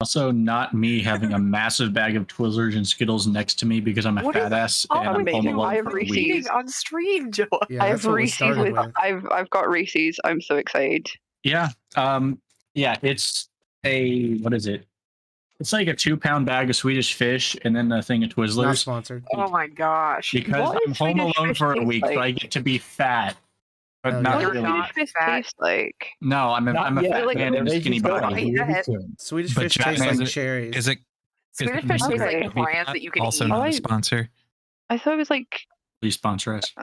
Also, not me having a massive bag of Twizzlers and Skittles next to me because I'm a What fat is ass and I'm home alone for a week. eating on stream, Joy. Yeah, I that's have what we Reese's started with. I've got Reese's. I'm so excited. Yeah. Yeah, it's what is it? It's like a 2-pound bag of Swedish fish and then a thing of Not Twizzlers. sponsored. Oh my gosh. Because What I'm is home Swedish alone fish for a taste week, so like? I get to be fat. But Oh, not yeah. What You're does really. not Swedish fish fat. taste like? No, I'm a Not yet. fat Like, man in a They skinny just got body. it. Right, Really soon. Swedish But fish Jack tastes Man's like a- cherries. Is it Swedish fish tastes Okay. like plants that you can also eat. not Oh, a I- sponsor? I thought it was like. Please sponsor us.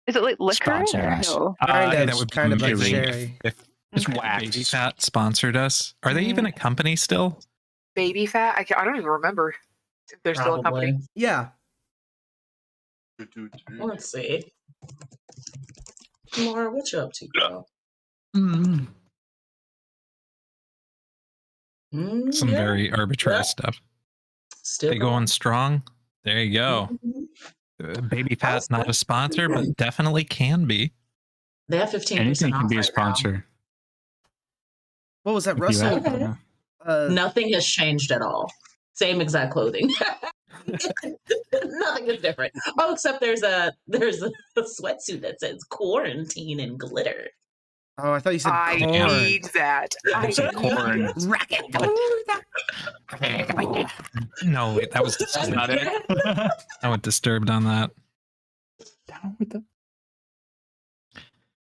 Is it like liquor? Sponsor Or us. no? That would be kind of like amazing cherry. if It's Okay. wax. Baby Fat sponsored us. Are they even a company still? Baby fat? I don't even remember if they're still a company. Probably. Yeah. Let's see. Laura, what you up to, girl? Mm. Some Yeah. very arbitrary Yeah. stuff. Still They going strong. There you go. Mhm. Baby Fat's not a sponsor, but definitely can be. They have 15% Anything can off be a right now. sponsor. What was that, If you Russell? have- Okay. Uh, Nothing has changed at all. Same exact clothing. Nothing is different. Oh, except there's a sweatsuit that says quarantine and glitter. Oh, I thought you said I corn. need that. I Some need corn. No, wait, that was That's disturbed. not it. I went disturbed on that. Down with the.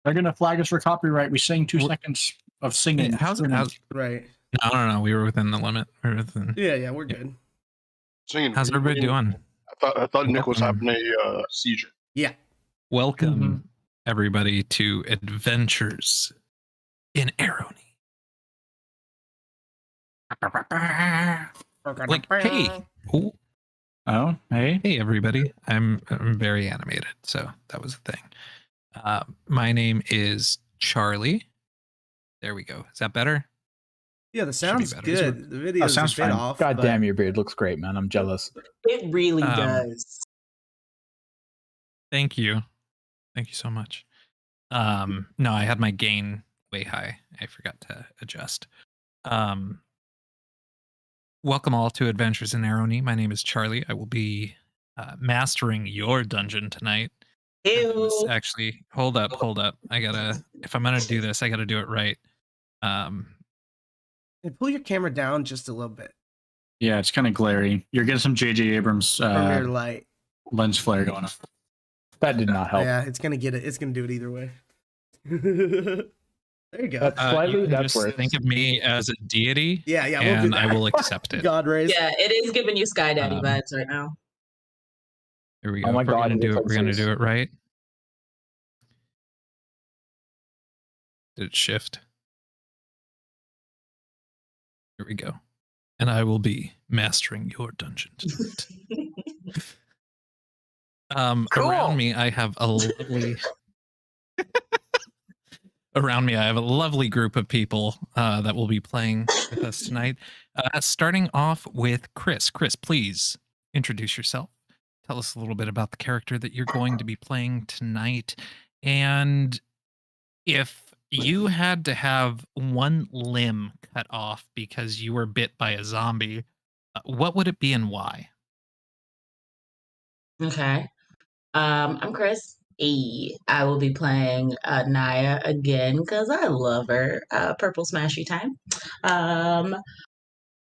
They're gonna flag us for copyright. We sang 2 seconds of singing. How's Right. no, we were within the limit. We were within. Yeah, we're good. Singing. How's everybody doing? I thought Nick was Welcome. having a seizure. Yeah. Welcome everybody to Adventures in Arrowknee. Like, hey, ooh, Oh, hey. hey everybody. I'm very animated, so that was the thing. My name is Charlie. There we go. Is that better? Yeah, the sound's better. good. The video's sounds a bit fine. off. God but- damn, your beard looks great, man. I'm jealous. It really does. Thank you. Thank you so much. No, I had my gain way high. I forgot to adjust. Welcome all to Adventures in Arrowknee. My name is Charlie. I will be mastering your dungeon tonight. Ew. Actually, hold up. If I'm gonna do this, I gotta do it right. And pull your camera down just a little bit Yeah, it's kind of glary. You're getting some J.J. Abrams from your light. lens flare going on. That did not help. Yeah, it's gonna get it. It's gonna do it either way. There you go. That's slightly. you can That's just worse. think of me as a deity, Yeah, we'll do and that. I will accept it. God raised. Yeah, it is giving you Sky Daddy Um, vibes right now. Here we go. Oh my If we're God, gonna it do looks it. like We're gonna Zeus. do it right. Did it shift? Here we go. And I will be mastering your dungeon tonight. Cool. Around me, I have a lovely. Around me, I have a lovely group of people that will be playing with us tonight. Starting off with Chris. Chris, please introduce yourself. Tell us a little bit about the character that you're going to be playing tonight. And if you had to have one limb cut off because you were bit by a zombie, what would it be and why? Okay. I'm Chris. I will be playing Naya again because I love her. Purple Smashy time.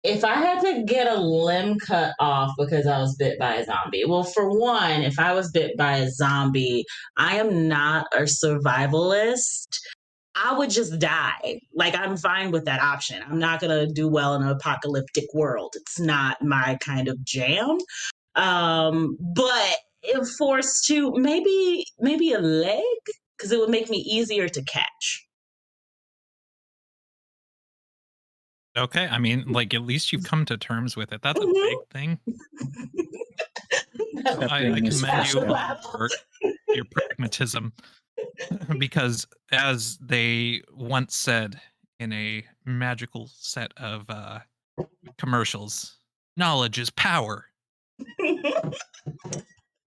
If I had to get a limb cut off because I was bit by a zombie, well, for one, if I was bit by a zombie, I am not a survivalist. I would just die. Like, I'm fine with that option. I'm not going to do well in an apocalyptic world. It's not my kind of jam. But if forced to, maybe a leg, because it would make me easier to catch. Okay, I mean, like, at least you've come to terms with it. That's a big thing. So I commend you for your pragmatism. Because as they once said in a magical set of commercials, knowledge is power.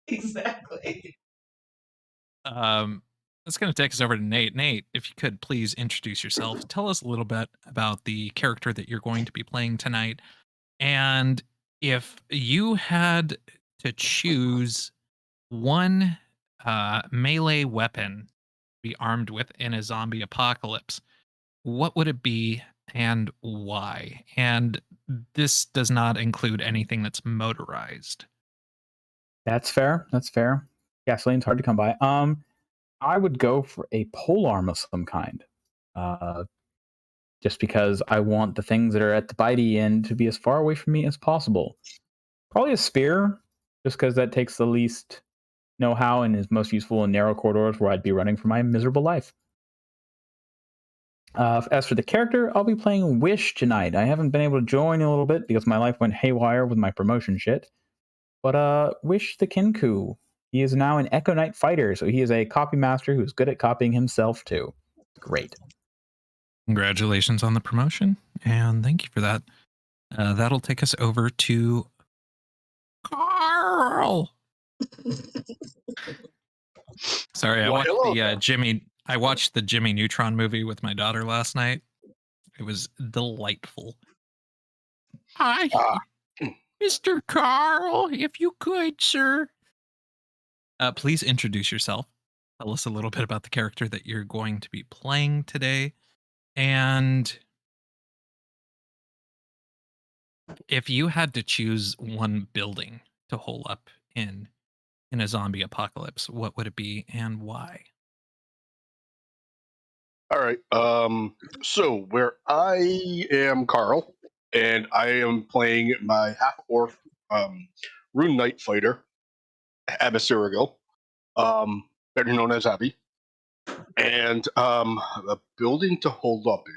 Exactly. That's going to take us over to Nate. Nate, if you could please introduce yourself. Tell us a little bit about the character that you're going to be playing tonight. And if you had to choose one melee weapon to be armed with in a zombie apocalypse, what would it be and why? And this does not include anything that's motorized. That's fair. That's fair. Gasoline's hard to come by. I would go for a polearm of some kind. Just because I want the things that are at the bitey end to be as far away from me as possible. Probably a spear, just because that takes the least know-how and is most useful in narrow corridors where I'd be running for my miserable life. As for the character, I'll be playing Wish tonight. I haven't been able to join in a little bit because my life went haywire with my promotion shit. But Wish the Kinku. He is now an Echo Knight fighter, so he is a copy master who's good at copying himself too. Great. Congratulations on the promotion, and thank you for that. That'll take us over to Carl. Sorry, I Why, watched hello the there. Jimmy. I watched the Jimmy Neutron movie with my daughter last night. It was delightful. Hi, Mr. Carl, if you could, sir. Please introduce yourself. Tell us a little bit about the character that you're going to be playing today. And if you had to choose one building to hole up in a zombie apocalypse, what would it be and why? All right. So where I am Carl, and I am playing my half orc rune knight fighter, Abasirigal, better known as Abby, and a building to hold up in.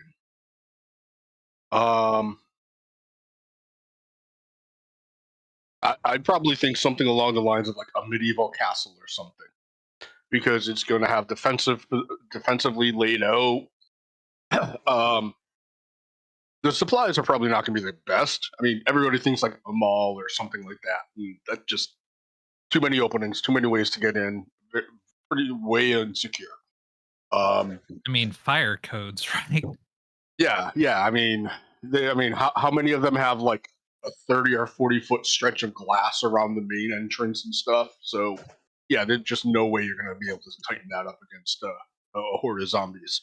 I'd probably think something along the lines of like a medieval castle or something, because it's going to have defensively laid out. The supplies are probably not going to be the best. I mean, everybody thinks like a mall or something like that. And that's just too many openings, too many ways to get in, pretty way insecure. I mean, fire codes, right? Yeah. I mean, how many of them have like a 30 or 40-foot stretch of glass around the main entrance and stuff? So, yeah, there's just no way you're going to be able to tighten that up against a horde of zombies.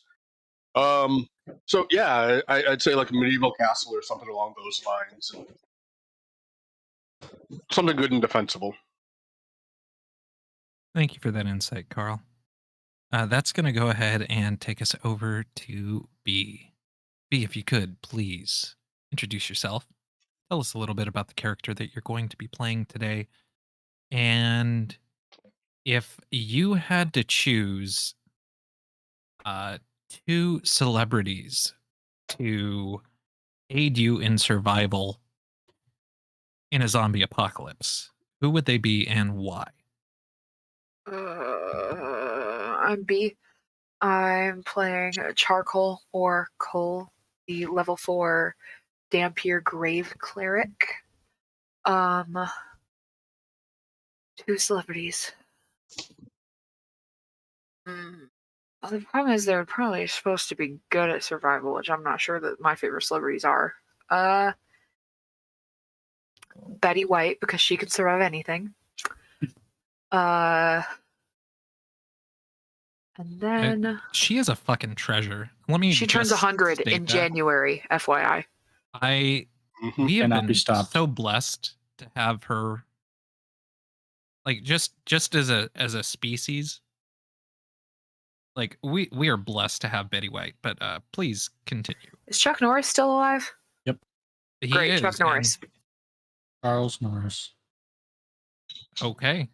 So yeah, I'd say like a medieval castle or something along those lines, and something good and defensible. Thank you for that insight, Carl. That's going to go ahead and take us over to B. B, if you could, please introduce yourself. Tell us a little bit about the character that you're going to be playing today. And if you had to choose two celebrities to aid you in survival in a zombie apocalypse, who would they be and why? I'm B. I'm playing Charcoal or Coal, the level 4 Dampier Grave Cleric. Two celebrities. Well, the problem is they're probably supposed to be good at survival, which I'm not sure that my favorite celebrities are. Betty White, because she can survive anything. And then She is a fucking treasure. she turns 100 state in that. January, FYI. We have Cannot been be stopped. so blessed to have her, like just as a species. Like we are blessed to have Betty White, but please continue. Is Chuck Norris still alive? He Great, is, Chuck Norris. Charles Norris. and- okay.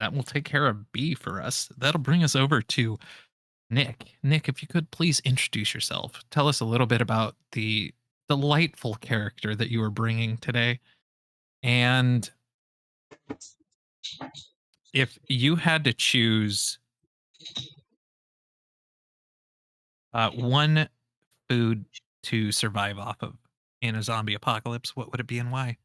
That will take care of B for us. That'll bring us over to Nick. Nick, if you could please introduce yourself. Tell us a little bit about the delightful character that you are bringing today. And if you had to choose one food to survive off of in a zombie apocalypse, what would it be and why?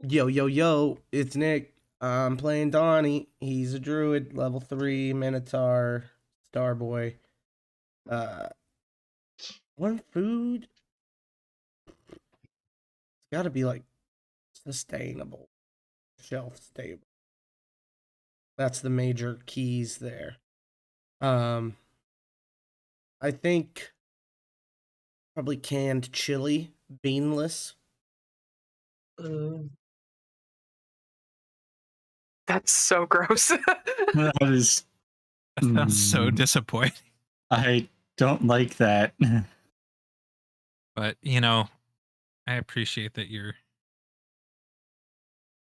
Yo, it's Nick. I'm playing Donnie. He's a druid, level 3, Minotaur, Starboy. One food? It's gotta be like sustainable, shelf stable. That's the major keys there. I think probably canned chili, beanless. Ooh. That's so gross. That is. That sounds so disappointing. I don't like that. But, you know, I appreciate that you're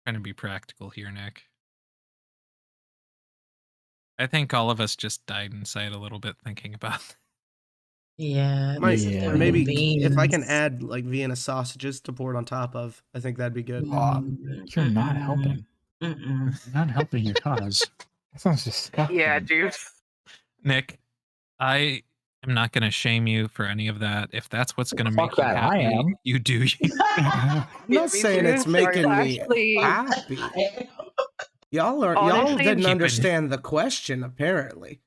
trying to be practical here, Nick. I think all of us just died inside a little bit thinking about that. Yeah, Might, this is Yeah. the maybe beans. if I can add like Vienna sausages to pour it on top of, I think that'd be good. You're not helping. Mm-mm. Not helping your cause. That sounds disgusting. Yeah, dude. Nick, I am not going to shame you for any of that. If that's what's going to make Fuck you that, I happy, am. you do you. I'm Yeah, not me saying too. it's making me Actually- happy. Y'all Honestly, didn't keep it- understand the question, apparently.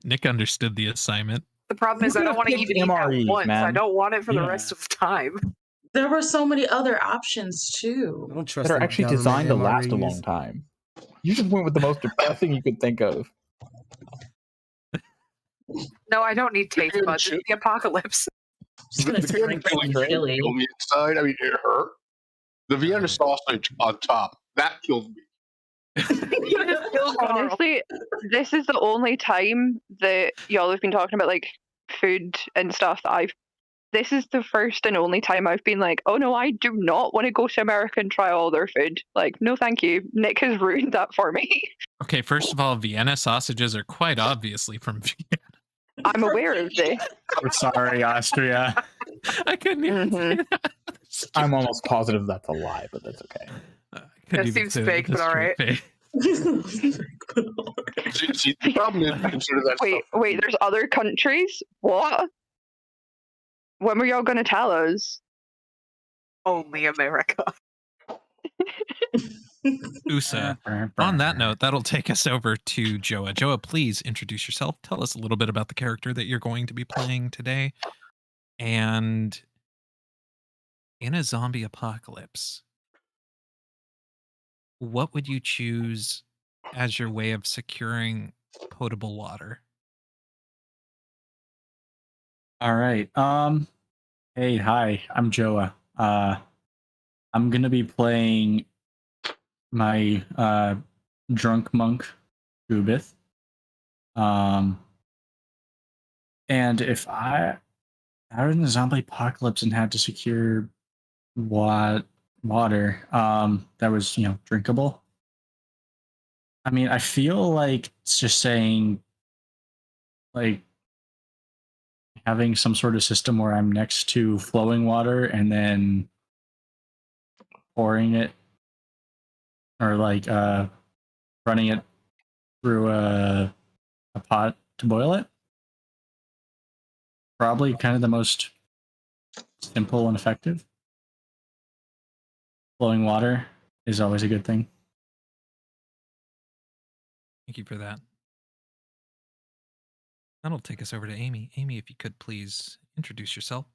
Nick understood the assignment. The problem is You I don't could've want to picked even eat that MREs, once. I man. don't want it for the Yeah. rest of the time. There were so many other options I too. don't trust That are the actually government designed to last a MREs. long time. You just went with the most depressing you could think of. No, I don't need taste buds. Shit. It's the apocalypse. Just gonna drink Killing chili. kill me inside. I mean, it hurt. The Vienna sausage on top that killed me. You just killed Carl. Honestly, this is the only time that y'all have been talking about like food and stuff that this is the first and only time I've been like, oh no, I do not want to go to America and try all their food. Like, no thank you. Nick has ruined that for me. Okay, first of all, Vienna sausages are quite obviously from Vienna. I'm aware of this. We're sorry, Austria. I couldn't even say that. I'm almost positive that's a lie, but that's okay. I couldn't That even seems say fake, with a but straight alright. face. See, the problem is you consider that Wait, stuff. wait, there's other countries? What? When were y'all gonna tell us? Only America. USA. On that note, that'll take us over to Joa. Joa, please introduce yourself. Tell us a little bit about the character that you're going to be playing today. And in a zombie apocalypse, what would you choose as your way of securing potable water? All right. Hey, hi. I'm Joa. I'm gonna be playing my drunk monk, Gubith. And if I was in the zombie apocalypse and had to secure water, that was drinkable. I mean, I feel like it's just saying, like, having some sort of system where I'm next to flowing water and then pouring it, or like running it through a pot to boil it. Probably kind of the most simple and effective. Flowing water is always a good thing. Thank you for that. That'll take us over to Amy. Amy, if you could please introduce yourself.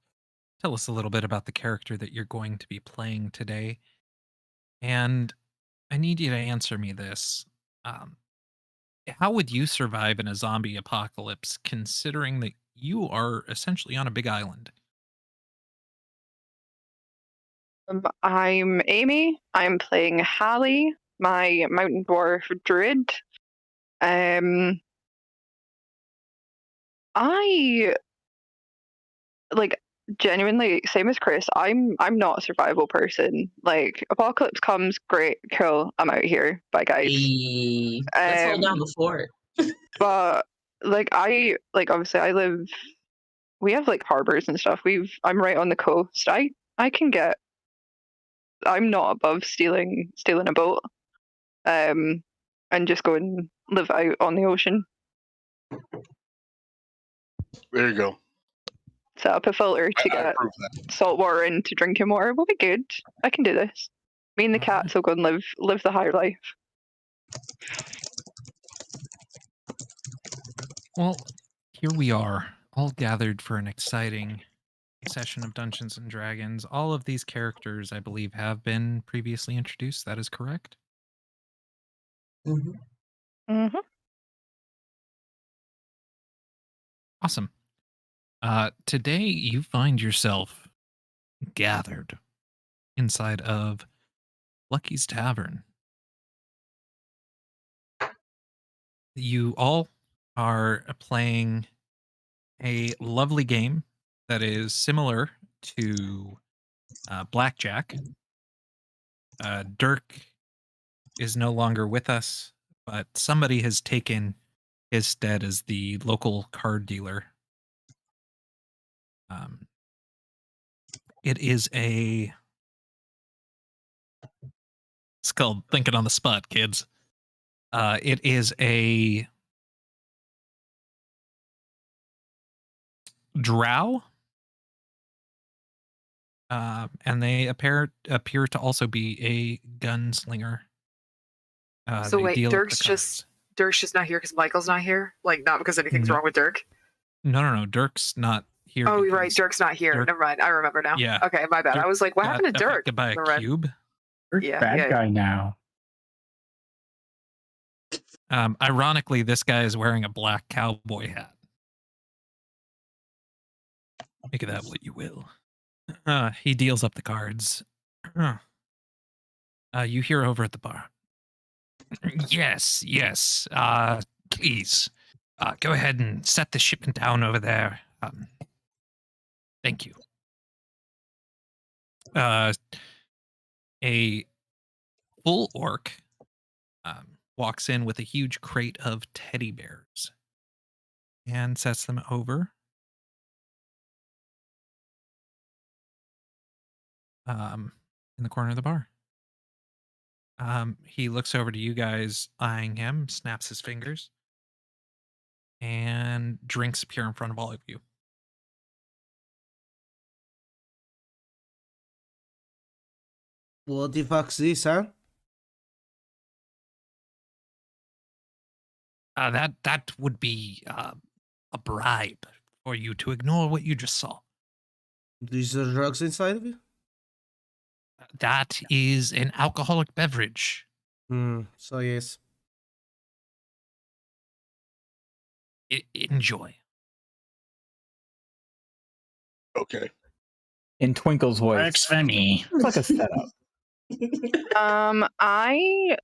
Tell us a little bit about the character that you're going to be playing today. And I need you to answer me this. How would you survive in a zombie apocalypse, considering that you are essentially on a big island? I'm Amy. I'm playing Hallie, my mountain dwarf druid. I like genuinely same as Chris. I'm not a survival person. Like apocalypse comes, great, cool. I'm out here. Bye guys. Hey, let's hold down the fort. But like obviously I live. We have like harbors and stuff. I'm right on the coast. I can get. I'm not above stealing a boat, and just go and live out on the ocean. There you go. Set up a filter to I get approve that. salt water into drinking water. Will be good. I can do this. Me and the cats will go and live the higher life. Well, here we are, all gathered for an exciting session of Dungeons and Dragons. All of these characters, I believe, have been previously introduced. That is correct. Mhm. Mm-hmm. Awesome. Today, you find yourself gathered inside of Lucky's Tavern. You all are playing a lovely game that is similar to Blackjack. Dirk is no longer with us, but somebody has taken his stead as the local card dealer. It is a... It's called thinking on the spot, kids. It is a drow, and they appear to also be a gunslinger. So they wait, deal Dirk's the cards. just not here because Michael's not here. Like not because anything's No. wrong with Dirk. No. Dirk's not here. Oh, you're right. because Dirk's not here. Dirk- Never mind. I remember now. Yeah. Okay, my bad. I Dirk was like, what got happened to Dirk? affected by a Never mind. cube. Dirk's Yeah, bad yeah. guy now. Ironically, this guy is wearing a black cowboy hat. Make of that what you will. He deals up the cards. You hear over at the bar. Yes. Please. Go ahead and set the shipment down over there. Thank you. A full orc walks in with a huge crate of teddy bears and sets them over. In the corner of the bar. He looks over to you guys, eyeing him, snaps his fingers, and drinks appear in front of all of you. What the fuck's this, huh? That would be a bribe for you to ignore what you just saw. These are drugs inside of you? That is an alcoholic beverage. So yes. Enjoy. Okay. In Twinkle's voice. Works for me. It's like a setup. I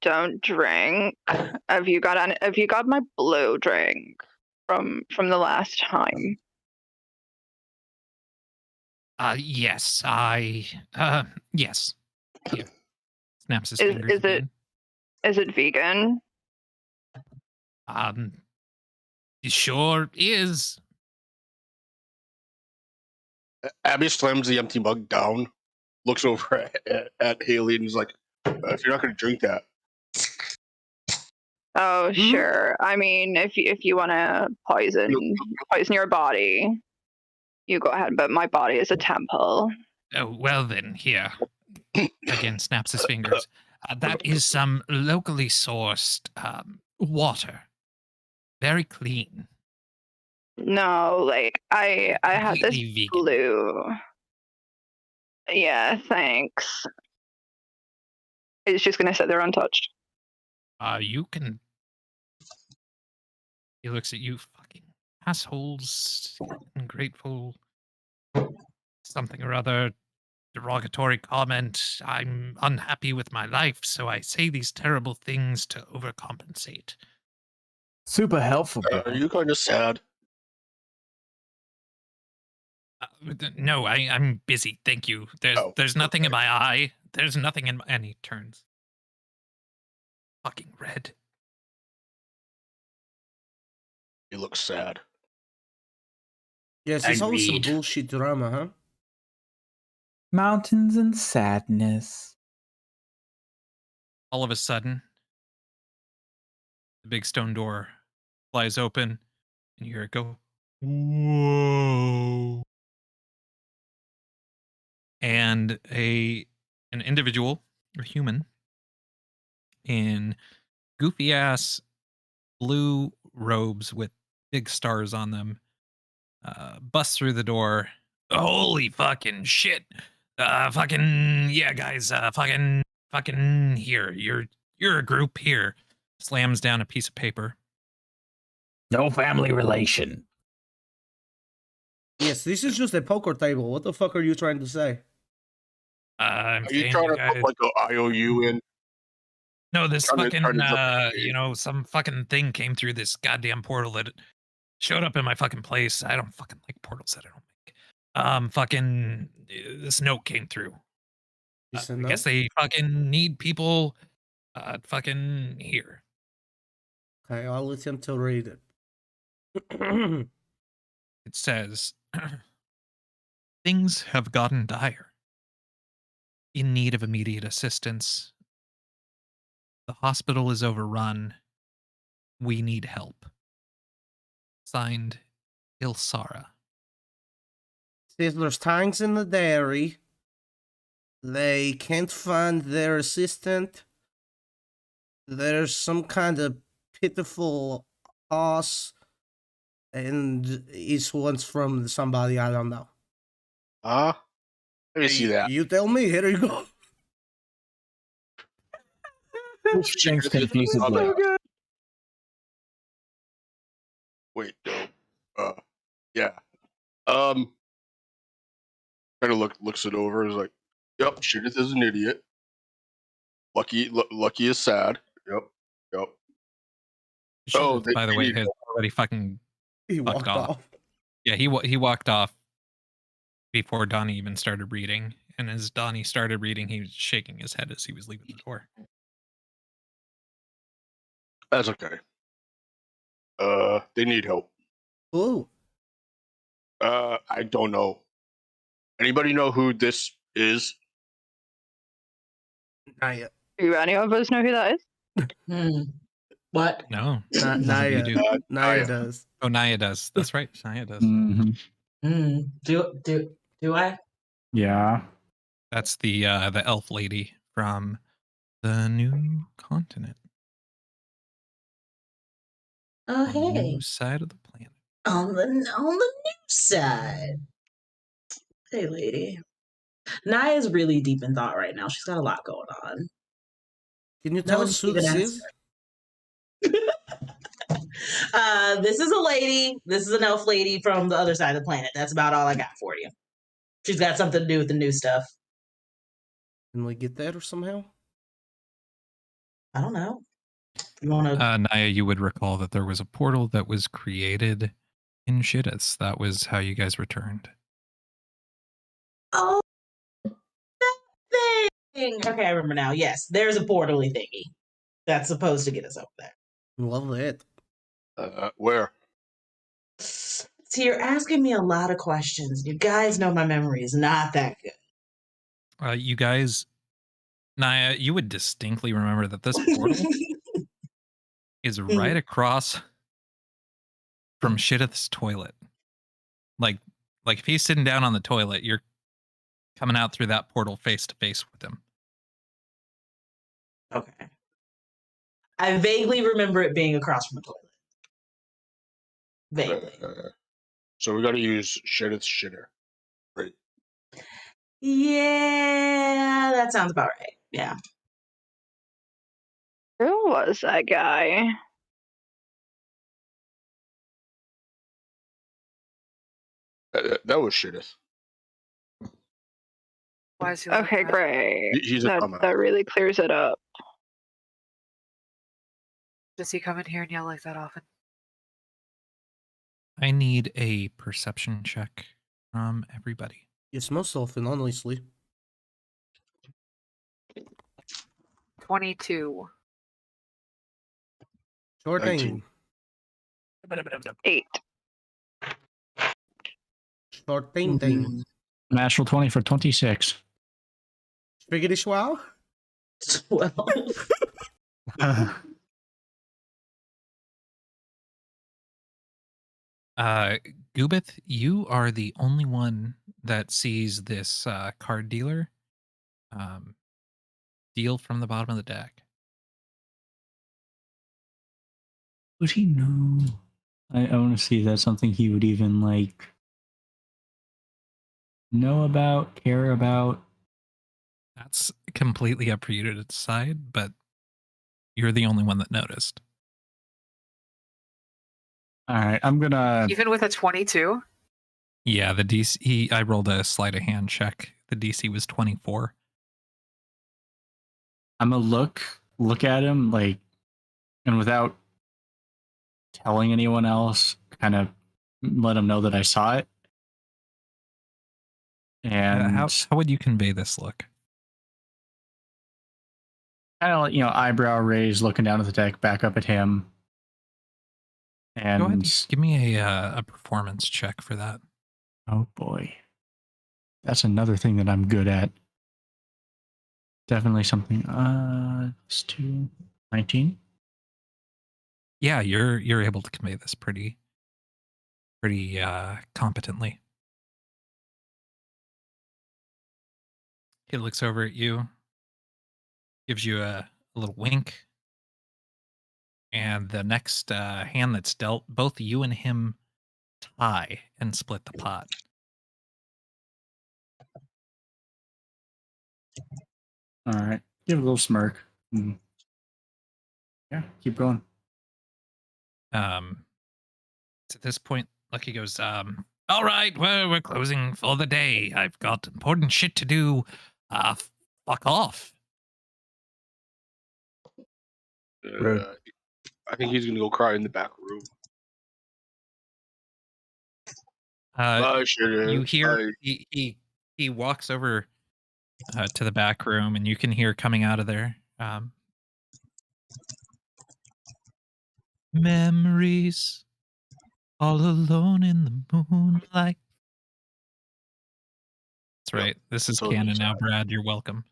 don't drink. Have you got my blue drink from the last time? Yes, yes. Here. Snaps his Is fingers it again. is it vegan? It sure is. Abby slams the empty mug down, looks over at Haley, and is like, "If you're not going to drink that." Oh, sure. I mean, if you want to poison your body, you go ahead. But my body is a temple. Oh, well then, here. Again, snaps his fingers. That is some locally sourced water. Very clean. No, like I had this Completely vegan. blue. Yeah, thanks. It's just gonna sit there untouched. You can... He looks at you, fucking assholes, ungrateful, something or other, derogatory comment. I'm unhappy with my life, so I say these terrible things to overcompensate. Super helpful. Are you kind of sad? No, I'm busy. Thank you. There's nothing in my eye. There's nothing in my... And he turns. Fucking red. You look sad. Yes, it's always some Agreed. bullshit drama, huh? Mountains and sadness. All of a sudden, the big stone door flies open, and you hear it go, whoa. And a an individual, a human, in goofy ass blue robes with big stars on them, busts through the door. Holy fucking shit! Fucking yeah, guys. Fucking here. You're a group here. Slams down a piece of paper. No family relation. Yes, this is just a poker table. What the fuck are you trying to say? I'm Are you saying trying you to guys. put like an IOU in? No, this trying to fucking, jump some fucking thing came through this goddamn portal that showed up in my fucking place. I don't fucking like portals that I don't make. This note came through. It's a I no? guess they fucking need people, fucking here. Okay, I'll attempt to read it. It says, things have gotten dire. In need of immediate assistance. The hospital is overrun. We need help. Signed, Ilsara. Says there's tanks in the dairy. They can't find their assistant. There's some kind of pitiful hoss, and each one's from somebody I don't know. Let me see that. You tell me. Here you go. Which drinks confusedly. Wait, no. Yeah. Kind of looks it over. Is like, yep, Judith is an idiot. Lucky is sad. Yep. Oh, Judith, by the they way, need has help. already fucking He fucked walked off. off. Yeah, he walked off before Donnie even started reading, and as Donnie started reading, he was shaking his head as he was leaving the door. That's okay. They need help. Ooh. I don't know. Anybody know who this is? Not yet. Do any of us know who that is? What? No, Not none of you yet. do. Naya Naya. does. Oh, Naya does. That's right, Naya does. Mhm. Do I? Yeah. That's the elf lady from the new continent, Oh, on the hey. new side of the planet. On the new side. Hey, lady. Naya's really deep in thought right now. She's got a lot going on. Can you No tell one us can who this even is? This is a lady. This is an elf lady from the other side of the planet. That's about all I got for you. She's got something to do with the new stuff. Can we get there somehow? I don't know. You want to? Naya, you would recall that there was a portal that was created in Shittis. That was how you guys returned. Oh, that thing. Okay, I remember now. Yes, there's a portally thingy that's supposed to get us over there. Love it. Where? See, you're asking me a lot of questions. You guys know my memory is not that good. You guys, Naya, you would distinctly remember that this portal is right across from Shidith's toilet. Like if he's sitting down on the toilet, you're coming out through that portal face to face with him. Okay. I vaguely remember it being across from the toilet. Vaguely. So we got to use Shedith's shitter. Right. Yeah, that sounds about right. Yeah. Who was that guy? That was Shedith. Why is he like Okay, that? great. He's a dumbass. That really clears it up. Does he come in here and yell like that often? I need a perception check from everybody. Yes, most often, honestly. 22. Sure 19. thing. 8. Short thing. Natural 20 for 26. Spiggity schwow? 12. Goobith, you are the only one that sees this card dealer. steal from the bottom of the deck. Would he know? I want to see if that's something he would even like know about, care about. That's completely up for you to decide, but you're the only one that noticed. All right, I'm gonna. Even with a 22? Yeah, the DC. I rolled a sleight of hand check. The DC was 24. I'm gonna look at him like, and without telling anyone else, kind of let him know that I saw it. And How would you convey this look? kind of like, eyebrow raised, looking down at the deck, back up at him. Go ahead And and give me a performance check for that. oh boy, that's another thing that I'm good at. Definitely something. It's 19. Yeah, you're able to convey this pretty competently. He looks over at you, gives you a little wink, and the next hand that's dealt, both you and him tie and split the pot. All right, give a little smirk. Yeah, keep going. At this point, Lucky goes, all right, well, we're closing for the day. I've got important shit to do. Fuck off. Rude. I think he's gonna go cry in the back room. You hear he walks over to the back room, and you can hear coming out of there. Memories all alone in the moonlight. That's right. This is Totally canon now, sad. Brad. You're welcome.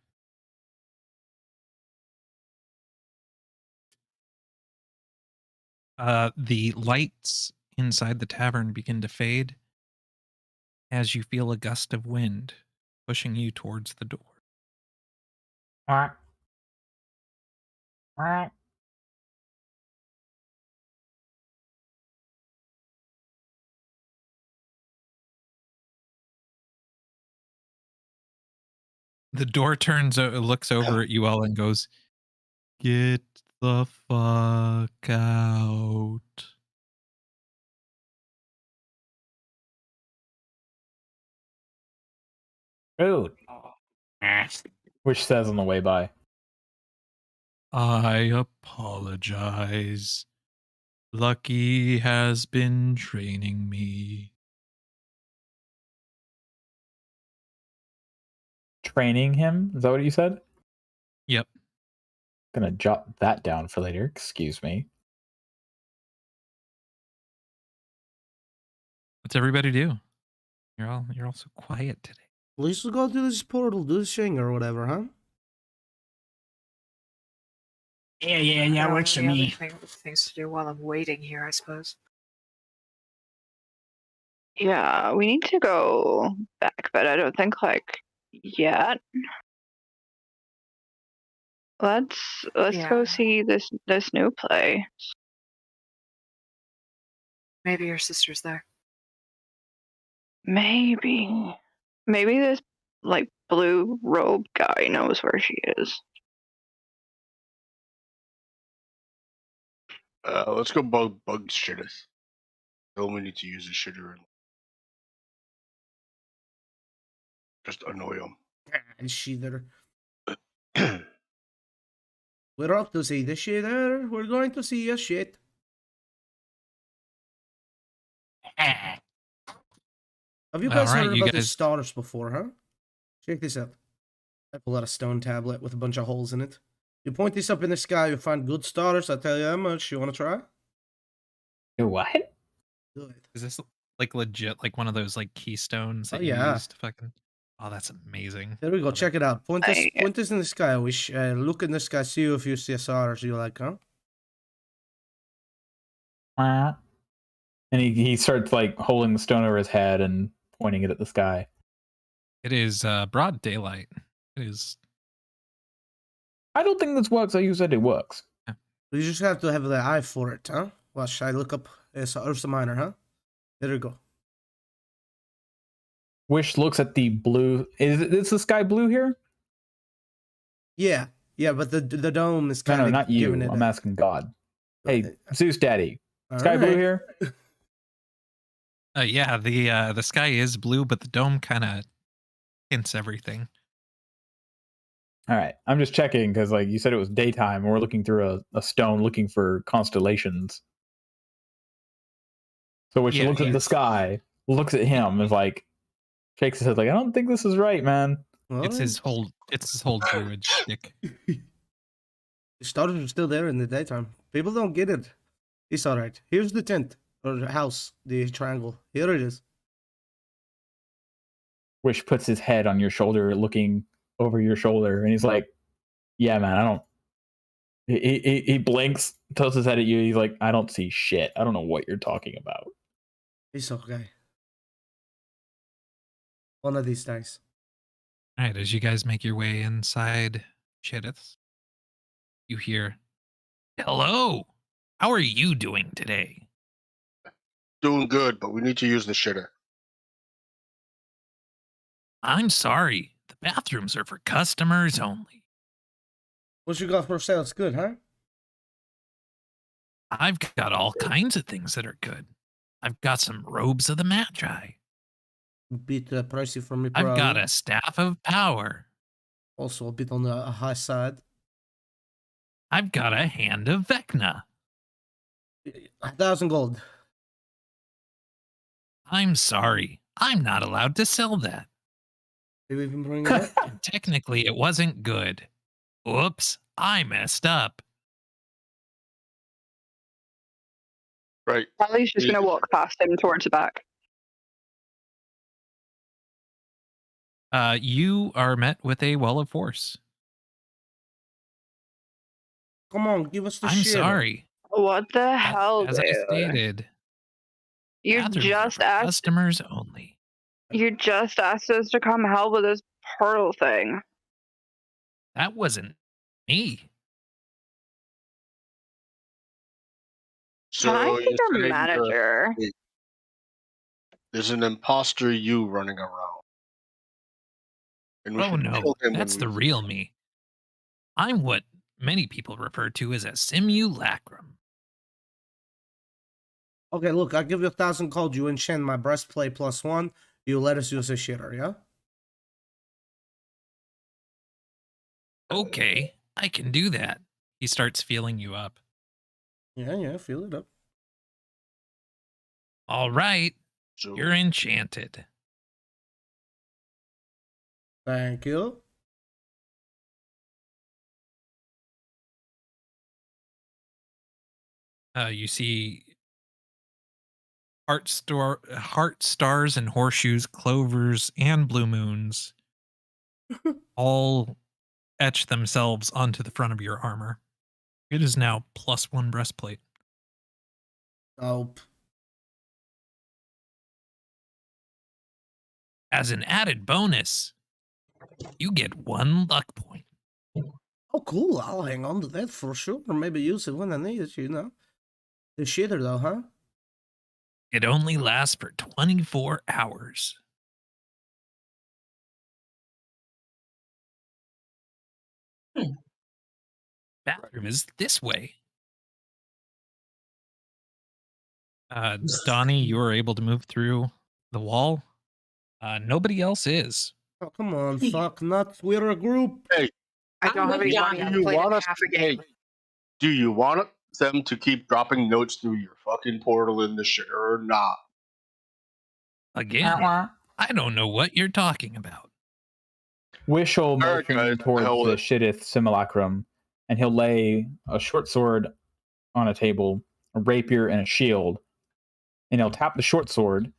The lights inside the tavern begin to fade as you feel a gust of wind pushing you towards the door. The door turns, looks over at you all, and goes, "Get the fuck out." Rude. Which says on the way by. I apologize. Lucky has been training me. Training him? Is that what you said? Yep. Gonna jot that down for later. Excuse me. What's everybody do? You're all so quiet today. Let's go to this portal, do this thing or whatever, huh? Yeah, works for me. Things to do while I'm waiting here, I suppose. Yeah, we need to go back, but I don't think like yet. Let's go see this new play. Maybe your sister's there. Maybe this like blue robe guy knows where she is. Let's go bug shitteth. Tell him we need to use the shitter and just annoy him. And shitter. We're up to see the shitter. We're going to see a shit. Have you guys heard about these stars before, huh? Check this out. I pull out a stone tablet with a bunch of holes in it. You point this up in the sky, you find good stars. I tell you how much. You want to try? What? Do it. Is this like legit, like one of those like keystones that you use to fucking? Oh, that's amazing. There we go. Check it out. Point this in the sky. Look in the sky. See if you see stars. You like, huh? And he starts like holding the stone over his head and pointing it at the sky. It is broad daylight. It is I don't think this works. Like you said, it works. You just have to have the eye for it, huh? Watch, I look up Ursa Minor, huh? There you go. Wish looks at the blue. Is the sky blue here? Yeah, but the dome is No, kind of not you. giving it. I'm asking God. Hey, Zeus Daddy. All Sky blue right. here? Yeah, the sky is blue, but the dome kind of hints everything. All right. I'm just checking because, like, you said it was daytime, and we're looking through a stone looking for constellations. So Wish Yeah, looks at the sky, looks at him, is like, shakes his head, like, I don't think this is right, man. Well, It's his whole druid shtick. The stars are still there in the daytime. People don't get it. It's all right. Here's the tent or the house, the triangle. Here it is. Wish puts his head on your shoulder, looking over your shoulder, and he's like, yeah, man, I don't. He blinks, tilts his head at you. He's like, I don't see shit. I don't know what you're talking about. It's okay. One of these days. All right, as you guys make your way inside Shidith, you hear, "Hello, how are you doing today?" Doing good, but we need to use the shitter. I'm sorry, the bathrooms are for customers only. What you got for sale? It's good, huh? I've got all kinds of things that are good. I've got some robes of the Magi. Bit pricey for me, I've bro. got a staff of power. Also a bit on the high side. I've got a hand of Vecna. 1,000 gold. I'm sorry, I'm not allowed to sell that. Did we even bring it up? And technically, it wasn't good. Oops, I messed up. Right. Ellie's just Yeah. gonna walk past him towards the back. You are met with a wall of force. Come on, give us the I'm shit. sorry. What the hell, As I dude? stated, You bathrooms are just for asked. customers only. You just asked us to come help with this portal thing. That wasn't me. Can I So see you're your saying manager? there's an imposter you running around. And we Oh should no, kill him that's when the we real me. I'm what many people refer to as a simulacrum. Okay, look, I'll give you 1,000 gold. You enchant my breastplate +1. You let us use a shitter, yeah? Okay, I can do that. He starts feeling you up. Yeah, feel it up. All right, So you're enchanted. Thank you. You see heart stars and horseshoes, clovers and blue moons all etch themselves onto the front of your armor. It is now +1 breastplate. Nope. As an added bonus, you get 1 luck point. Oh, cool. I'll hang on to that for sure. Or maybe use it when I need it, you know? The shitter, though, huh? It only lasts for 24 hours. Bathroom is this way. Donnie, you are able to move through the wall. Nobody else is. Oh, come on. Fuck nuts. We're a group. hey, I don't have any money. do I've you played want it us half a hey, game. do you want them to keep dropping notes through your fucking portal in the shitter or not? Again, I don't know what you're talking about. Wish will Alright, motion guys, towards hold the it. Shidith simulacrum, and he'll lay a short sword on a table, a rapier, and a shield. And he'll tap the short sword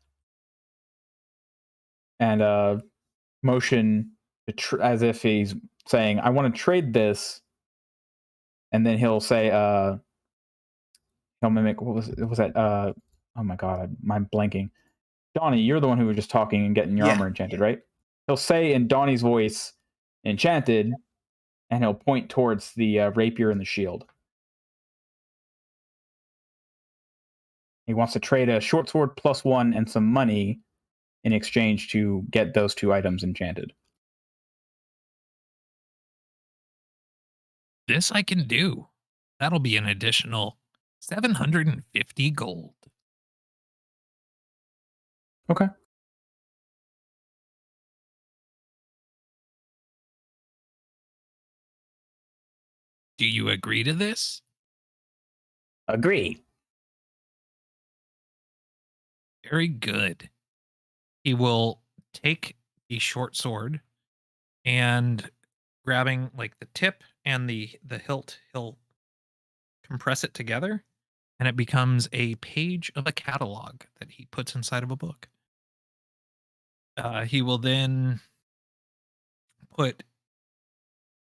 and motion as if he's saying, I want to trade this. And then he'll say, he'll mimic, what was that? Oh my God, I'm blanking. Donnie, you're the one who was just talking and getting your Yeah. armor enchanted, right? He'll say in Donnie's voice, enchanted, and he'll point towards the rapier and the shield. He wants to trade a short sword +1 and some money in exchange to get those 2 items enchanted. This I can do. That'll be an additional 750 gold. Okay. Do you agree to this? Agree. Very good. He will take the short sword and grabbing like the tip and the hilt, he'll compress it together and it becomes a page of a catalog that he puts inside of a book. He will then put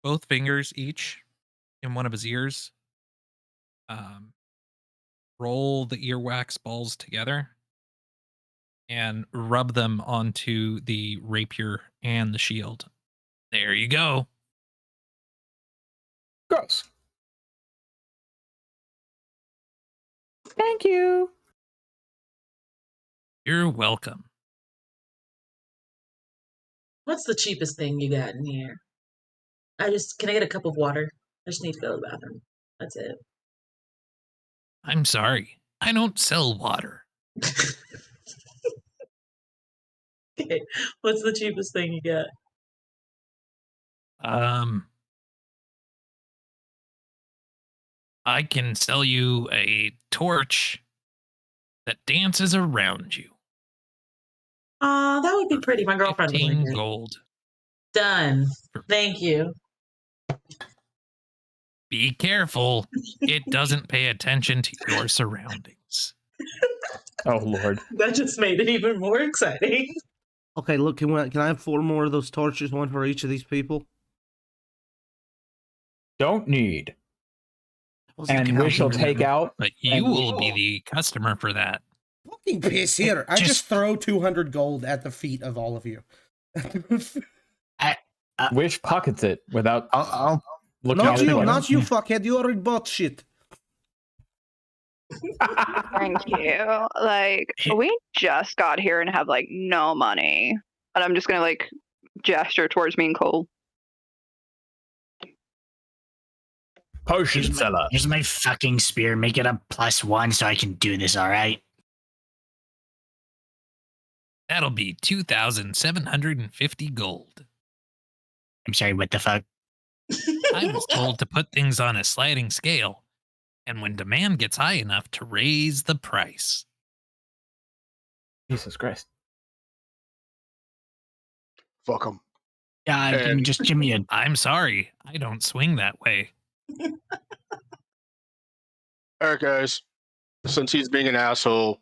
both fingers each in one of his ears, roll the earwax balls together, and rub them onto the rapier and the shield. There you go. Gross. Thank you. You're welcome. What's the cheapest thing you got in here? Can I get a cup of water? I just need to go to the bathroom. That's it. I'm sorry. I don't sell water. Okay. What's the cheapest thing you got? I can sell you a torch that dances around you. That would be pretty. My girlfriend would like 15 it. gold. Done. Thank you. Be careful. It doesn't pay attention to your surroundings. Oh, Lord. That just made it even more exciting. Okay, look, can I have 4 more of those torches, 1 for each of these people? Don't need. And count Wish will them. take out. But you will be the customer for that. Fucking piss here. I just throw 200 gold at the feet of all of you. Wish pockets it without I'll looking Not at you, anyone. not you, fuckhead. You already bought shit. Thank you. Like, we just got here and have like no money. And I'm just gonna like gesture towards me and Cole. Potion seller. Here's my fucking spear. Make it a +1 so I can do this, alright? That'll be 2,750 gold. I'm sorry, what the fuck? I was told to put things on a sliding scale, and when demand gets high enough to raise the price. Jesus Christ. Fuck them. Yeah, And- just give me a. I'm sorry, I don't swing that way. All right, guys. Since he's being an asshole,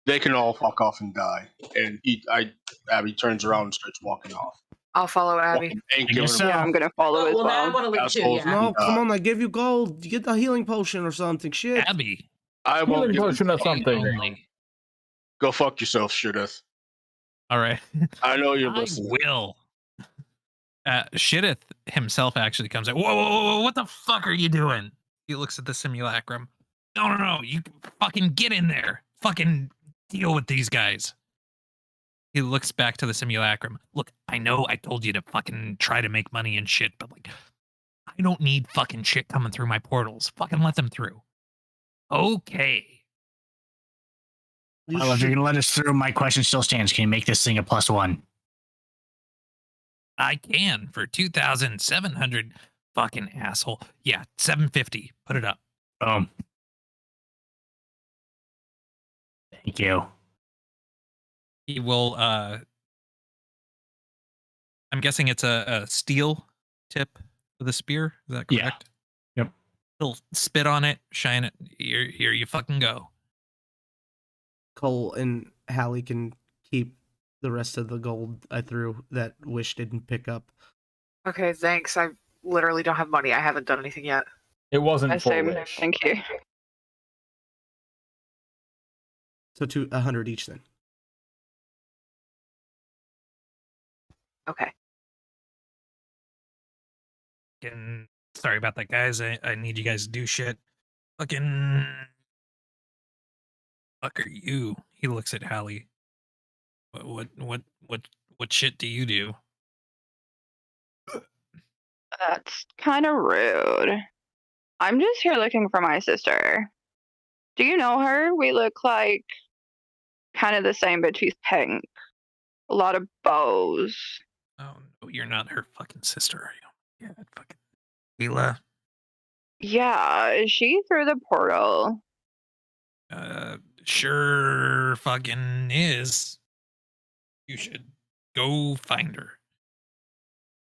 they can all fuck off and die. And Abby turns around and starts walking off. I'll follow Abby. Ain't I giving guess them so. Yeah, I'm gonna follow as Now I well. want to leave too. Assholes. Yeah. No, come on, I gave you gold. You get the healing potion or something. Shit. Abby, I won't Healing give potion or something. only. Go fuck yourself, Shudith. All right. I know you're I listening. will. Shitteth himself actually comes out. Whoa, whoa, whoa, whoa, what the fuck are you doing? He looks at the simulacrum. No, you fucking get in there. Fucking deal with these guys. He looks back to the simulacrum. Look, I know I told you to fucking try to make money and shit, but like, I don't need fucking shit coming through my portals. Fucking let them through. Okay. Well, if you're gonna let us through, my question still stands. Can you make this thing a +1? I can for 2,700. Fucking asshole. Yeah, 750. Put it up. Boom. Thank you. He will. I'm guessing it's a steel tip with a spear. Is that Yeah. correct? Yep. He'll spit on it, shine it. Here you fucking go. Cole and Hallie can keep the rest of the gold I threw that Wish didn't pick up. Okay, thanks. I literally don't have money. I haven't done anything yet. It wasn't for Same. Wish. Thank you. So 100 each then. Okay. fucking sorry about that, guys. I need you guys to do shit. Fucking fuck are you? He looks at Hallie. What shit do you do? That's kind of rude. I'm just here looking for my sister. Do you know her? We look like kind of the same, but she's pink. A lot of bows. Oh no, you're not her fucking sister, are you? Yeah, fucking Hila. Yeah, is she through the portal? Sure fucking is. You should go find her.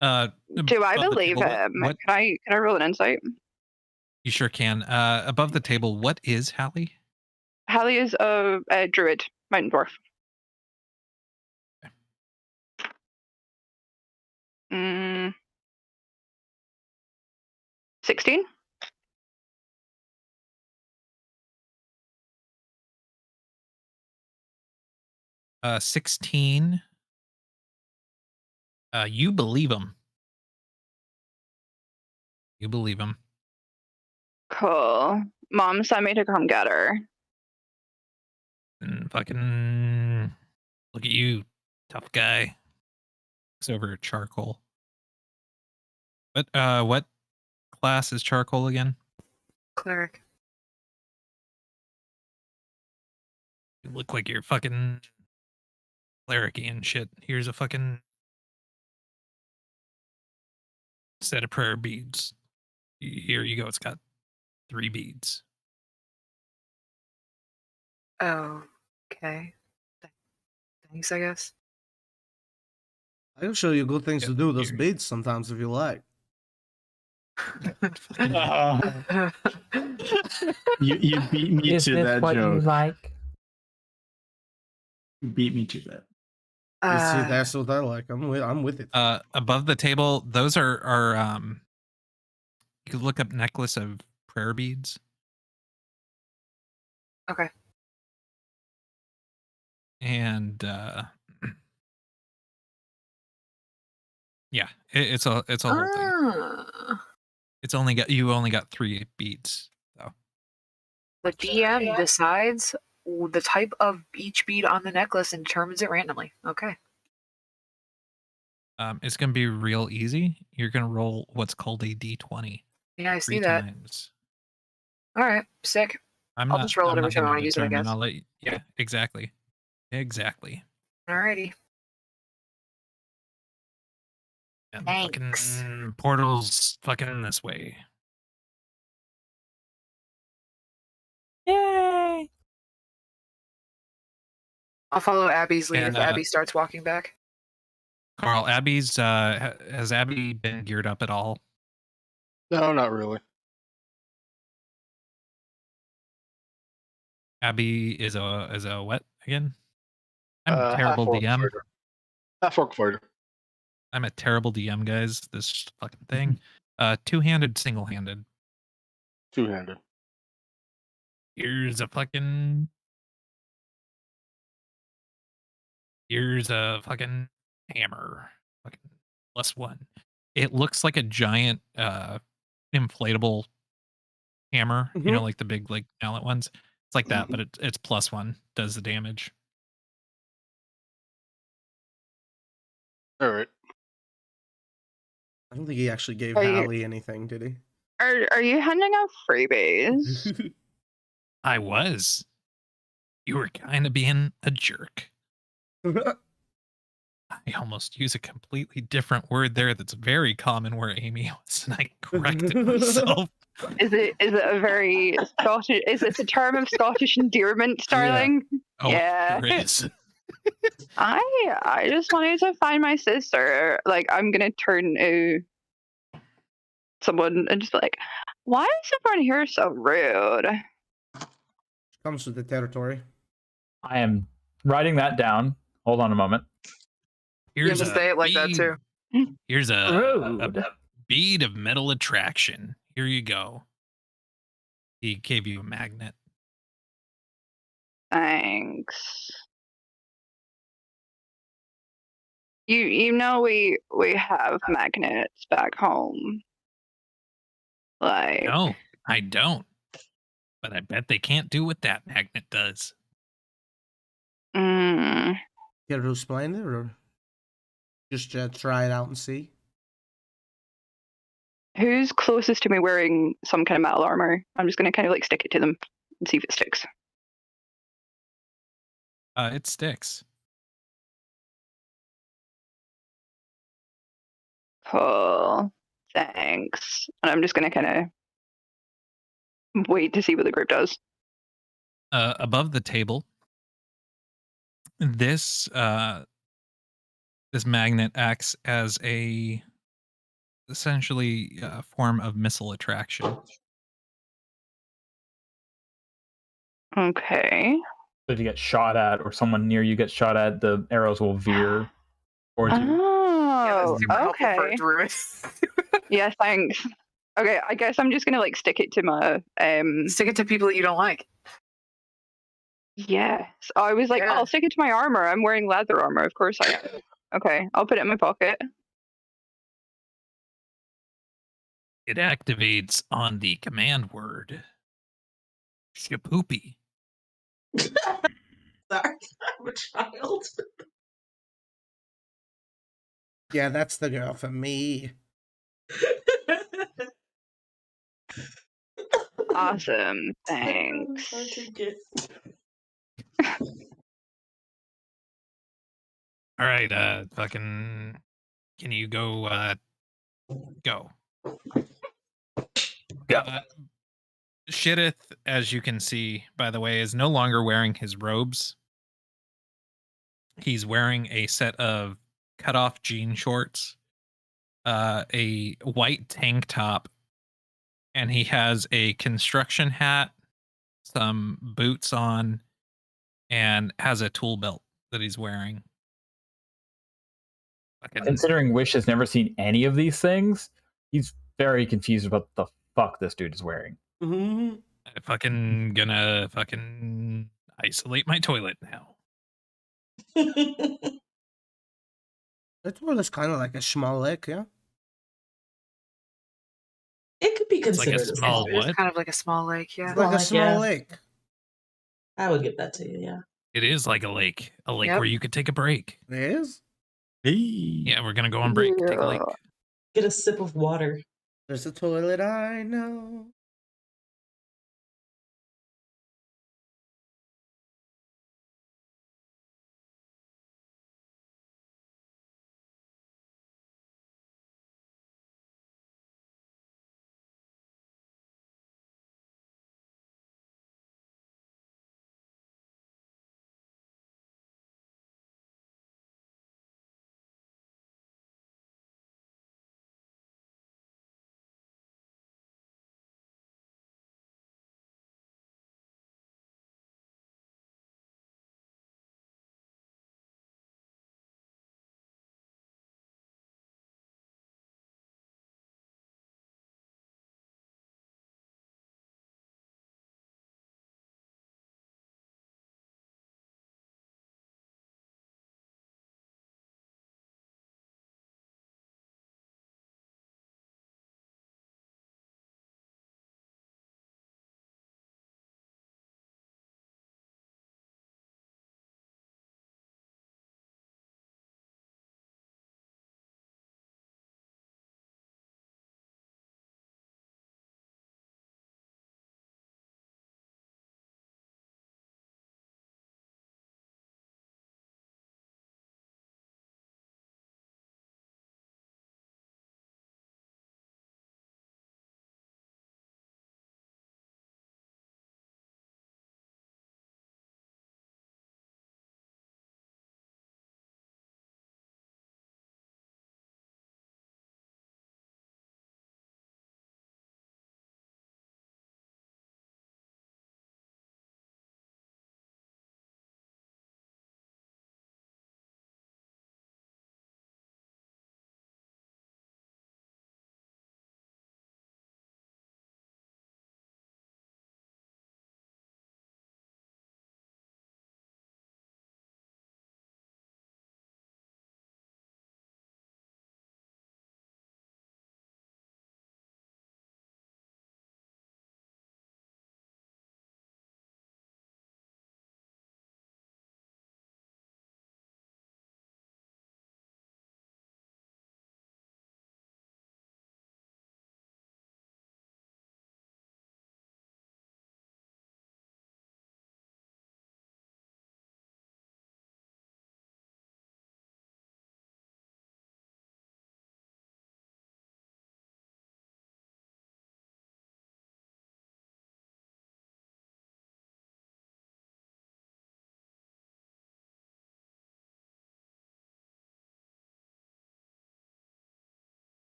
Do I above the believe table, him? What? Can I roll an insight? You sure can. Above the table, what is Hallie? Hallie is a druid, mountain dwarf. Mm, 16? Uh, 16. You believe him. You believe him. Cool. Mom sent me to come get her. And fucking look at you, tough guy. Looks over at Charcoal. What class is Charcoal again? Cleric. You look like you're fucking cleric-y and shit. Here's a fucking set of prayer beads. Here you go. It's got 3 beads. Oh, okay. Thanks, I guess. I can show you good things Yep, to do with those here. beads sometimes if you like. You beat me Is to this that what you joke. like? You beat me to that. You see, that's what I like. I'm with it. Above the table, those are you could look up necklace of prayer beads. Okay. And yeah, it's a whole thing. It's only got you only got 3 beads though. The DM decides the type of each bead on the necklace and determines it randomly. Okay. It's gonna be real easy. You're gonna roll what's called a d20 Yeah, I 3 see that. times. All right, sick. I'm I'll not. just roll it I'm every not time I gonna want to use it, I determine. guess. I'll let you. Yeah, exactly. Exactly. Alrighty. And Thanks. fucking portals fucking this way. Yay! I'll follow Abby's lead And if Abby starts walking back. Carl, Abby's has Abby been geared up at all? No, not really. Abby is a what again? I'm a Half terrible orc DM. fighter. Half orc fighter. I'm a terrible DM, guys. This fucking thing. Two-handed, single-handed. Two-handed. Here's a fucking hammer. Fucking +1. It looks like a giant inflatable hammer, you know, like the big like mallet ones. It's like that, but it's +1, does the damage. All right. I don't think he actually gave Are you- Hallie anything, did he? Are you handing out freebies? I was. You were kind of being a jerk. I almost use a completely different word there that's very common where Amy was, and I corrected myself. Is it a very Scottish? Is this a term of Scottish endearment, darling? Oh, Yeah. there is. I just wanted to find my sister. Like, I'm gonna turn to someone and just be like, why is everyone here so rude? Comes with the territory. I am writing that down. Hold on a moment. You have to say it like that bead- too. Here's a Rude. bead of metal attraction. Here you go. He gave you a magnet. Thanks. You know we have magnets back home. Like, No, I don't. But I bet they can't do what that magnet does. mm, Care to explain it, or just try it out and see? who's closest to me wearing some kind of metal armor? I'm just gonna kind of like stick it to them and see if it sticks. It sticks. Cool. Thanks. And I'm just gonna kind of wait to see what the group does. Above the table, this this magnet acts as a essentially form of missile attraction. Okay. So if you get shot at or someone near you gets shot at, the arrows will veer towards you. Yeah, that's Oh, super helpful for a okay. druid. Yeah, thanks. Okay, I guess I'm just gonna like stick it to my Stick it to people that you don't like. Yes. I was like, Yeah. I'll stick it to my armor. I'm wearing leather armor. Of course I am. Okay, I'll put it in my pocket. It activates on the command word Shapoopy. Sorry, I'm a child. Yeah, that's the girl for me. Awesome. Hard Thanks. to get. All right, fucking, can you go? Go. Shitteth, as you can see, by the way, is no longer wearing his robes. He's wearing a set of cut-off jean shorts, a white tank top, and he has a construction hat, some boots on, and has a tool belt that he's wearing. Fucking, Considering Wish has never seen any of these things, he's very confused about the fuck this dude is wearing. Mm-hmm. I fucking gonna fucking isolate my toilet now. That toilet's kind of like a small lake, yeah? It could be It's like a considered small It's what? kind of like a small lake, yeah. It's like a Like, small yeah. lake. I would give that to you, yeah. It is like a lake Yep. where you could take a break. It is? Hey. Yeah, we're gonna go on break. Take a lake. Yeah. Get a sip of water. There's a toilet I know.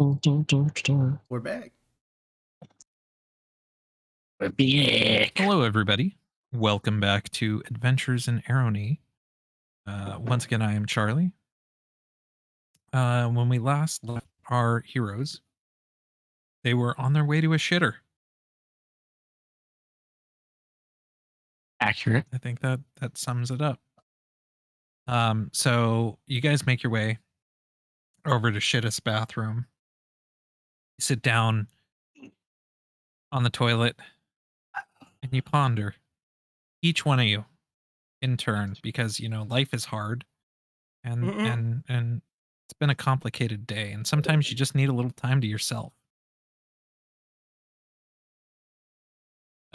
We're back. We're back. Hello, everybody. Welcome back to Adventures in Arrowknee. Once again, I am Charlie. When we last left our heroes, they were on their way to a shitter. Accurate. I think that sums it up. So you guys make your way over to Shittest bathroom. You sit down on the toilet and you ponder, each one of you in turn, because life is hard and it's been a complicated day, and sometimes you just need a little time to yourself.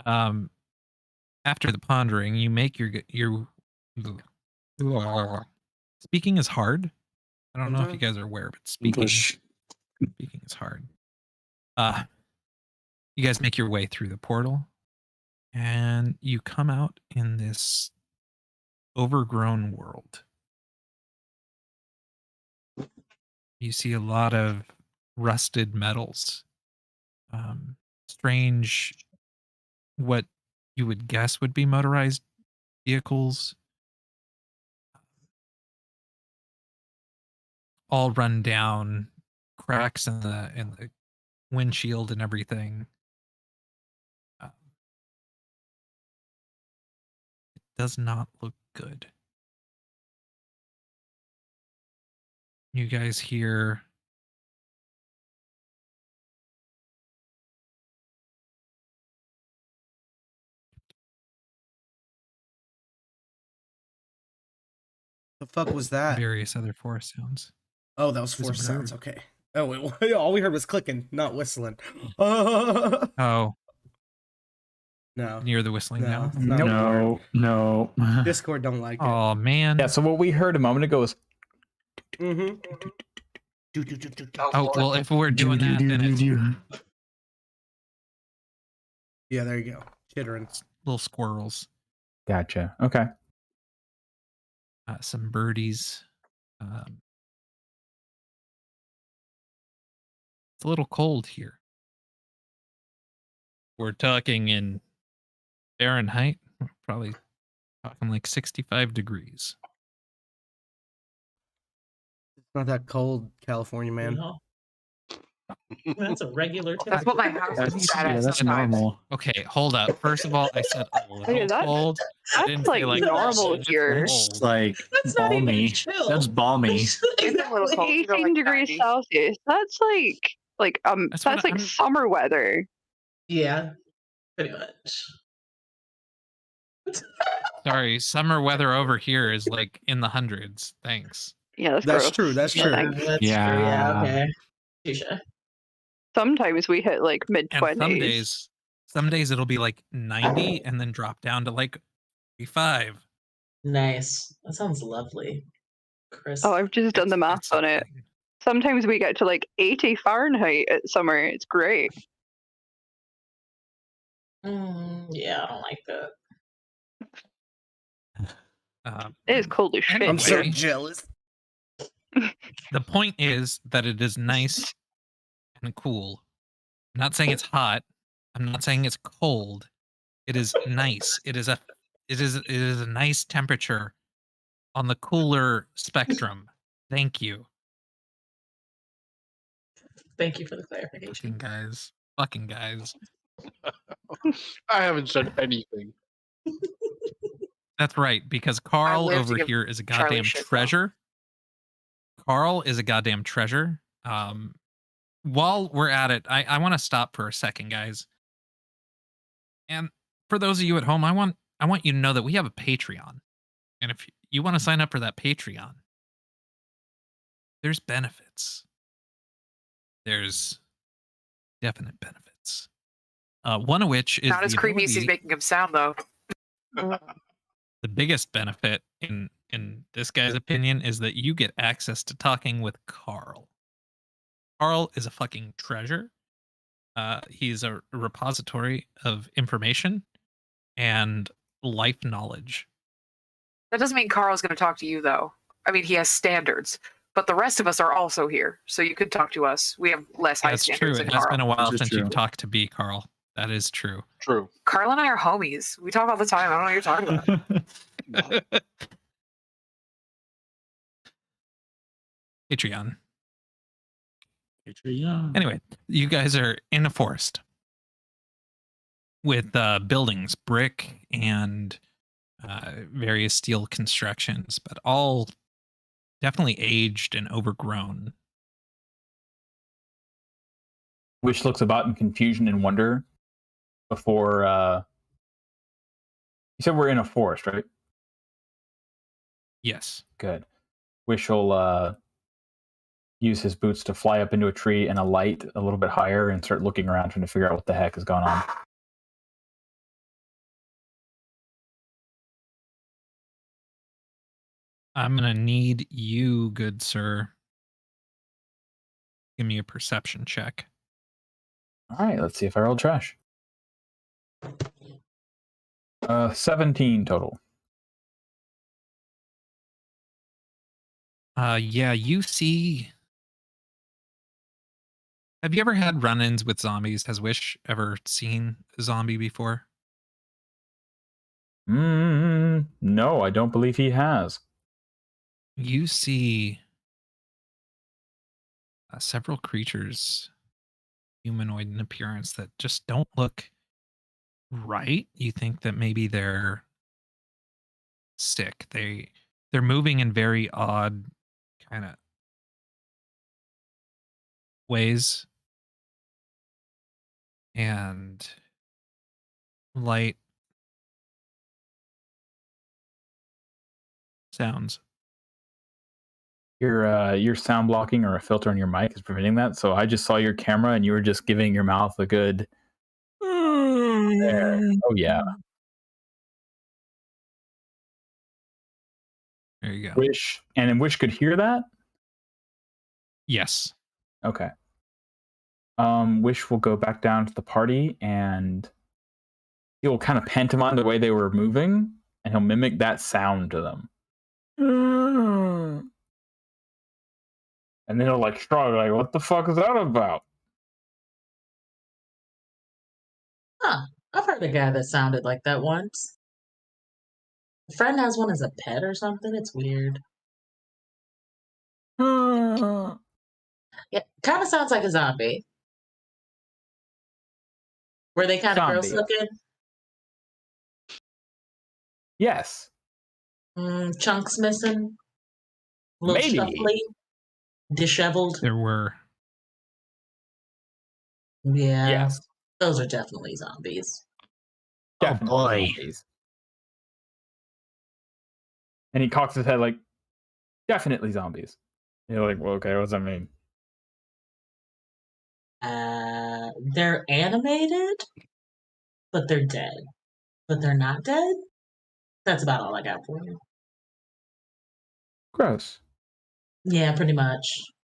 After the pondering, you make your speaking is hard. I don't know if you guys are aware, but speaking is hard. You guys make your way through the portal, and you come out in this overgrown world. You see a lot of rusted metals, strange, what you would guess would be motorized vehicles, all run down, cracks in the windshield and everything. It does not look good. You guys hear The fuck was that? various other forest sounds. Oh, that was It was a force sounds. bird. Okay. Oh, wait, all we heard was clicking, not whistling. Oh, No. near the whistling No, now. it's not No, no. Discord don't like it. Oh man. Yeah, so what we heard a moment ago is Mm-hmm. Oh well, if we're doing that, then it's Yeah, there you go. Chittering. little squirrels, gotcha. Okay. some birdies. It's a little cold here. We're talking in Fahrenheit, we're probably talking like 65 degrees. It's not that cold, California man. No. That's a regular That's temperature. what my house is at. Yeah, that's sometimes. normal. Okay, hold up. First of all, I said a little Hey, that's- cold. I That's didn't like say like normal it's here. It's cold. like That's not even balmy. chill. That's balmy. It's a little Like cold. You go 18 like degrees 90. Celsius. That's like That's that's what like I'm- summer weather. Yeah, pretty much. Sorry, summer weather over here is like in the hundreds. Thanks. Yeah, that's That's gross. true. That's Yeah, true. thanks. That's true. Yeah, Yeah. okay. Touche. Sometimes we hit like mid And 20s. some days it'll be like 90 and then drop down to like 35. Nice. That sounds lovely. Chris. Oh, I've just done the math It's on it. something. Sometimes we get to like 80 Fahrenheit at summer. It's great. Yeah, I don't like that. It is cold as shit. I'm so Anyway. jealous. The point is that it is nice and cool. I'm not saying it's hot. I'm not saying it's cold. It is nice. It is a nice temperature on the cooler spectrum. Thank you. Thank you for the clarification. Fucking guys. I haven't said anything. That's right, because Carl live to over give here is a Charlie goddamn shit, though. treasure. Carl is a goddamn treasure. While we're at it, I want to stop for a second, guys. And for those of you at home, I want you to know that we have a Patreon. And if you want to sign up for that Patreon, there's benefits. There's definite benefits. One of which is Not as the creepy as he's ability- making him sound, though. the biggest benefit in this guy's opinion is that you get access to talking with Carl. Carl is a fucking treasure. He's a repository of information and life knowledge. That doesn't mean Carl's going to talk to you, though. I mean, he has standards. But the rest of us are also here, so you could talk to us. We have less high That's true. standards than It has Carl. been a while This is since true. you've talked to B, Carl. That is true. True. Carl and I are homies. We talk all the time. I don't know what you're talking about. Patreon. Patreon. Anyway, you guys are in a forest with buildings, brick and various steel constructions, but all definitely aged and overgrown. Wish looks about in confusion and wonder before. You said we're in a forest, right? Yes. Good. Wish will use his boots to fly up into a tree and alight a little bit higher and start looking around, trying to figure out what the heck is going on. I'm going to need you, good sir. Give me a perception check. All right, let's see if I roll trash. 17 total. Yeah, you see. Have you ever had run-ins with zombies? Has Wish ever seen a zombie before? No, I don't believe he has. You see several creatures, humanoid in appearance, that just don't look right. You think that maybe they're sick. They're moving in very odd kind of ways, and light sounds. Your sound blocking or a filter on your mic is preventing that. So I just saw your camera and you were just giving your mouth a good. There. Oh yeah. There you go. Wish could hear that. Yes. Okay. Wish will go back down to the party and he will kind of pantomime the way they were moving, and he'll mimic that sound to them. And then he'll like shrug, like, "What the fuck is that about?" Huh. I've heard a guy that sounded like that once. A friend has one as a pet or something. It's weird. Yeah, kind of sounds like a zombie. Were they kind of gross Zombie. looking? Yes. Chunks missing? A little Maybe. shuffly? Disheveled? There were. Yeah. Yes. Those are definitely zombies. Definitely boy. zombies. And he cocks his head like, "Definitely zombies." And you're like, "Well, okay, what does that mean?" They're animated, but they're dead. But they're not dead? That's about all I got for you. Gross. Yeah, pretty much.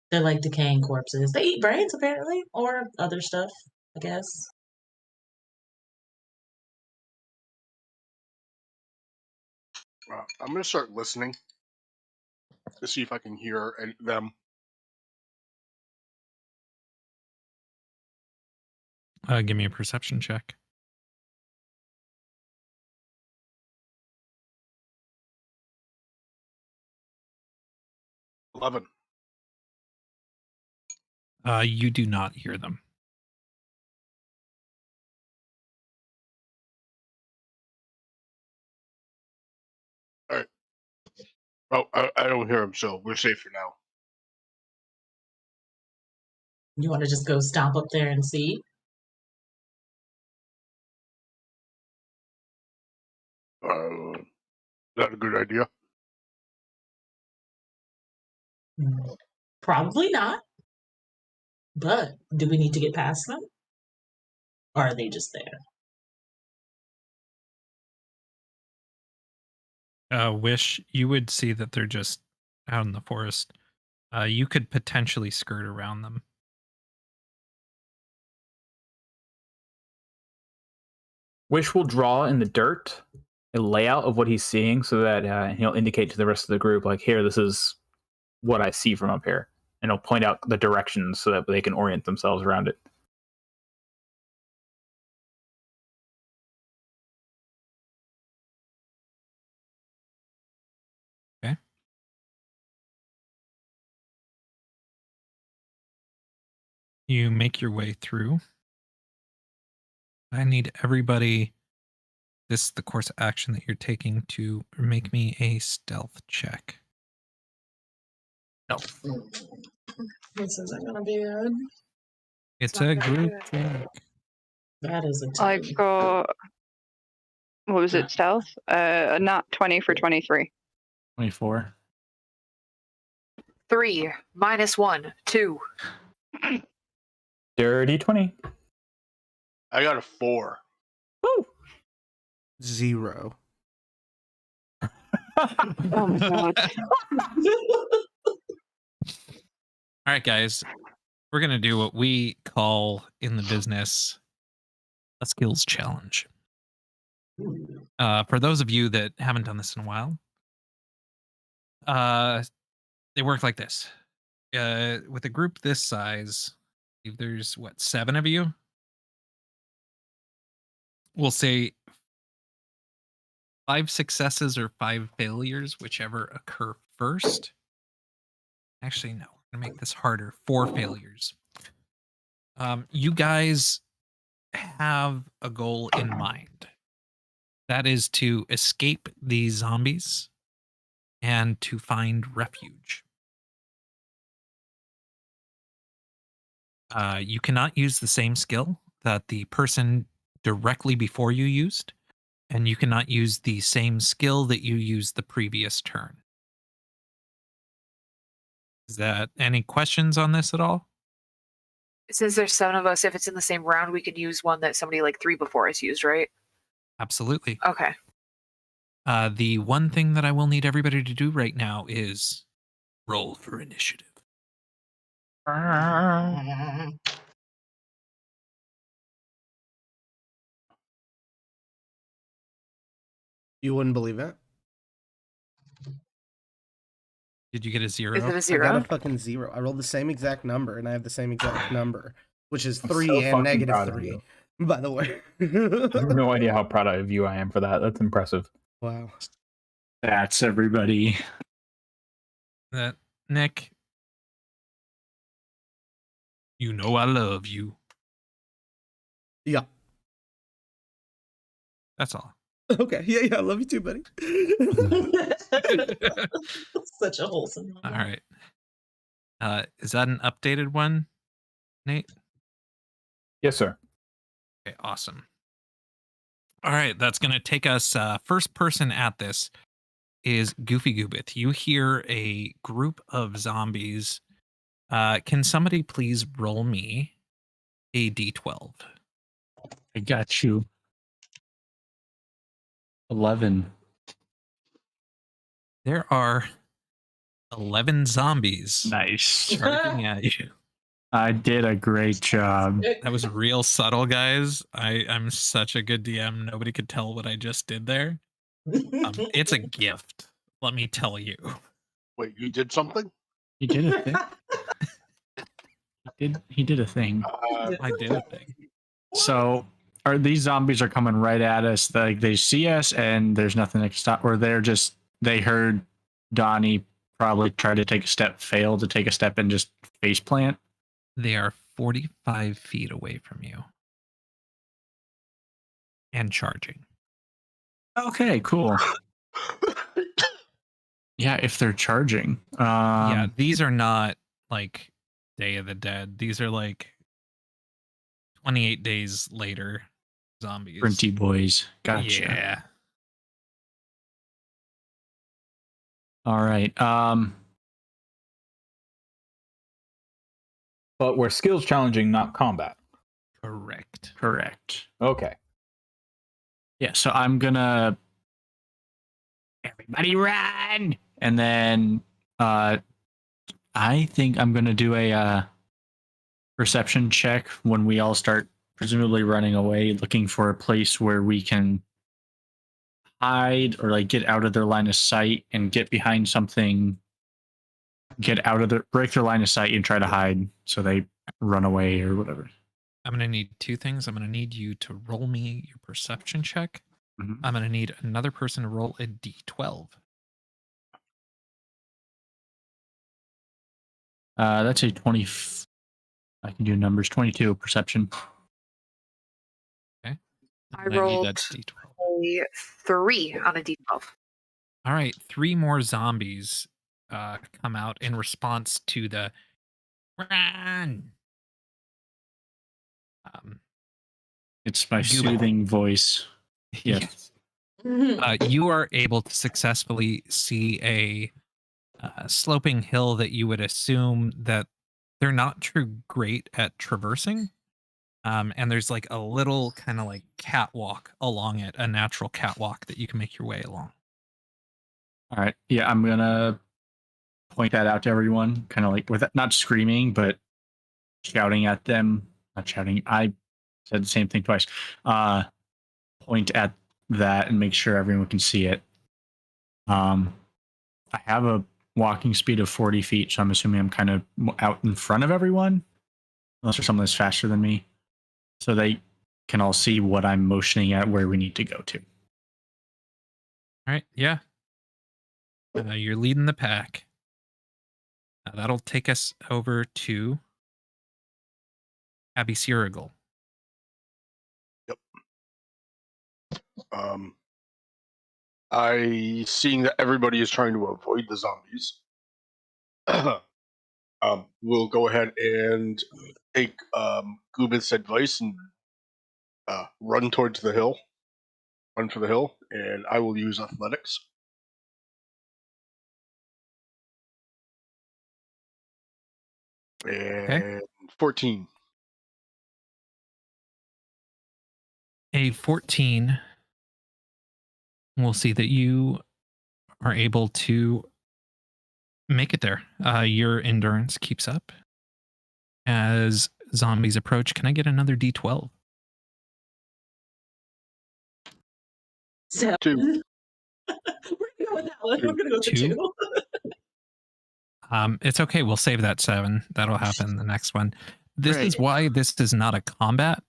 They're like decaying corpses. They eat brains, apparently, or other stuff, I guess. I'm gonna start listening to see if I can hear them. Give me a perception check. $11. You do not hear them. All right. Oh, I don't hear them, so we're safe for now. You want to just go stomp up there and see? Is that a good idea? Probably not. But do we need to get past them? Or are they just there? Wish, you would see that they're just out in the forest. You could potentially skirt around them. Wish will draw in the dirt a layout of what he's seeing so that he'll indicate to the rest of the group, like, "Here, this is what I see from up here, and it'll point out the directions so that they can orient themselves around it. Okay. You make your way through. I need everybody. This is the course of action that you're taking to make me a stealth check. No. This isn't gonna be good. It's not a gonna be group good. check. That is a I 10. got, what was it, stealth? A nat 20 for 23. 24. 3 minus 1, 2. Dirty 20. I got a 4. Woo! 0. Oh my god. All right, guys. We're going to do what we call in the business a skills challenge. For those of you that haven't done this in a while, they work like this. With a group this size, if there's 7 of you, we'll say 5 successes or 5 failures, whichever occur first. Actually, no, we're gonna make this harder. 4 failures. You guys have a goal in mind. That is to escape these zombies and to find refuge. You cannot use the same skill that the person directly before you used, and you cannot use the same skill that you used the previous turn. Is that any questions on this at all? Since there's 7 of us, if it's in the same round, we could use one that somebody like 3 before us used, right? Absolutely. Okay. The one thing that I will need everybody to do right now is roll for initiative. You wouldn't believe it. Did you get a 0? Is it a I 0? got a fucking 0. I rolled the same exact number, and I have the same exact number, which is I'm 3 so and fucking negative proud of 3. you. By the way. I have no idea how proud of you I am for that. That's impressive. Wow. That's everybody. Nick, you know I love you. Yeah. That's all. Okay. Yeah. I love you too, buddy. Such a wholesome. All right. Is that an updated one, Nate? Yes, sir. Okay, awesome. All right, that's going to take us. First person at this is Goofy Goobith. You hear a group of zombies. Can somebody please roll me a d12? I got you. 11. There are 11 zombies Nice. charging at you. I did a great job. That was real subtle, guys. I'm such a good DM. Nobody could tell what I just did there. It's a gift, let me tell you. Wait, you did something? He did a thing. He did a thing. I did a thing. So are these zombies are coming right at us? Like they see us and there's nothing to stop, or they heard Donnie probably try to take a step, fail to take a step, and just face plant. They are 45 feet away from you and charging. Okay, cool. Yeah, if they're charging. Yeah, these are not like Day of the Dead. These are like 28 days later zombies. Printy boys. Gotcha. Yeah. All right. But we're skills challenging, not combat. Correct. Okay. Yeah, so I'm gonna everybody run, and then I think I'm gonna do a perception check when we all start presumably running away, looking for a place where we can hide or like get out of their line of sight and get behind something get out of break their line of sight and try to hide so they run away or whatever. I'm going to need two things. I'm going to need you to roll me your perception check. Mhm. I'm going to need another person to roll a d12. That's a 20. I can do numbers. 22 perception. Okay. I And I need rolled that d12. a 3 on a d12. All right. 3 more zombies come out in response to the run. It's my Gooba. soothing voice. Yes. You are able to successfully see a sloping hill that you would assume that they're not too great at traversing. And there's like a little kind of like catwalk along it, a natural catwalk that you can make your way along. All right. Yeah, I'm gonna point that out to everyone, kind of like with not screaming, but shouting at them. Not shouting. I said the same thing twice. Point at that and make sure everyone can see it. I have a walking speed of 40 feet, so I'm assuming I'm kind of out in front of everyone, unless there's someone that's faster than me, so they can all see what I'm motioning at, where we need to go to. All right. Yeah. You're leading the pack. That'll take us over to Abby Searigal. Seeing that everybody is trying to avoid the zombies, we'll go ahead and take Gubit's advice and run towards the hill. Run for the hill, and I will use athletics. And 14. A 14. We'll see that you are able to make it there. Your endurance keeps up. As zombies approach, can I get another d12? 7. 2. We're gonna go with that one. We're gonna go with the 2. 2. It's okay. We'll save that 7. That'll happen the next one. This Great. is why this is not a combat.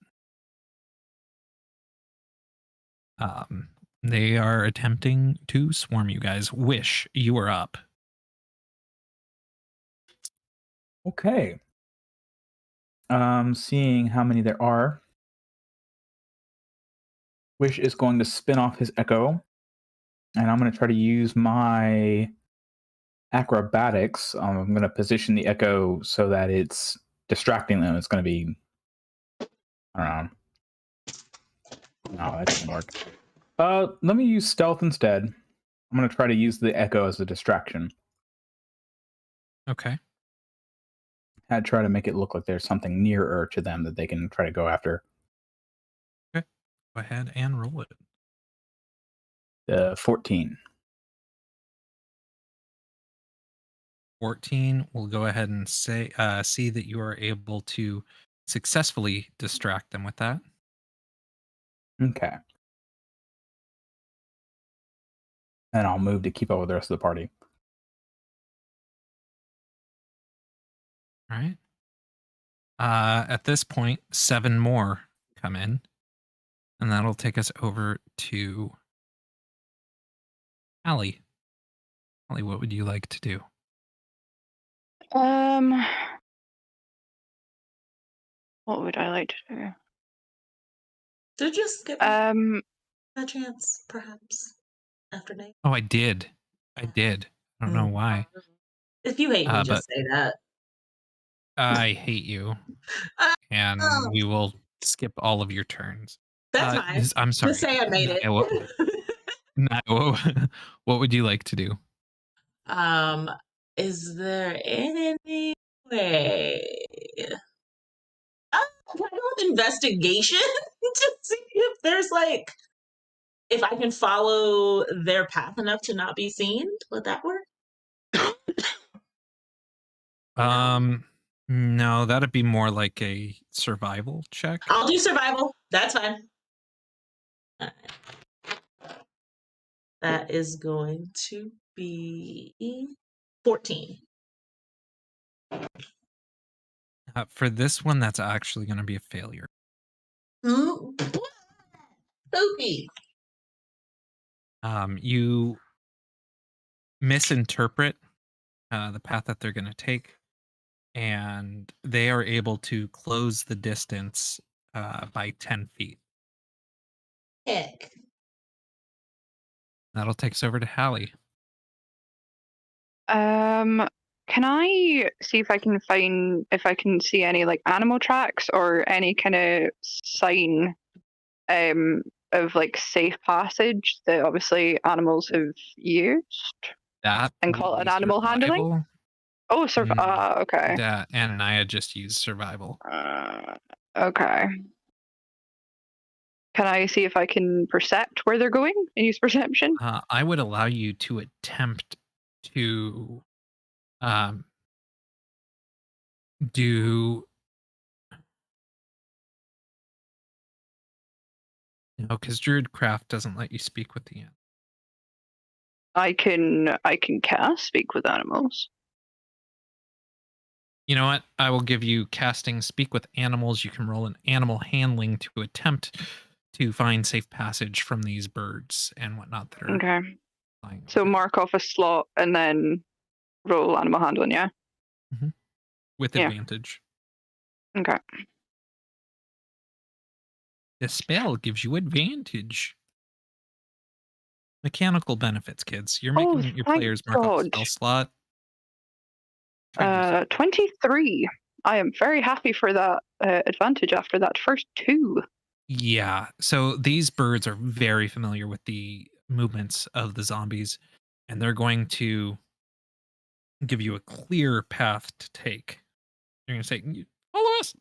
They are attempting to swarm you guys. Wish, you are up. Okay. Seeing how many there are. Wish is going to spin off his echo, and I'm going to try to use my acrobatics. I'm going to position the echo so that it's distracting them. It's going to be, I don't know. No, that doesn't work. Let me use stealth instead. I'm going to try to use the echo as a distraction. Okay. I'd try to make it look like there's something nearer to them that they can try to go after. Okay. Go ahead and roll it. 14. 14. We'll go ahead and say see that you are able to successfully distract them with that. Okay. And I'll move to keep up with the rest of the party. All right. At this point, 7 more come in, and that'll take us over to Allie. Allie, what would you like to do? What would I like to do? So just give Um, me a chance, perhaps, after Nate. Oh, I did. I don't know why. If you hate me, But just say that. I hate you, and Oh, we will skip all of your turns. that's fine. I'm sorry. Just say I made it. Naya, what would you like to do? Is there any way? Can I go with investigation to see if there's like, if I can follow their path enough to not be seen? Would that work? No, that'd be more like a survival check. I'll do survival. That's fine. All right. That is going to be 14. For this one, that's actually going to be a failure. Ooh. Spooky. You misinterpret the path that they're going to take, and they are able to close the distance by 10 feet. Heck. That'll take us over to Hallie. Can I see if I can see any like animal tracks or any kind of sign of like safe passage that obviously animals have used That and would call it be animal handling? survival. Oh, Mm, okay. That and Naya just used survival. Okay. Can I see if I can percept where they're going and use perception? I would allow you to attempt to do because Druidcraft doesn't let you speak with the ant. I can cast speak with animals. You know what? I will give you casting speak with animals. You can roll an animal handling to attempt to find safe passage from these birds and whatnot that are Okay. flying. So mark off a slot and then roll animal handling, yeah? With Yeah. advantage. Okay. The spell gives you advantage. Mechanical benefits, kids. You're Oh, making your thank players mark off a God. spell slot. Try to do something. 23. I am very happy for that advantage after that first 2. Yeah. So these birds are very familiar with the movements of the zombies, and they're going to give you a clear path to take. They're going to say, "Follow us."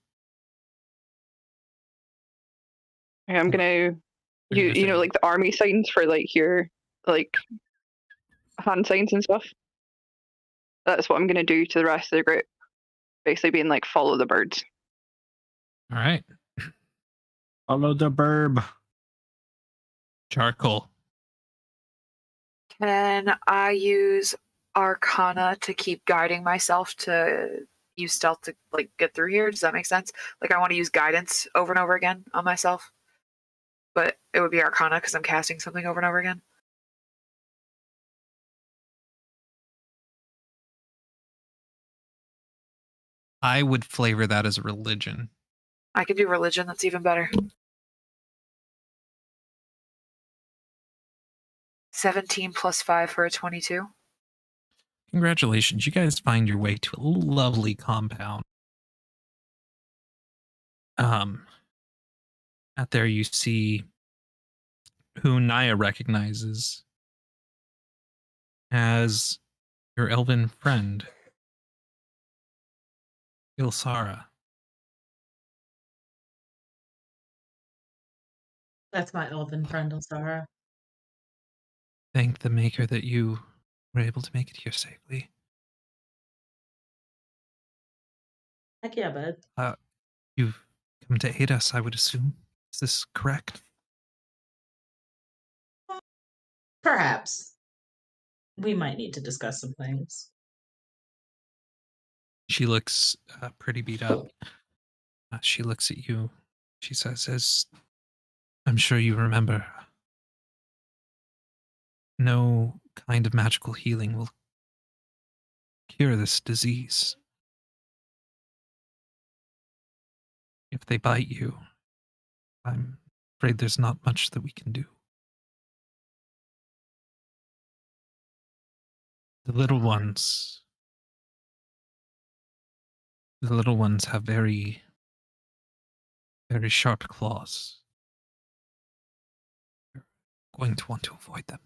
Okay, I'm gonna They're gonna you know say, like the army signs for like your like hand signs and stuff. That's what I'm gonna do to the rest of the group. Basically being like follow the birds. "All right, Follow the burb. charcoal." Can I use Arcana to keep guiding myself to use stealth to like get through here? Does that make sense? Like I want to use guidance over and over again on myself, but it would be Arcana because I'm casting something over and over again. I would flavor that as a religion. I could do religion. That's even better. 17 plus 5 for a 22. Congratulations. You guys find your way to a lovely compound. Out there you see who Naya recognizes as your elven friend, Ilsara. That's my elven friend, Osara. Thank the maker that you were able to make it here safely. Heck yeah, bud. You've come to aid us, I would assume. Is this correct? Perhaps. We might need to discuss some things. She looks pretty beat up. She looks at you. She says, as I'm sure you remember, no kind of magical healing will cure this disease. If they bite you, I'm afraid there's not much that we can do. The little ones have very, very sharp claws. You're going to want to avoid them.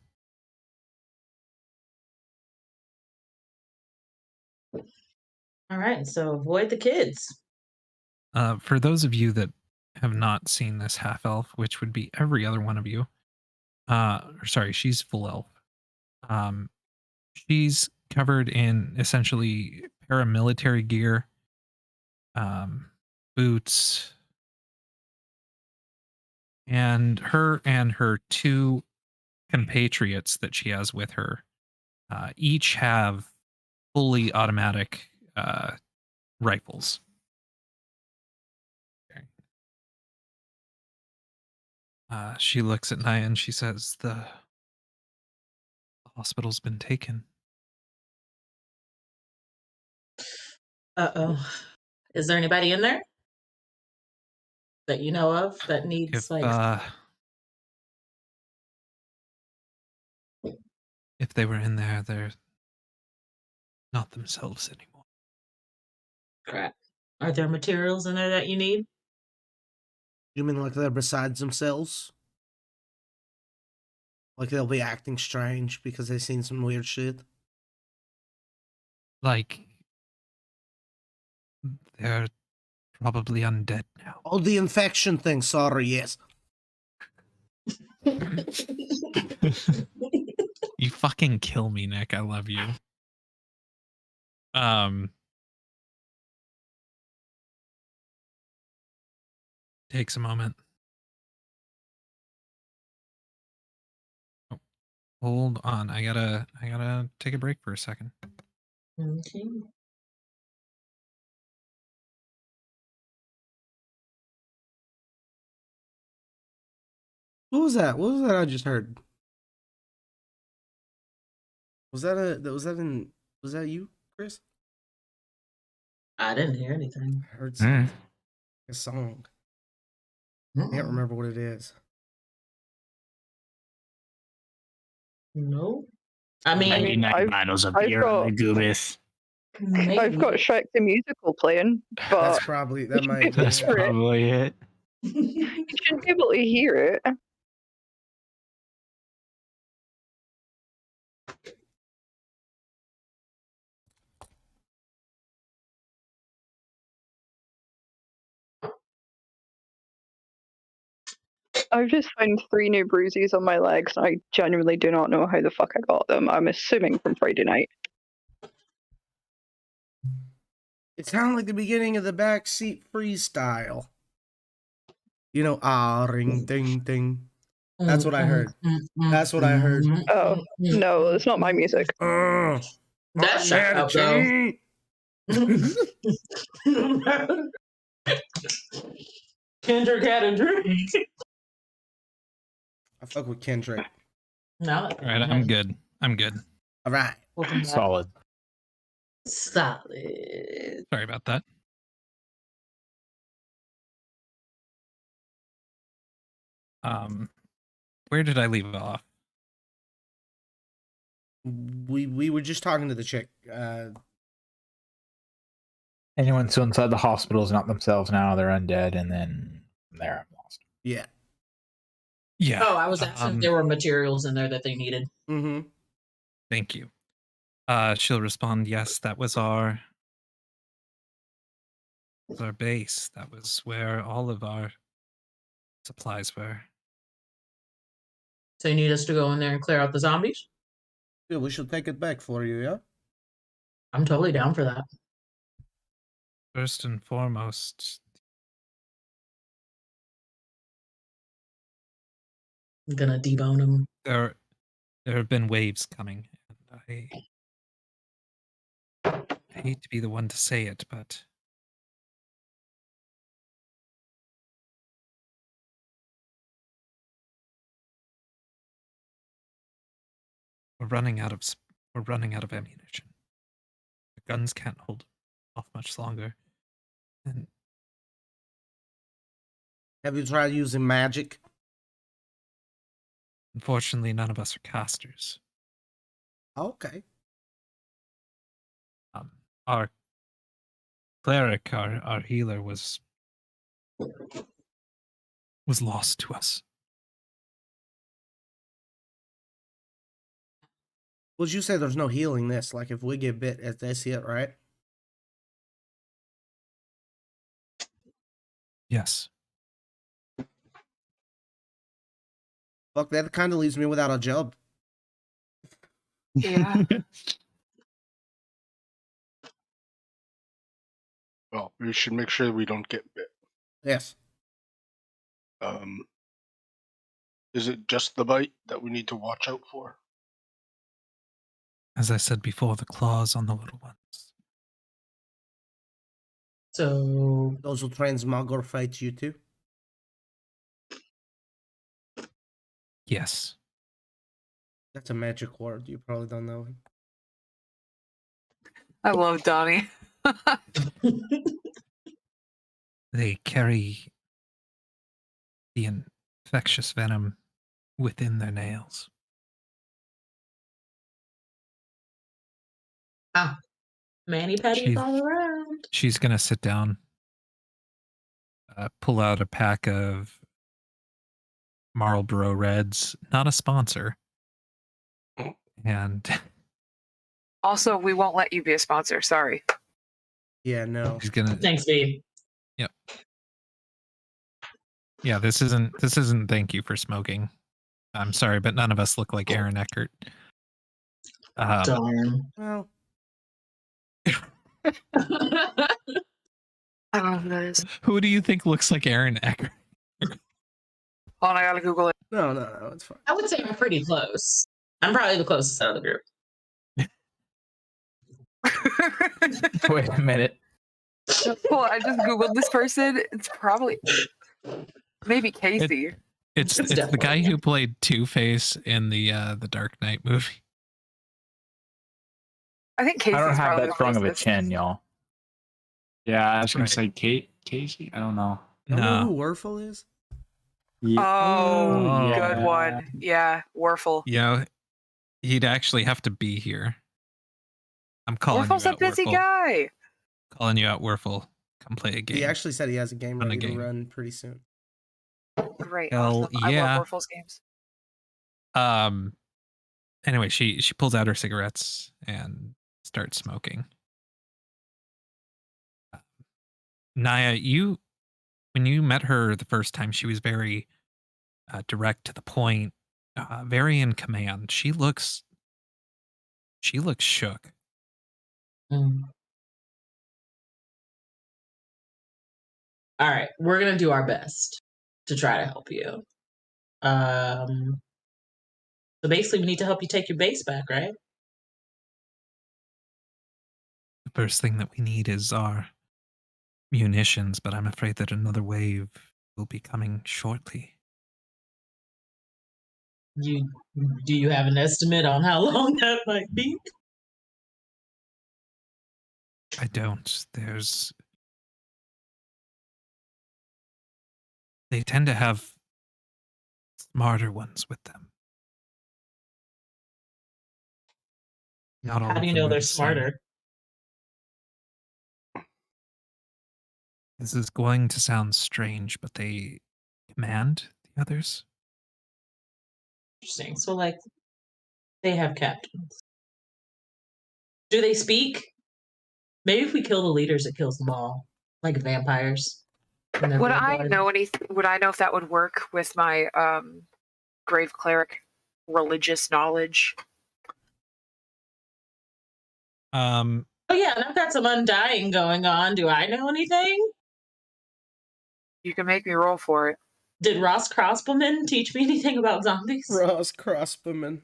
All right, so avoid the kids. For those of you that have not seen this half elf, which would be every other one of you, or sorry, she's full elf. She's covered in essentially paramilitary gear, boots, and her 2 compatriots that she has with her each have fully automatic rifles. She looks at Naya and she says, the hospital's been taken. Uh-oh. Is there anybody in there that you know of that needs If they were in there, they're not themselves anymore. crap? Are there materials in there that you need? You mean like they're besides themselves? Like they'll be acting strange because they've seen some weird shit? Like, they're probably undead now. Oh, the infection thing. Sorry, yes. You fucking kill me, Nick. I love you. Takes a moment. Oh, hold on. I gotta take a break for a second. Okay. What was that? What was that I just heard? Was that you, Chris? I didn't hear anything. I heard something. A song. I can't remember what it is. No. I mean, 99 bottles of beer on the Goobith. I've got Shrek the Musical playing, but that might be That's it. probably it. you should be able to hear it. I've just found 3 new bruises on my legs, and I genuinely do not know how the fuck I got them. I'm assuming from Friday night. It sounded like the beginning of the backseat freestyle. You know, ring, ding, ding. That's what I heard. That's what I heard. Oh, no, it's not my music. That's shut up, though. Kendrick had a dream. I fuck with Kendrick. No. All right, I'm good. All right. Solid. Solid. Sorry about that. Where did I leave off? We were just talking to the chick. Anyone still inside the hospital is not themselves now. They're undead, and then from there I'm lost. Yeah. Yeah. Oh, I was asking if there were materials in there that they needed. Mm-hmm. Thank you. She'll respond, yes, that was our base. That was where all of our supplies were. So you need us to go in there and clear out the zombies? Yeah, we should take it back for you, yeah? I'm totally down for that. First and foremost, I'm gonna debone them. there have been waves coming, and I hate to be the one to say it, but we're running out of ammunition. The guns can't hold off much longer. And Have you tried using magic? unfortunately, none of us are casters. Okay. Our cleric, our healer, was lost to us. Well, you said there's no healing this. Like, if we get bit, that's it, right? Yes. Fuck, that kind of leaves me without a job. Yeah. Well, we should make sure we don't get bit. Yes. Is it just the bite that we need to watch out for? As I said before, the claws on the little ones. So Those who transmogrified you too. Yes. That's a magic word. You probably don't know it. I love Donnie. They carry the infectious venom within their nails. Manny Petties She's- all around. She's going to sit down, pull out a pack of Marlboro Reds, not a sponsor. And Also, we won't let you be a sponsor. Sorry. Yeah, no. she's going to, Thanks, B. yeah, this isn't thank you for smoking. I'm sorry, but none of us look like Aaron Eckert. Darn. Well, I don't know who that is. Who do you think looks like Aaron Eckert? Hold on, I gotta Google it. no, it's fine. I would say I'm pretty close. I'm probably the closest out of the group. Wait a minute. Well, I just Googled this person. It's probably maybe Casey. It's It's the guy definitely- who played Two-Face in the Dark Knight movie. I think Casey's I don't have probably that the strong of a closest. chin, y'all. Yeah, I was gonna Right. say Casey. I don't know. Don't know No. who Werfel is? Yeah. Oh, yeah. good one. Yeah, Warfel. You know, he'd actually have to be here. I'm calling Warfel's you a out, busy Werfel. guy. Calling you out, Werfel. Come play a game. He actually said he has a game On a ready to game. run pretty soon. Great. Hell Awesome. I yeah. love Warfel's games. Anyway, she pulls out her cigarettes and starts smoking. Naya, when you met her the first time, she was very direct to the point, very in command. She looks shook. Mm. All right, we're gonna do our best to try to help you. So basically, we need to help you take your base back, right? The first thing that we need is our munitions, but I'm afraid that another wave will be coming shortly. Do you have an estimate on how long that might be? I don't. They tend to have smarter ones with them. Not all How of do you them know are they're the same. smarter? This is going to sound strange, but they command the others. Interesting. So, like, they have captains. Do they speak? Maybe if we kill the leaders, it kills them all, like vampires. And then Would they're I guarded. know Would I know if that would work with my grave cleric religious knowledge? Um, Oh yeah, and I've got some undying going on. Do I know anything? You can make me roll for it. Did Ross Crossbowman teach me anything about zombies? Ross Crossbowman.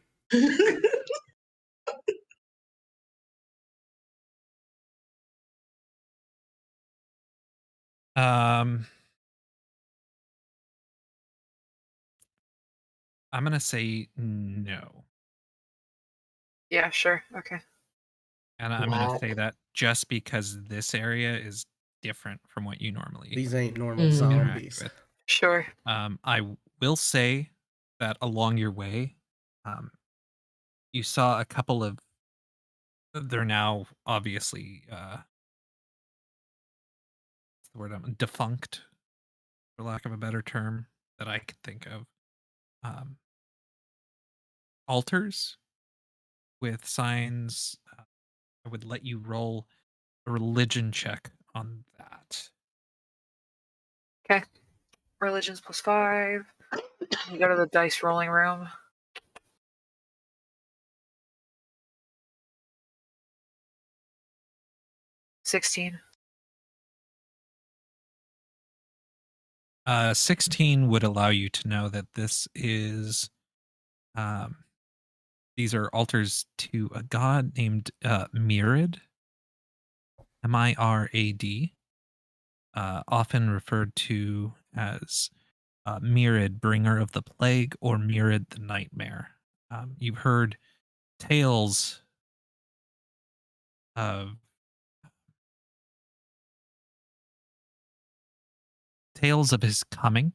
I'm gonna say no, Yeah, sure. Okay. and I'm gonna Wow. say that just because this area is different from what you normally These ain't normal Mm. interact zombies. with. Sure. I will say that along your way, you saw a couple of. They're now obviously what's the word defunct, for lack of a better term that I could think of. Altars with signs. I would let you roll a religion check on that. Religions +5. You go to the dice rolling room. $16. 16 would allow you to know that this is these are altars to a god named Mirad, Mirad. often referred to as Mirid, bringer of the plague, or Mirid the nightmare. You've heard tales of his coming.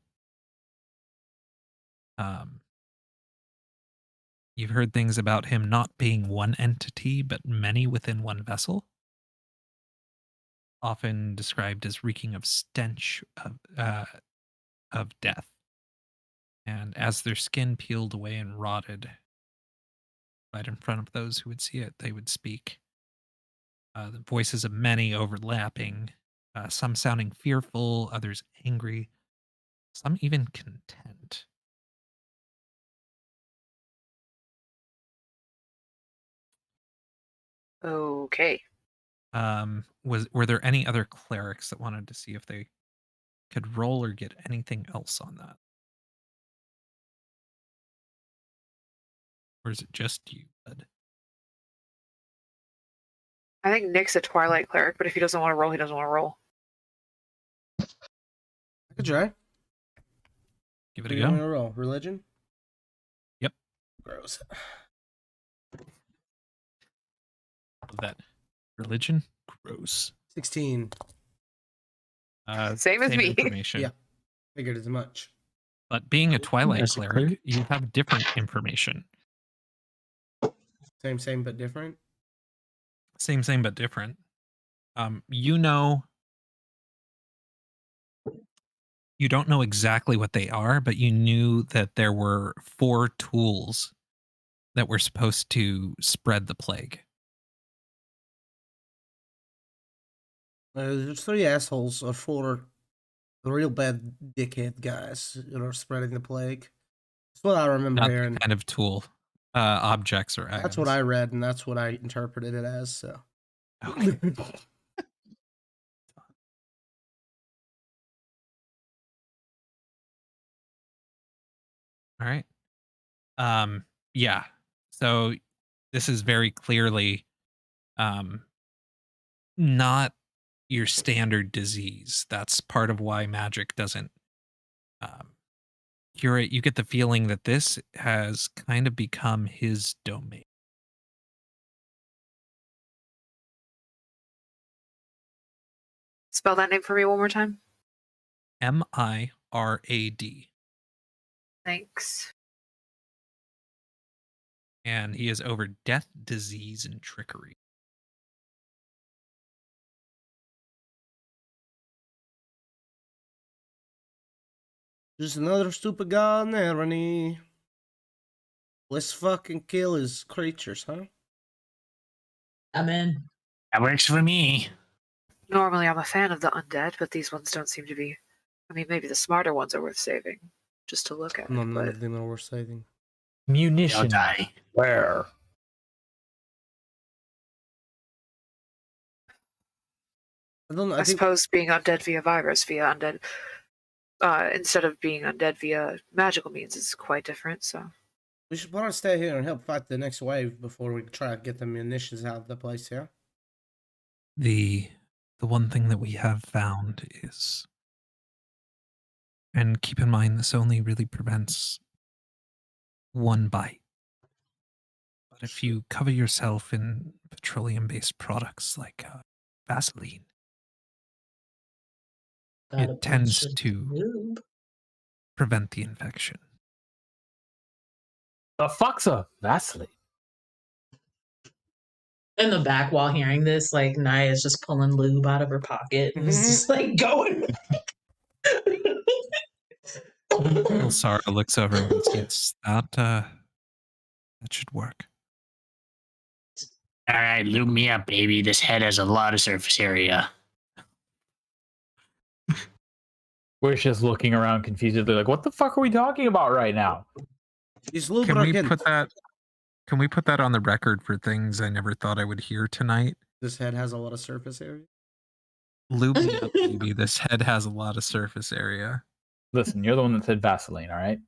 You've heard things about him not being one entity, but many within one vessel. Often described as reeking of stench of death. And as their skin peeled away and rotted right in front of those who would see it, they would speak. The voices of many overlapping, some sounding fearful, others angry, some even content. Okay. Were there any other clerics that wanted to see if they could roll or get anything else on that? Or is it just you, bud? I think Nick's a Twilight cleric, but if he doesn't want to roll, he doesn't want to roll. I could try. Give it What a do you want me go. to roll? Religion? Yep. Gross. Love that. Religion? Gross. 16. Same as me. Information. Yeah. Figured as much. But being a Twilight As a cleric, cleric? you have different information. Same, but different. Same, but different. You know, you don't know exactly what they are, but you knew that there were 4 tools that were supposed to spread the plague. There's 3 assholes or 4 real bad dickhead guys that are spreading the plague. That's what I remember Not hearing. the kind of tool, objects or items. That's what I read, and that's what I interpreted it as. So. Okay. All right. Yeah. So this is very clearly not your standard disease. That's part of why magic doesn't cure it. You get the feeling that this has kind of become his domain. Spell that name for me one more time. Mirad. Thanks. And he is over death, disease, and trickery. Just another stupid god in Arrowknee. Let's fucking kill his creatures, huh? I'm in. That works for me. Normally, I'm a fan of the undead, but these ones don't seem to be. I mean, maybe the smarter ones are worth saving, just to look at. No, none but of them are worth saving. They'll Munition. die. Where? I I think suppose being undead via virus, via undead, instead of being undead via magical means, is quite different. So we should probably stay here and help fight the next wave before we try to get the munitions out of the place, yeah? The one thing that we have found is, and keep in mind this only really prevents one bite. But if you cover yourself in petroleum-based products like Vaseline, Got a it tends bunch of to lube. prevent the infection. The fuck's a Vaseline? In the back, while hearing this, like Naya's just pulling lube out of her pocket and it's just like going. Little Sarah looks over and goes, yes, that should work. All right, lube me up, baby. This head has a lot of surface area. We're just looking around confusedly, like, what the fuck are we talking about right now? He's Can we lubricant. put that on the record for things I never thought I would hear tonight? This head has a lot of surface area. Lube me up, baby. This head has a lot of surface area. Listen, you're the one that said Vaseline, all right?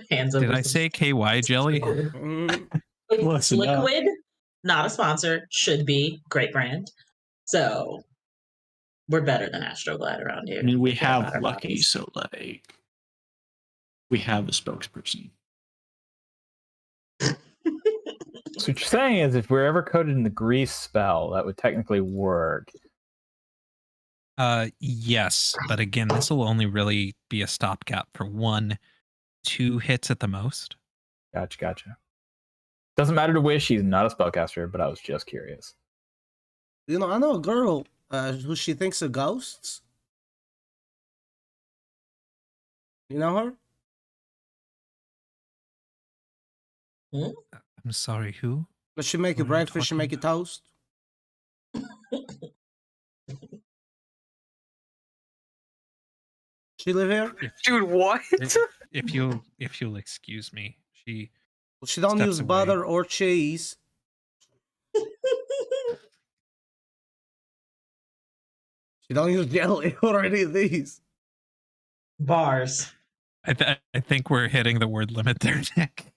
Hands Did over I say KY jelly? It's Listen up. liquid, not a sponsor. Should be great brand. So We're better than Astroglide around here. I mean, we Forget about have our Lucky, bodies. so like we have a spokesperson. So what you're saying is, if we're ever coded in the grease spell, that would technically work. Yes, but again, this will only really be a stopgap for 1-2 hits at the most. Gotcha. Doesn't matter to Wish, he's not a spellcaster, but I was just curious. You know, I know a girl who she thinks are ghosts. You know her? I'm sorry, who? Does she make you What are you breakfast? She talking make you toast? She live here? Dude, what? If you'll excuse me, she She don't steps use away. butter or cheese. She don't use jelly or any of these. Bars. I think we're hitting the word limit there, Nick.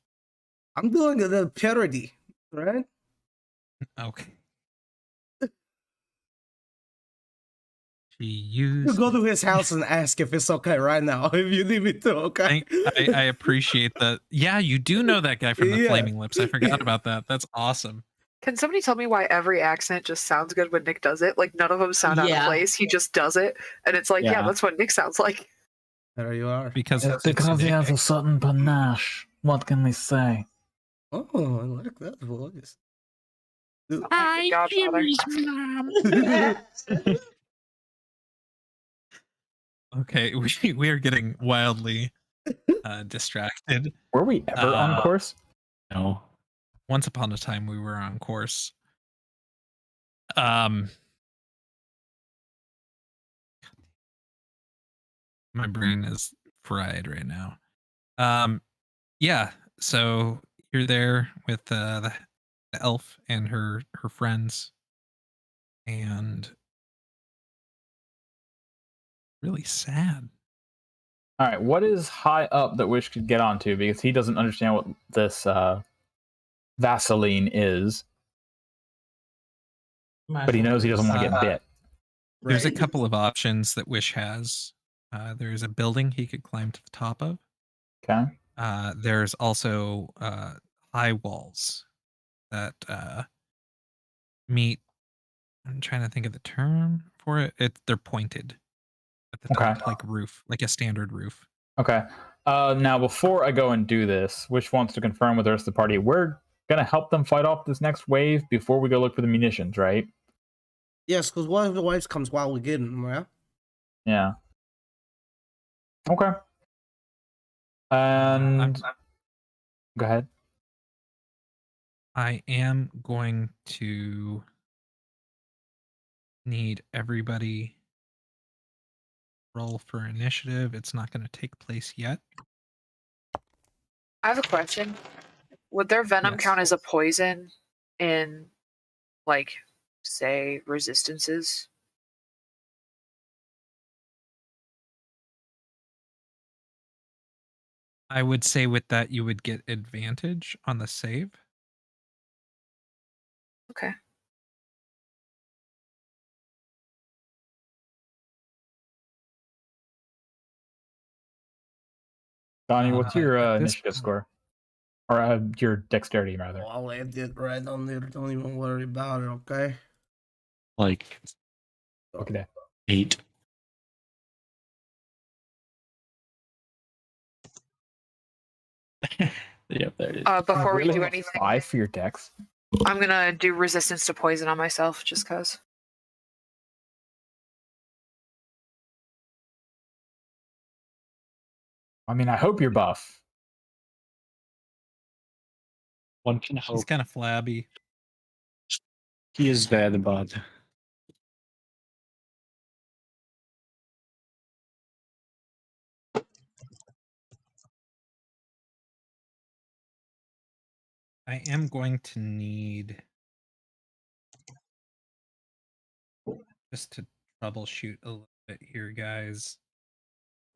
I'm doing the parody, right? Okay. She You used. go to his house and ask if it's okay right now. If you need me to, okay? I appreciate that. Yeah, you do know that guy from the Yeah. Flaming Lips. I forgot about that. That's awesome. Can somebody tell me why every accent just sounds good when Nick does it? Like none of them sound out of Yeah. place. He just does it, and it's like, yeah, Yeah. that's what Nick sounds like. There you are. Because It's because he has a certain panache. What can we say? Oh, I like that voice. Hi, Godfather. mom. Okay, we are getting wildly distracted. Were we ever on course? No. Once upon a time, we were on course. My brain is fried right now. Yeah. So you're there with the elf and her friends, and really sad. All right, what is high up that Wish could get onto? Because he doesn't understand what this Vaseline is, but he knows he doesn't want to get bit. There's a Right. couple of options that Wish has. There's a building he could climb to the top of. Okay. There's also high walls that meet. I'm trying to think of the term for it. They're pointed at the Okay. top, like roof, like a standard roof. Okay. Now, before I go and do this, Wish wants to confirm with the rest of the party, we're going to help them fight off this next wave before we go look for the munitions, right? Yes, because one of the waves comes while we get them, right? Yeah. Okay. And go ahead. I am going to need everybody roll for initiative. It's not going to take place yet. I have a question. Would their venom Yes. count as a poison in, like, say, resistances? I would say with that you would get advantage on the save. Okay. Donnie, what's But your at this initiative point- score? Or your dexterity, rather. Oh, I'll add it right on there. Don't even worry about it, okay? Like Okay. 8. Yep, there it is. Before we Really? do anything, 5 for your dex? I'm gonna do resistance to poison on myself, just cause. I mean, I hope you're buff. One can He's hope. kind of flabby. He is bad, but I am going to need just to troubleshoot a little bit here, guys.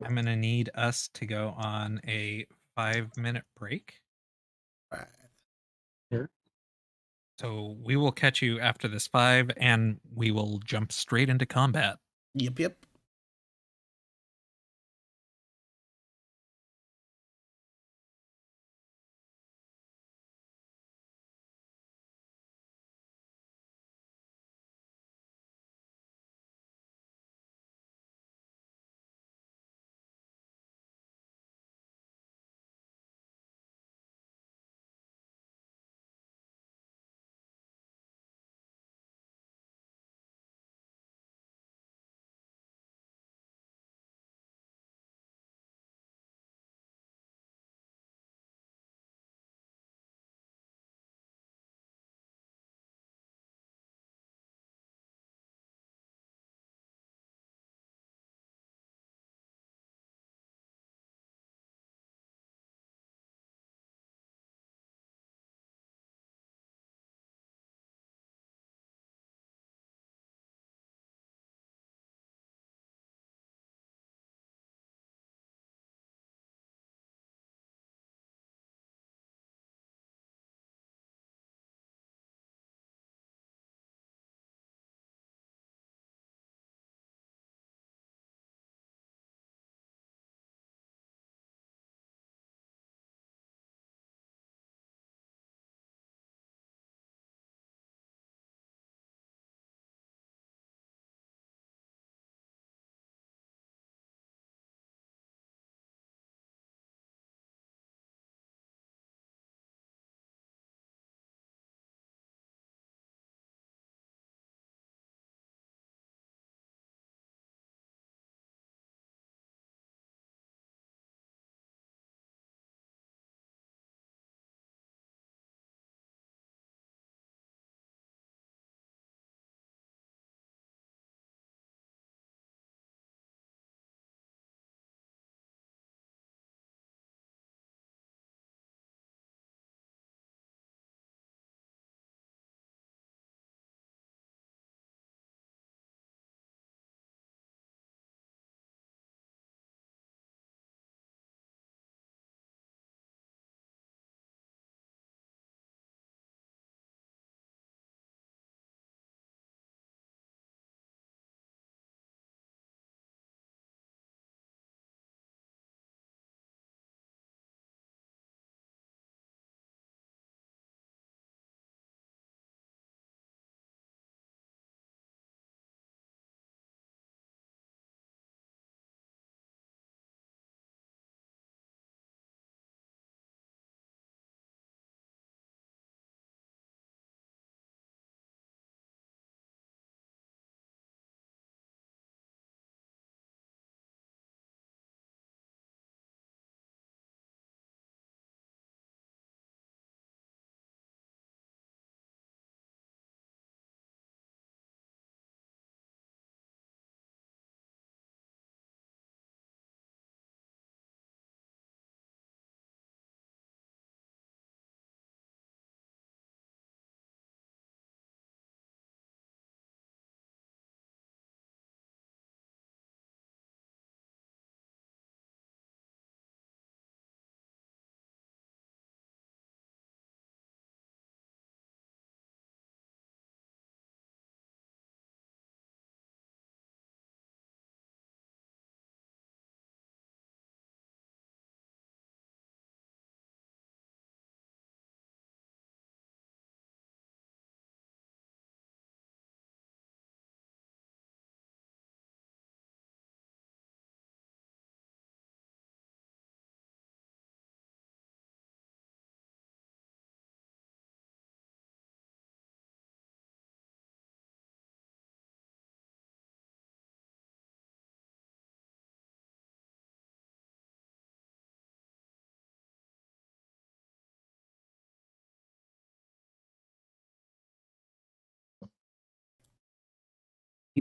I'm going to need us to go on a 5-minute break. Right. Sure. So we will catch you after this 5, and we will jump straight into combat. Yep.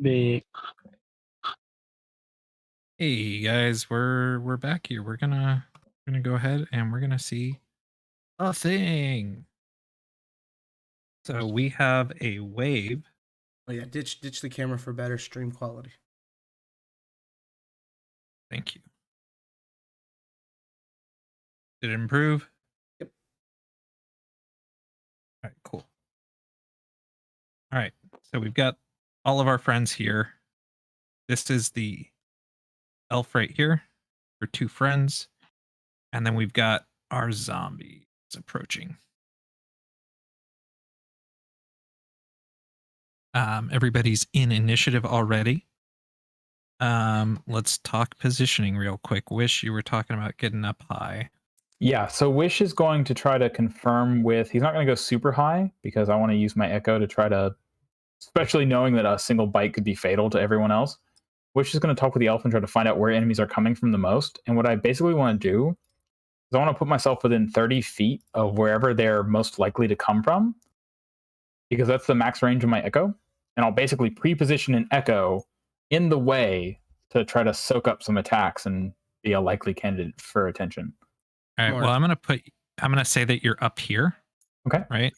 Big. Hey guys, we're back here. We're gonna go ahead and we're gonna see a thing. So we have a wave. Oh yeah, ditch the camera for better stream quality. Thank you. Did it improve? Yep. All right, cool. All right, so we've got all of our friends here. this is the elf right here for 2 friends. And then we've got our zombies approaching. Everybody's in initiative already. Let's talk positioning real quick. Wish, you were talking about getting up high. Yeah, so Wish is going to try to confirm with. He's not going to go super high because I want to use my Echo to try to, especially knowing that a single bite could be fatal to everyone else. Wish is going to talk with the elf and try to find out where enemies are coming from the most. And what I basically want to do is I want to put myself within 30 feet of wherever they're most likely to come from, because that's the max range of my Echo. And I'll basically pre-position an Echo in the way to try to soak up some attacks and be a likely candidate for attention. All right. Smart. Well, I'm gonna say that you're up here. Okay. Right.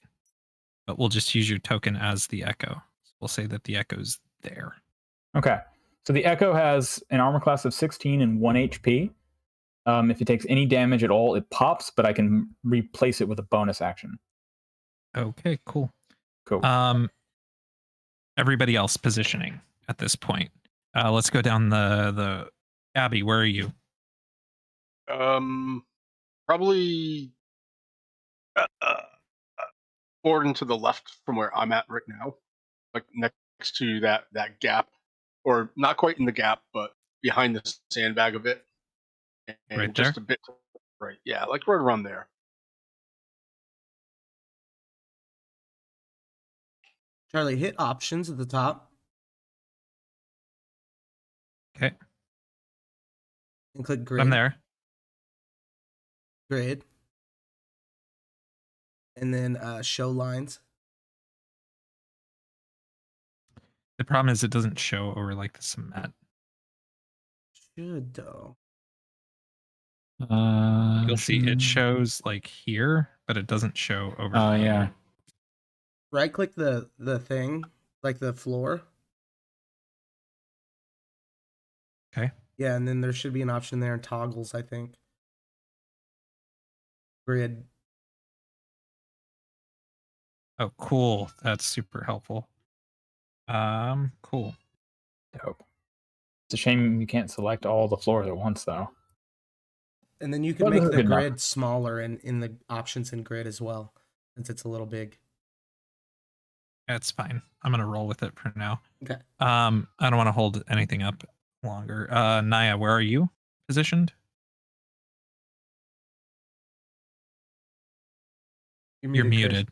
But we'll just use your token as the Echo. So we'll say that the Echo's there. Okay. So the Echo has an armor class of 16 and 1 HP. If it takes any damage at all, it pops, but I can replace it with a bonus action. Okay, cool. Cool. Everybody else positioning at this point. Let's go down the Abby, where are you? Probably forward and to the left from where I'm at right now, like next to that gap, or not quite in the gap, but behind the sandbag a bit, and Right just there? a bit to the right. Yeah, like right around there. Charlie, hit options at the top Okay. and click grid. I'm there. Grid. And then show lines. The problem is it doesn't show over like the cement. Should though. You'll see it shows like here, but it doesn't show over. Oh yeah. Right click the thing, like the floor. Okay. Yeah, and then there should be an option there in toggles, I think. Grid. Oh, cool. That's super helpful. Cool. Dope. It's a shame you can't select all the floors at once, though. And then you can Well, make this is the good enough. grid smaller in the options in grid as well, since it's a little big. That's fine. I'm gonna roll with it for now. Okay. I don't want to hold anything up longer. Naya, where are you positioned? You're Chris. muted.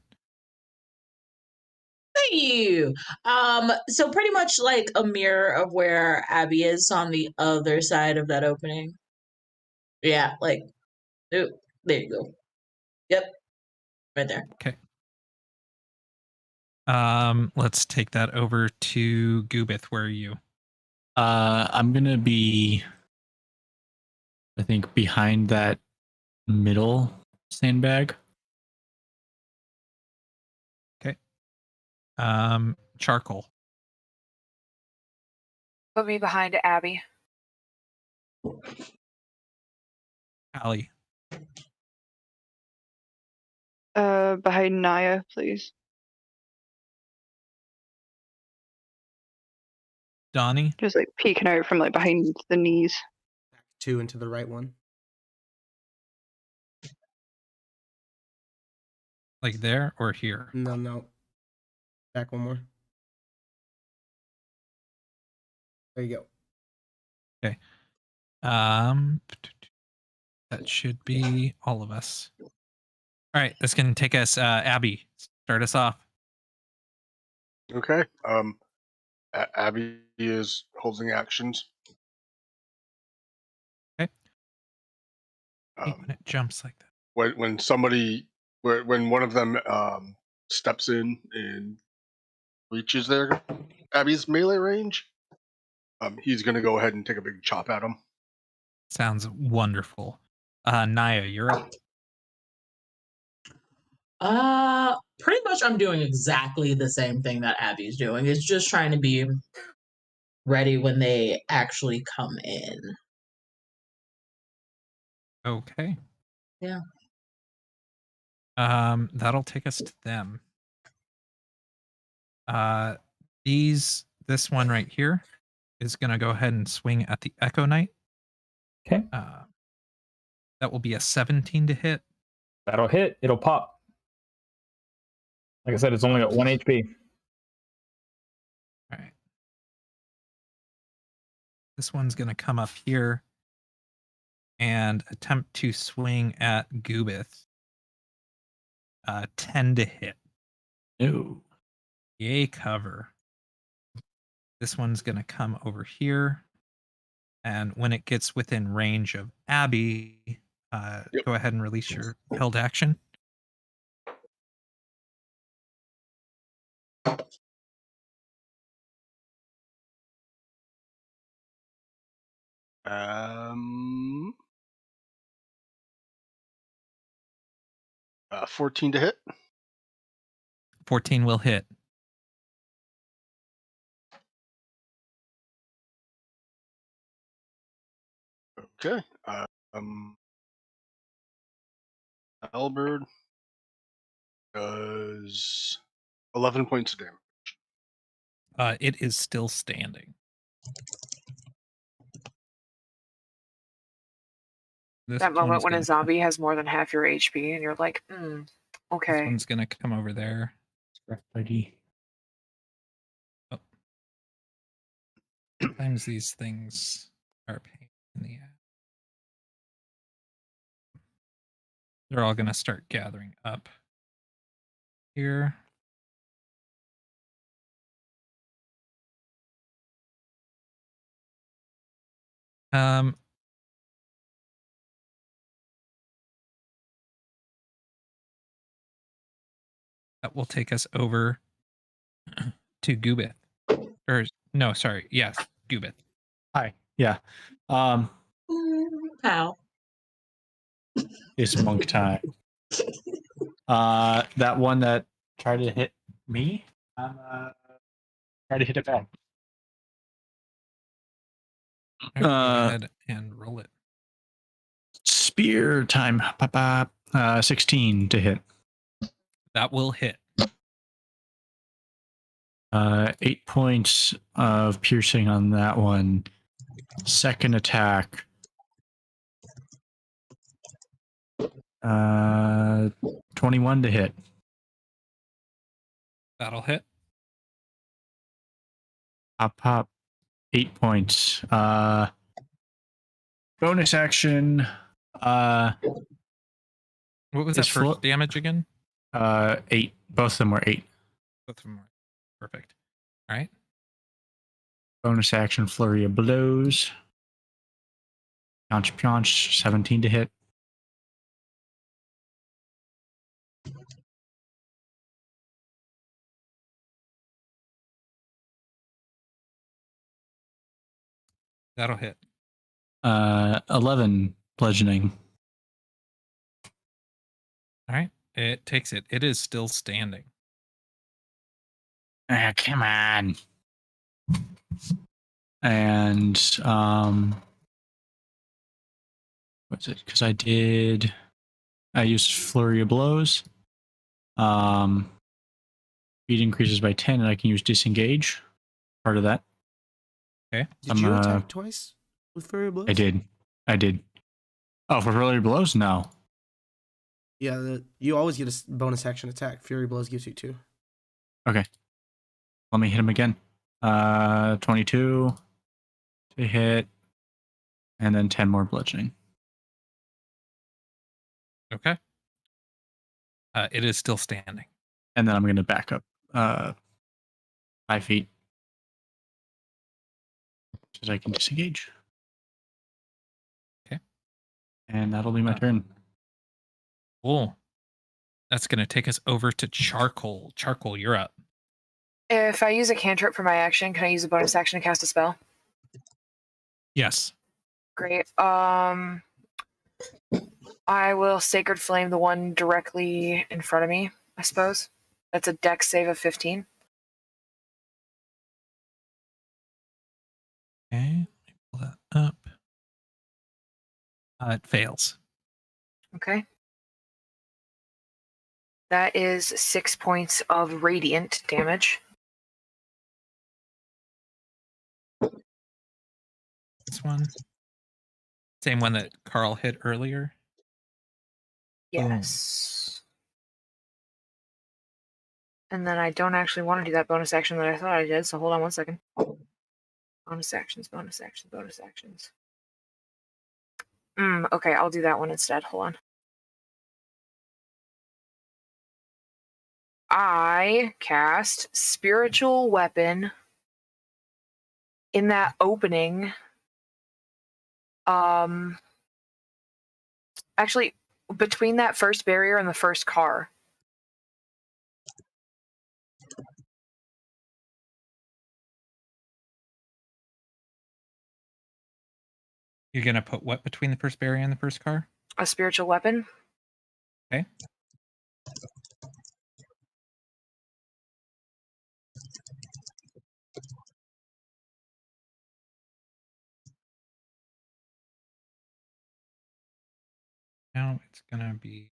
Thank you. So pretty much like a mirror of where Abby is on the other side of that opening. Yeah, like, oh, there you go. Yep, right there. Okay. Let's take that over to Goobith. Where are you? I'm gonna be, I think, behind that middle sandbag. Charcoal. Put me behind Abby. Allie. Behind Naya, please. Donnie. Just like peeking out from like behind the knees. Back 2 into the right one. Like there or here? No. Back one more. There you go. Okay. That should be all of us. All right, that's gonna take us. Abby, start us off. Okay. Abby is holding actions. Okay. When it jumps like that. When one of them steps in and reaches their Abby's melee range, he's gonna go ahead and take a big chop at him. Sounds wonderful. Naya, you're up. Pretty much I'm doing exactly the same thing that Abby's doing. It's just trying to be ready when they actually come in. Okay. Yeah. That'll take us to them. This one right here is going to go ahead and swing at the Echo Knight. Okay. That will be a 17 to hit. That'll hit. It'll pop. Like I said, it's only got 1 HP. All right. This one's going to come up here and attempt to swing at Goobith. 10 to hit. No. Yay, cover. This one's going to come over here. And when it gets within range of Abby, go ahead and release your held action. Um, 14 to hit. 14 will hit. Okay. Albert does 11 points of damage. It is still standing. That moment when a zombie has more than half your HP and you're like, This okay. one's going to come over there. ID. Oh. Sometimes these things are a pain in the ass. They're all going to start gathering up here. That will take us over to Goobith. Or no, sorry. Yes, Goobith. Hi. Yeah. How? It's monk time. That one that tried to hit me, try to hit it back. All right, go ahead and roll it. Spear time. 16 to hit. That will hit. 8 points of piercing on that one. Second attack. 21 to hit. That'll hit. Pop. 8 points. Bonus action. What was that It's first damage again? 8. Both of them were 8. Both of them were. Perfect. All right. Bonus action, flurry of blows. Pionch, 17 to hit. That'll hit. 11 bludgeoning. All right. It takes it. It is still standing. Come on. And what's it? Because I used flurry of blows. Speed increases by 10, and I can use disengage. Part of that. Okay. Did you attack twice with flurry blows? I did. Oh, for flurry blows? No. Yeah, you always get a bonus action attack. Fury blows gives you 2. Okay. Let me hit him again. 22 to hit, and then 10 more bludgeoning. Okay. It is still standing. And then I'm going to back up 5 feet. So I can disengage. Okay. And that'll be my turn. Cool. That's going to take us over to Charcoal. Charcoal, you're up. If I use a cantrip for my action, can I use a bonus action to cast a spell? Yes. Great. I will Sacred Flame the one directly in front of me, I suppose. That's a dex save of 15. Okay. Let me pull that up. It fails. Okay. That is 6 points of radiant damage. This one. Same one that Carl hit earlier. Yes. And then I don't actually want to do that bonus action that I thought I did, so hold on one second. Bonus actions, bonus actions, bonus actions. Okay, I'll do that one instead. Hold on. I cast Spiritual Weapon in that opening. Actually, between that first barrier and the first car. You're gonna put what between the first barrier and the first car? A spiritual weapon. Okay. Now it's gonna be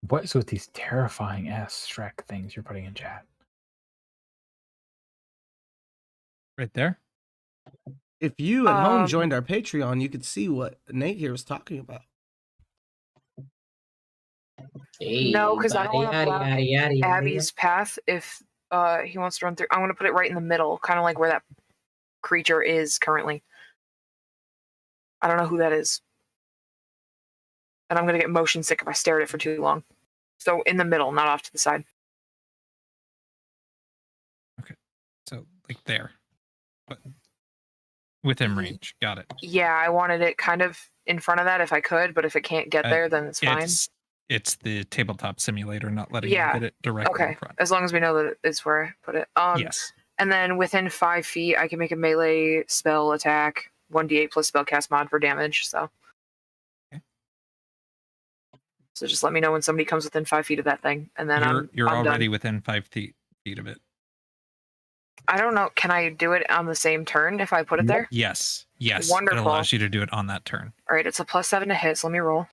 What is with these terrifying ass Shrek things you're putting in chat? right there. If you at home joined our Patreon, you could see what Nate here was talking about. No, because I don't want to block yada, Abby's path if he wants to run through. I want to put it right in the middle, kind of like where that creature is currently. I don't know who that is. And I'm going to get motion sick if I stare at it for too long. So in the middle, not off to the side. Okay. So like there. But within range. Got it. Yeah, I wanted it kind of in front of that if I could, but if it can't get there, then it's fine. It's the tabletop simulator not letting you Yeah. get it directly in Okay, front. as long as we know that it's where I put it. Yes. And then within 5 feet, I can make a melee spell attack, 1d8 plus spellcast mod for damage. So, Okay. So just let me know when somebody comes within 5 feet of that thing, and then You're I'm already done. within 5 feet of it. I don't know. Can I do it on the same turn if I put it there? Yes. Yes. Wonderful. It allows you to do it on that turn. All right, it's a +7 to hit. So let me roll.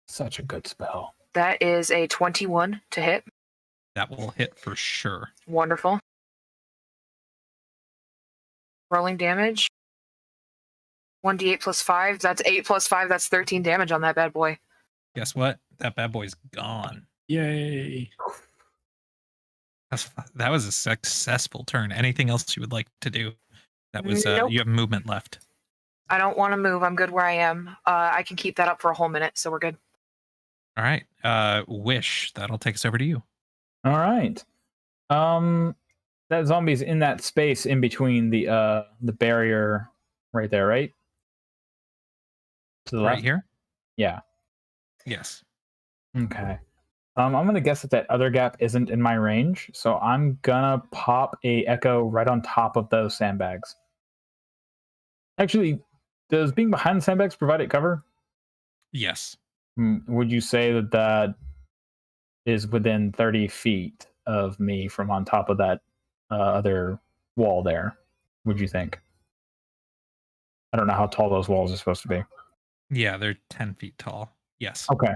Such a good spell. That is a 21 to hit. That will hit for sure. Wonderful. Rolling damage. 1d8 plus 5. That's 8 plus 5. That's 13 damage on that bad boy. Guess what? That bad boy's gone. Yay. That was a successful turn. Anything else you would like to do? That was Nope. you have movement left. I don't want to move. I'm good where I am. I can keep that up for a whole minute, so we're good. All right. Wish, that'll take us over to you. All right. That zombie's in that space in between the barrier right there, right? To the Right left? here? Yeah. Yes. Okay. I'm gonna guess that other gap isn't in my range, so I'm gonna pop a echo right on top of those sandbags. Actually, does being behind the sandbags provide it cover? Yes. Would you say that is within 30 feet of me from on top of that other wall there? Would you think? I don't know how tall those walls are supposed to be. Yeah, they're 10 feet tall. Yes. Okay.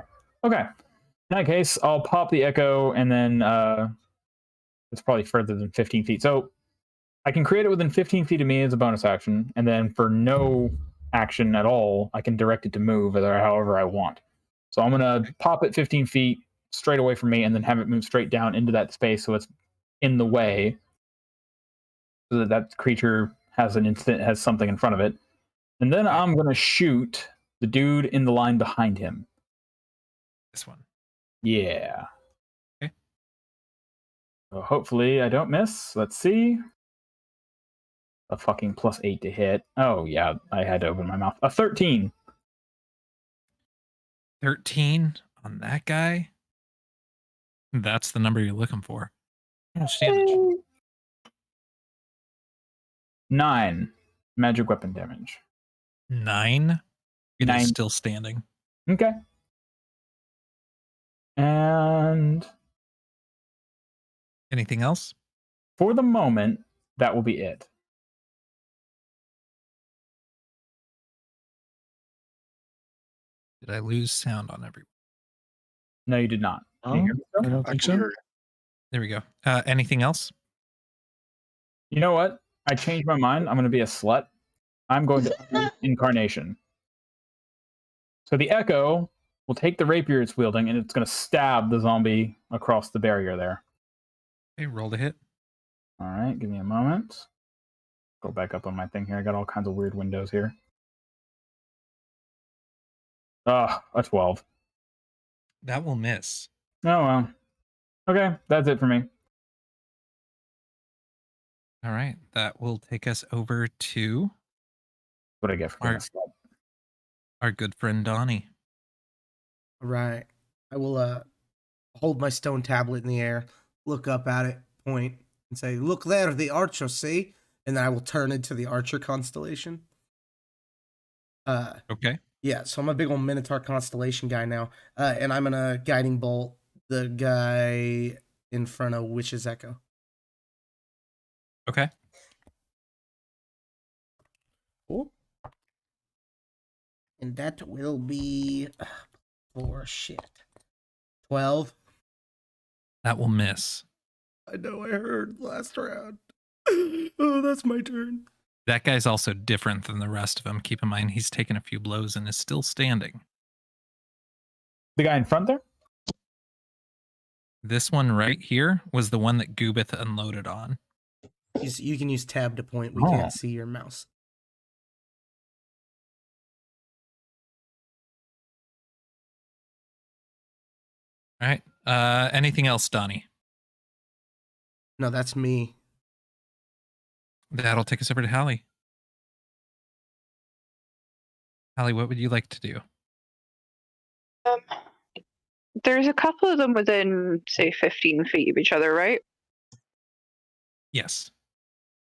In that case, I'll pop the echo, and then it's probably further than 15 feet. So I can create it within 15 feet of me as a bonus action, and then for no action at all, I can direct it to move however I want. So I'm going to pop it 15 feet straight away from me, and then have it move straight down into that space so it's in the way, so that creature has something in front of it. And then I'm going to shoot the dude in the line behind him. This one. Yeah. Okay. So hopefully I don't miss. Let's see. A fucking +8 to hit. Oh, yeah. I had to open my mouth. A 13. 13 on that guy? That's the number you're looking for. How much damage? 9 magic weapon damage. 9? It 9. is still standing. Okay. And anything else? For the moment, that will be it. Did I lose sound on everyone? No, you did not. Can you hear me I still? don't I think can so. hear you. There we go. Anything else? You know what? I changed my mind. I'm going to be a slut. I'm going to unleash incarnation. So the Echo will take the rapier it's wielding, and it's going to stab the zombie across the barrier there. Okay, roll to hit. All right, give me a moment. Go back up on my thing here. I got all kinds of weird windows here. Ah, a 12. That will miss. Oh, well. Okay, that's it for me. All right, that will take us over to What I get for being a Mark. slut. our good friend Donnie. All right. I will hold my stone tablet in the air, look up at it, point, and say, "Look there, the archer, see?" And then I will turn into the archer constellation. Okay. Yeah, so I'm a big old Minotaur constellation guy now. And I'm gonna guiding bolt the guy in front of Witch's Echo. Okay. Cool. And that will be 12. That will miss. I know I heard last round. Oh, that's my turn. That guy's also different than the rest of them. Keep in mind, he's taken a few blows and is still standing. The guy in front there? This one right here was the one that Goobith unloaded on. You can use tab to point. We Oh. can't see your mouse. All right. Anything else, Donnie? No, that's me. That'll take us over to Hallie. Hallie, what would you like to do? There's a couple of them within, say, 15 feet of each other, right? Yes.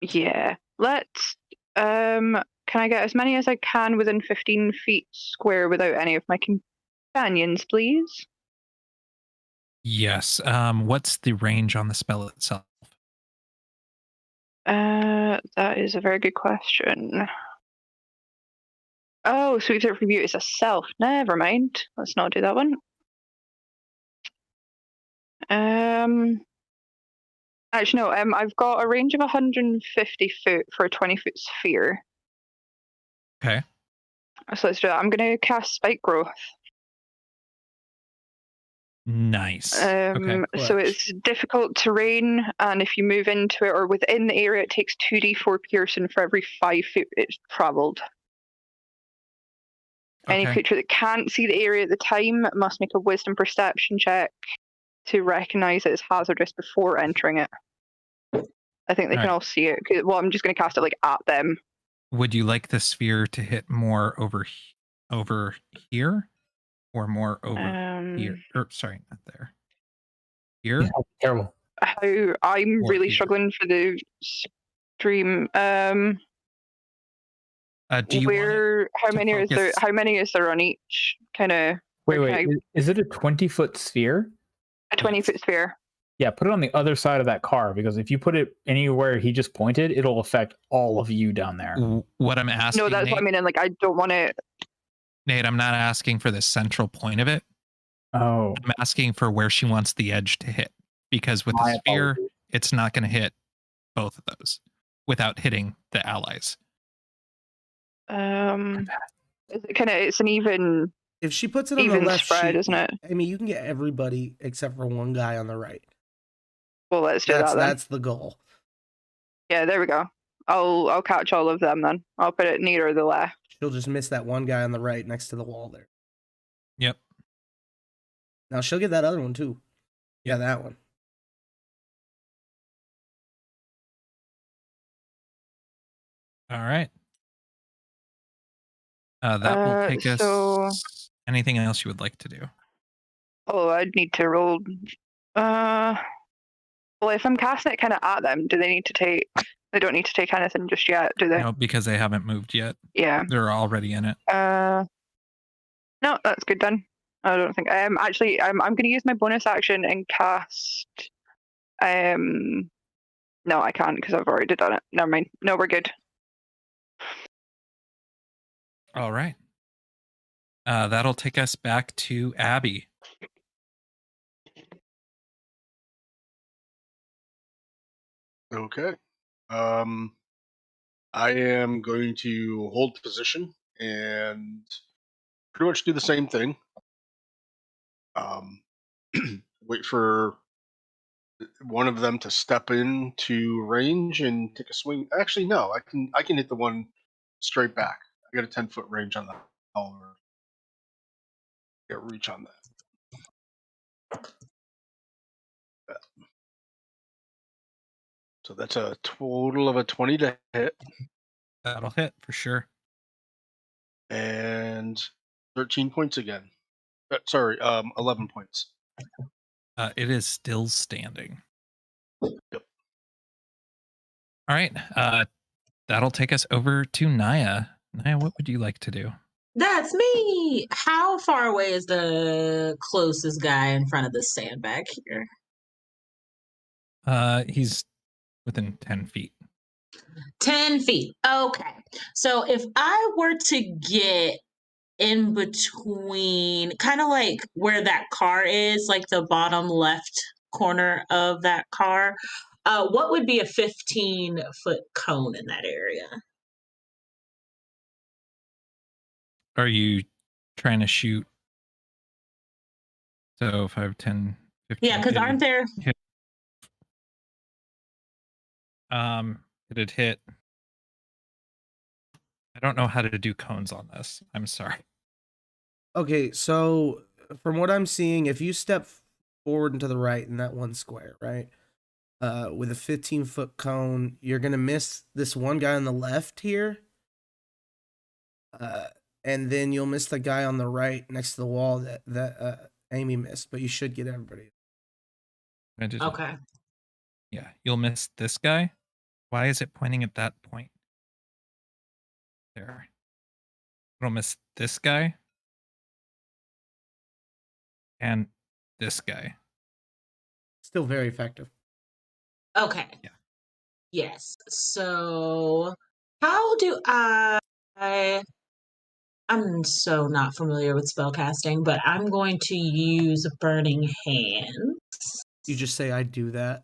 Yeah. Let's. Can I get as many as I can within 15 feet square without any of my companions, please? Yes. What's the range on the spell itself? That is a very good question. Oh, sweep it review is a self. Never mind. Let's not do that one. Actually, no. I've got a range of 150 foot for a 20-foot sphere. Okay. So let's do that. I'm going to cast Spike Growth. Nice. Okay. So it's difficult terrain, and if you move into it or within the area, it takes 2d4 piercing for every 5 feet it's traveled. Any Okay. creature that can't see the area at the time must make a wisdom perception check to recognize it as hazardous before entering it. I think they can all see it. Well, I'm just going to cast it like at them. Would you like the sphere to hit more over here or more over here? Or sorry, not there. Here? Yeah, terrible. How I'm Or really here. struggling for the stream. Do you Where? How to many is there? focus- How many is there on each? Kind of. Wait. Is it a 20-foot sphere? A 20-foot sphere. Yeah, put it on the other side of that car, because if you put it anywhere he just pointed, it'll affect all of you down there. What I'm asking, No, that's Nate, what I mean. And like, I don't want to. Nate, I'm not asking for the central point of it. Oh. I'm asking for where she wants the edge to hit. Because with My the sphere, apologies. it's not going to hit both of those without hitting the allies. Is it kind of? It's an even. If she puts it on the Even left spread, sheet, isn't it? I mean, you can get everybody except for one guy on the right. Well, let's do that then. That's the goal. Yeah, there we go. I'll catch all of them then. I'll put it nearer the left. She'll just miss that one guy on the right next to the wall there. Yep. Now she'll get that other one too. Yeah, that one. All right. That will take us. so- Anything else you would like to do? Oh, I'd need to roll. Well, if I'm casting it kind of at them, do they need to take? They don't need to take anything just yet, do they? No, because they haven't moved yet. Yeah. They're already in it. No, that's good then. I don't think. Actually, I'm going to use my bonus action and cast. No, I can't because I've already done it. Never mind. No, we're good. All right. That'll take us back to Abby. Okay. I am going to hold position and pretty much do the same thing. Um, wait for one of them to step into range and take a swing. Actually, no, I can hit the one straight back. I got a 10-foot range on that. I'll get reach on that. So that's a total of a 20 to hit That'll hit for sure. and 13 points again. Sorry, 11 points. It is still standing. Yep. All right. That'll take us over to Naya. Naya, what would you like to do? That's me. How far away is the closest guy in front of the sandbag here? He's within 10 feet. 10 feet. Okay. So if I were to get in between, kind of like where that car is, like the bottom left corner of that car, what would be a 15-foot cone in that area? Are you trying to shoot? So 5, 10, 15. Yeah, because aren't there? It'd hit. I don't know how to do cones on this. I'm sorry. Okay, so from what I'm seeing, if you step forward and to the right in that one square, right, with a 15-foot cone, you're gonna miss this one guy on the left here, and then you'll miss the guy on the right next to the wall that Amy missed. But you should get everybody. Okay. Yeah, you'll miss this guy. Why is it pointing at that point? There. It'll miss this guy. And this guy. Still very effective. Okay. Yeah. Yes. So how do I'm so not familiar with spellcasting, but I'm going to use Burning Hand. You just say, "I do that."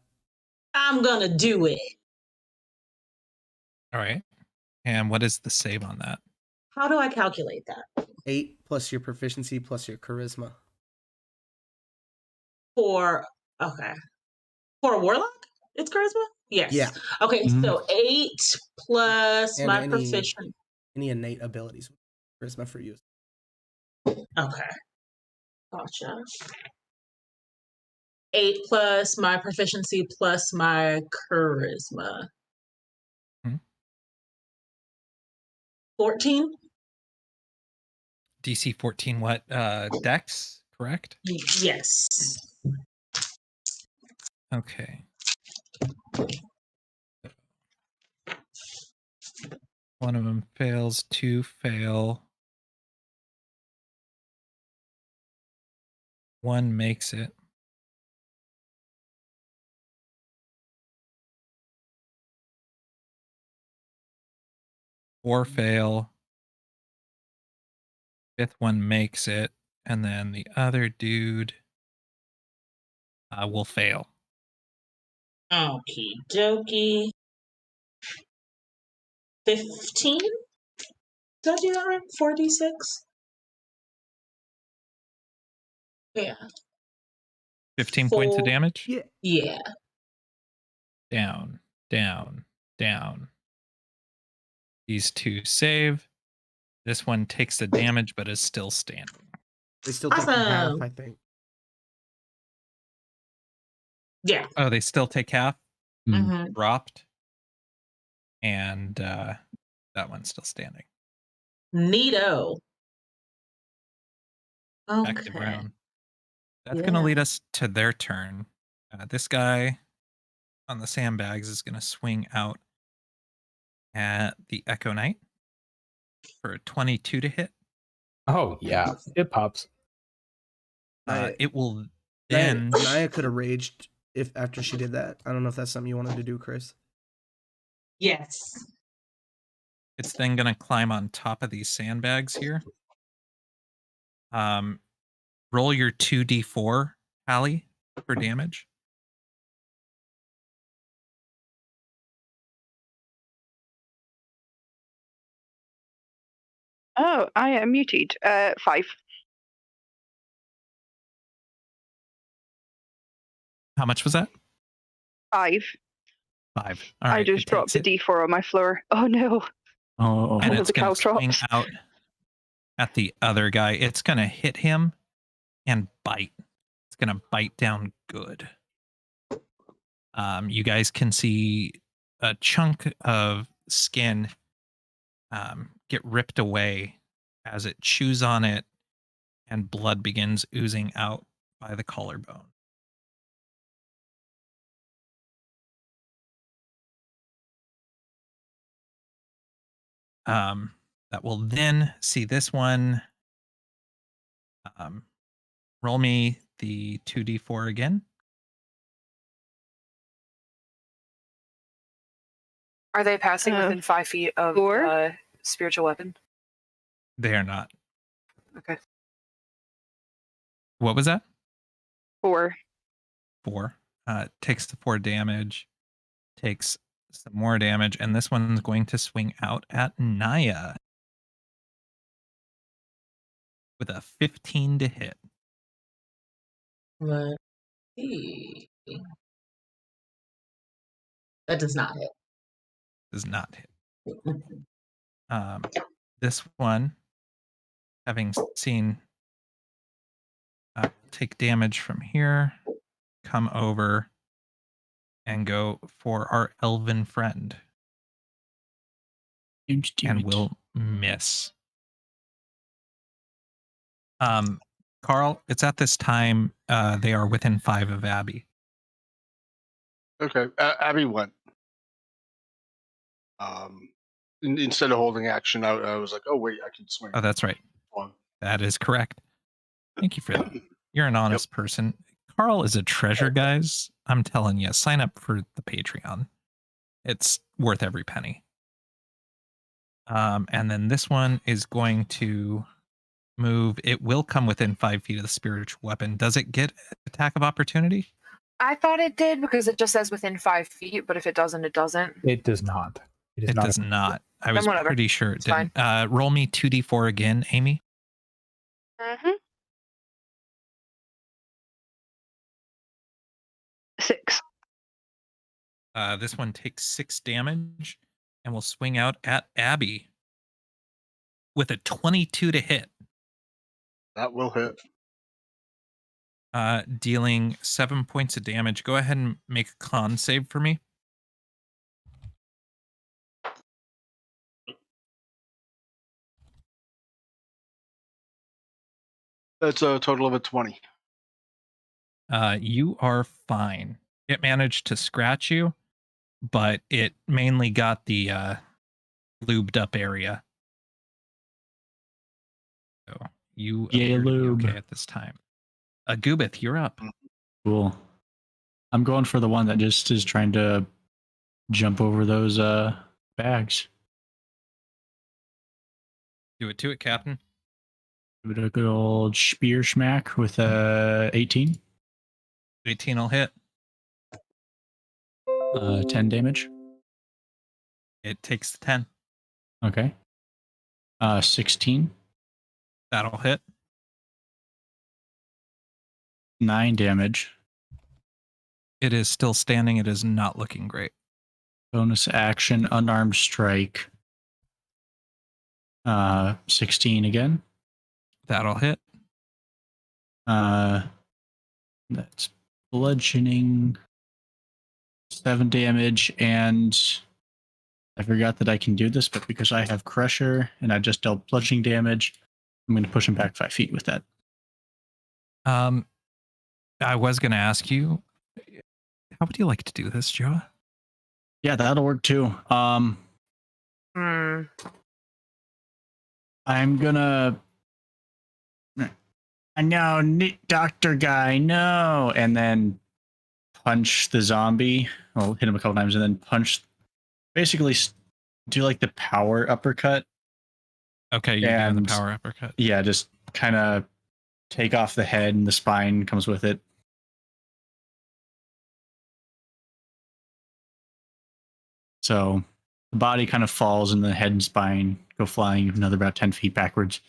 I'm gonna do it. All right. And what is the save on that? How do I calculate that? 8 plus your proficiency plus your charisma. For a warlock, it's charisma. Yes. Yeah. Okay. So 8 plus And my any proficient. innate abilities, charisma for you. Okay. Gotcha. 8 plus my proficiency plus my charisma. 14? DC 14 what? Dex, correct? Yes. Okay. One of them fails, 2 fail. 1 makes it. Four fail. 5th one makes it, and then the other dude will fail. Okie dokie. 15? Did I do that right? 4d6? Yeah. 15 points of damage? Yeah. Down, down, down. These 2 save. This one takes the damage, but is still standing. They still take half, I think. Yeah. Oh, they still take half? Mm-hmm. Dropped. And that one's still standing. Neato. Back to Brown. That's going to lead us to their turn. This guy on the sandbags is going to swing out at the Echo Knight for a 22 to hit. Oh, yeah. It pops. It will then... Naya could have raged if after she did that. I don't know if that's something you wanted to do, Chris. Yes. It's then going to climb on top of these sandbags here. Roll your 2d4, Hallie, for damage. Oh, I am muted. 5. How much was that? 5. 5. All right. I just it dropped the takes it, D4 on my floor. Oh no. Oh, and One of it's the going to swing caltrops. out at the other guy. It's going to hit him and bite. It's going to bite down good. You guys can see a chunk of skin get ripped away as it chews on it, and blood begins oozing out by the collarbone. That will then see this one. Roll me the 2d4 again. Are they passing within 5 feet of 4? Spiritual weapon? They are not. Okay. What was that? 4. 4. Takes the 4 damage. Takes some more damage, and this one's going to swing out at Naya with a 15 to hit. Let's see. That does not hit. Does not hit. This one, having seen take damage from here, come over and go for our elven friend, and will miss. Carl, it's at this time they are within 5 of Abby. Okay, Abby went. Instead of holding action, I was like, oh wait, I can swing. Oh, that's right. One. That is correct. Thank you for that. You're an honest person. Carl is a treasure, guys. I'm telling you, sign up for the Patreon. It's worth every penny. And then this one is going to move. It will come within 5 feet of the spiritual weapon. Does it get attack of opportunity? I thought it did because it just says within 5 feet, but if it doesn't, it doesn't. It does not. It does not. I was whatever. pretty sure it It's didn't. Roll me 2d4 again, Amy. Mm-hmm. 6. This one takes 6 damage and will swing out at Abby with a 22 to hit. That will hit. Dealing 7 points of damage. Go ahead and make a con save for me. That's a total of a 20. You are fine. It managed to scratch you, but it mainly got the lubed up area. So you appear to be lube. okay at this time. Goobith, you're up. Cool. I'm going for the one that just is trying to jump over those bags. Do it to it, Captain. Give it a good old spear smack with 18. 18 will hit. 10 damage. It takes the 10. Okay. 16. That'll hit. 9 damage. It is still standing. It is not looking great. Bonus action, unarmed strike. 16 again. That'll hit. That's bludgeoning. 7 damage, and I forgot that I can do this, but because I have Crusher and I just dealt bludgeoning damage, I'm going to push him back 5 feet with that. I was going to ask you, how would you like to do this, Joe? Yeah, that'll work too. I'm gonna. No, doctor guy, no, and then punch the zombie. I'll hit him a couple times and then punch. Basically, do like the power uppercut. Okay, you're doing the power uppercut. Yeah, just kind of take off the head and the spine comes with it. So The body kind of falls, and the head and spine go flying another about 10 feet backwards.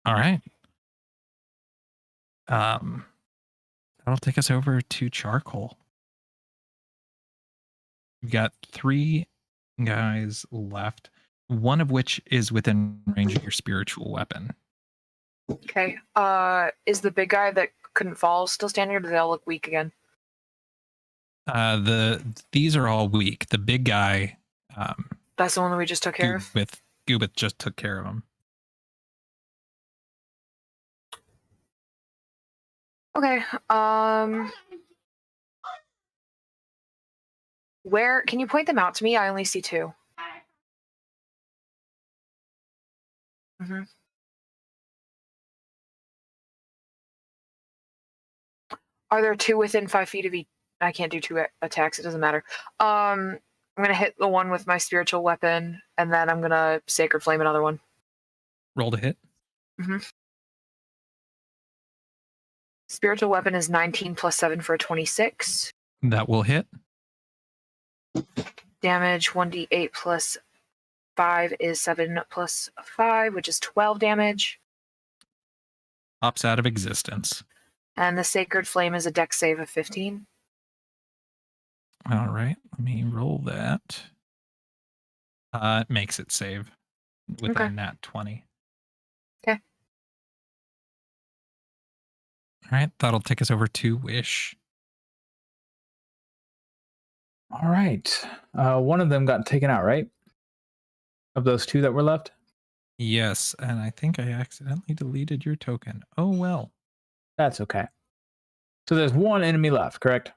All right. That'll take us over to charcoal. We've got 3 guys left, one of which is within range of your spiritual weapon. Okay. Is the big guy that couldn't fall still standing, or do they all look weak again? These are all weak. The big guy, That's the one that we just took care of? Gubith just took care of him. Okay. Where can you point them out to me? I only see 2. Mm-hmm. Are there 2 within 5 feet of each? I can't do 2 attacks. It doesn't matter. I'm gonna hit the one with my spiritual weapon, and then I'm gonna sacred flame another one. Roll to hit. Mm-hmm. Spiritual weapon is 19 plus 7 for a 26. That will hit. Damage 1d8 plus 5 is 7 plus 5, which is 12 damage. Pops out of existence. And the sacred flame is a dex save of 15. All right, let me roll that. It makes it save with a nat 20. Okay. All right, that'll take us over to Wish. All right. One of them got taken out, right? Of those 2 that were left? Yes, and I think I accidentally deleted your token. Oh, well. That's okay. So there's 1 enemy left, correct?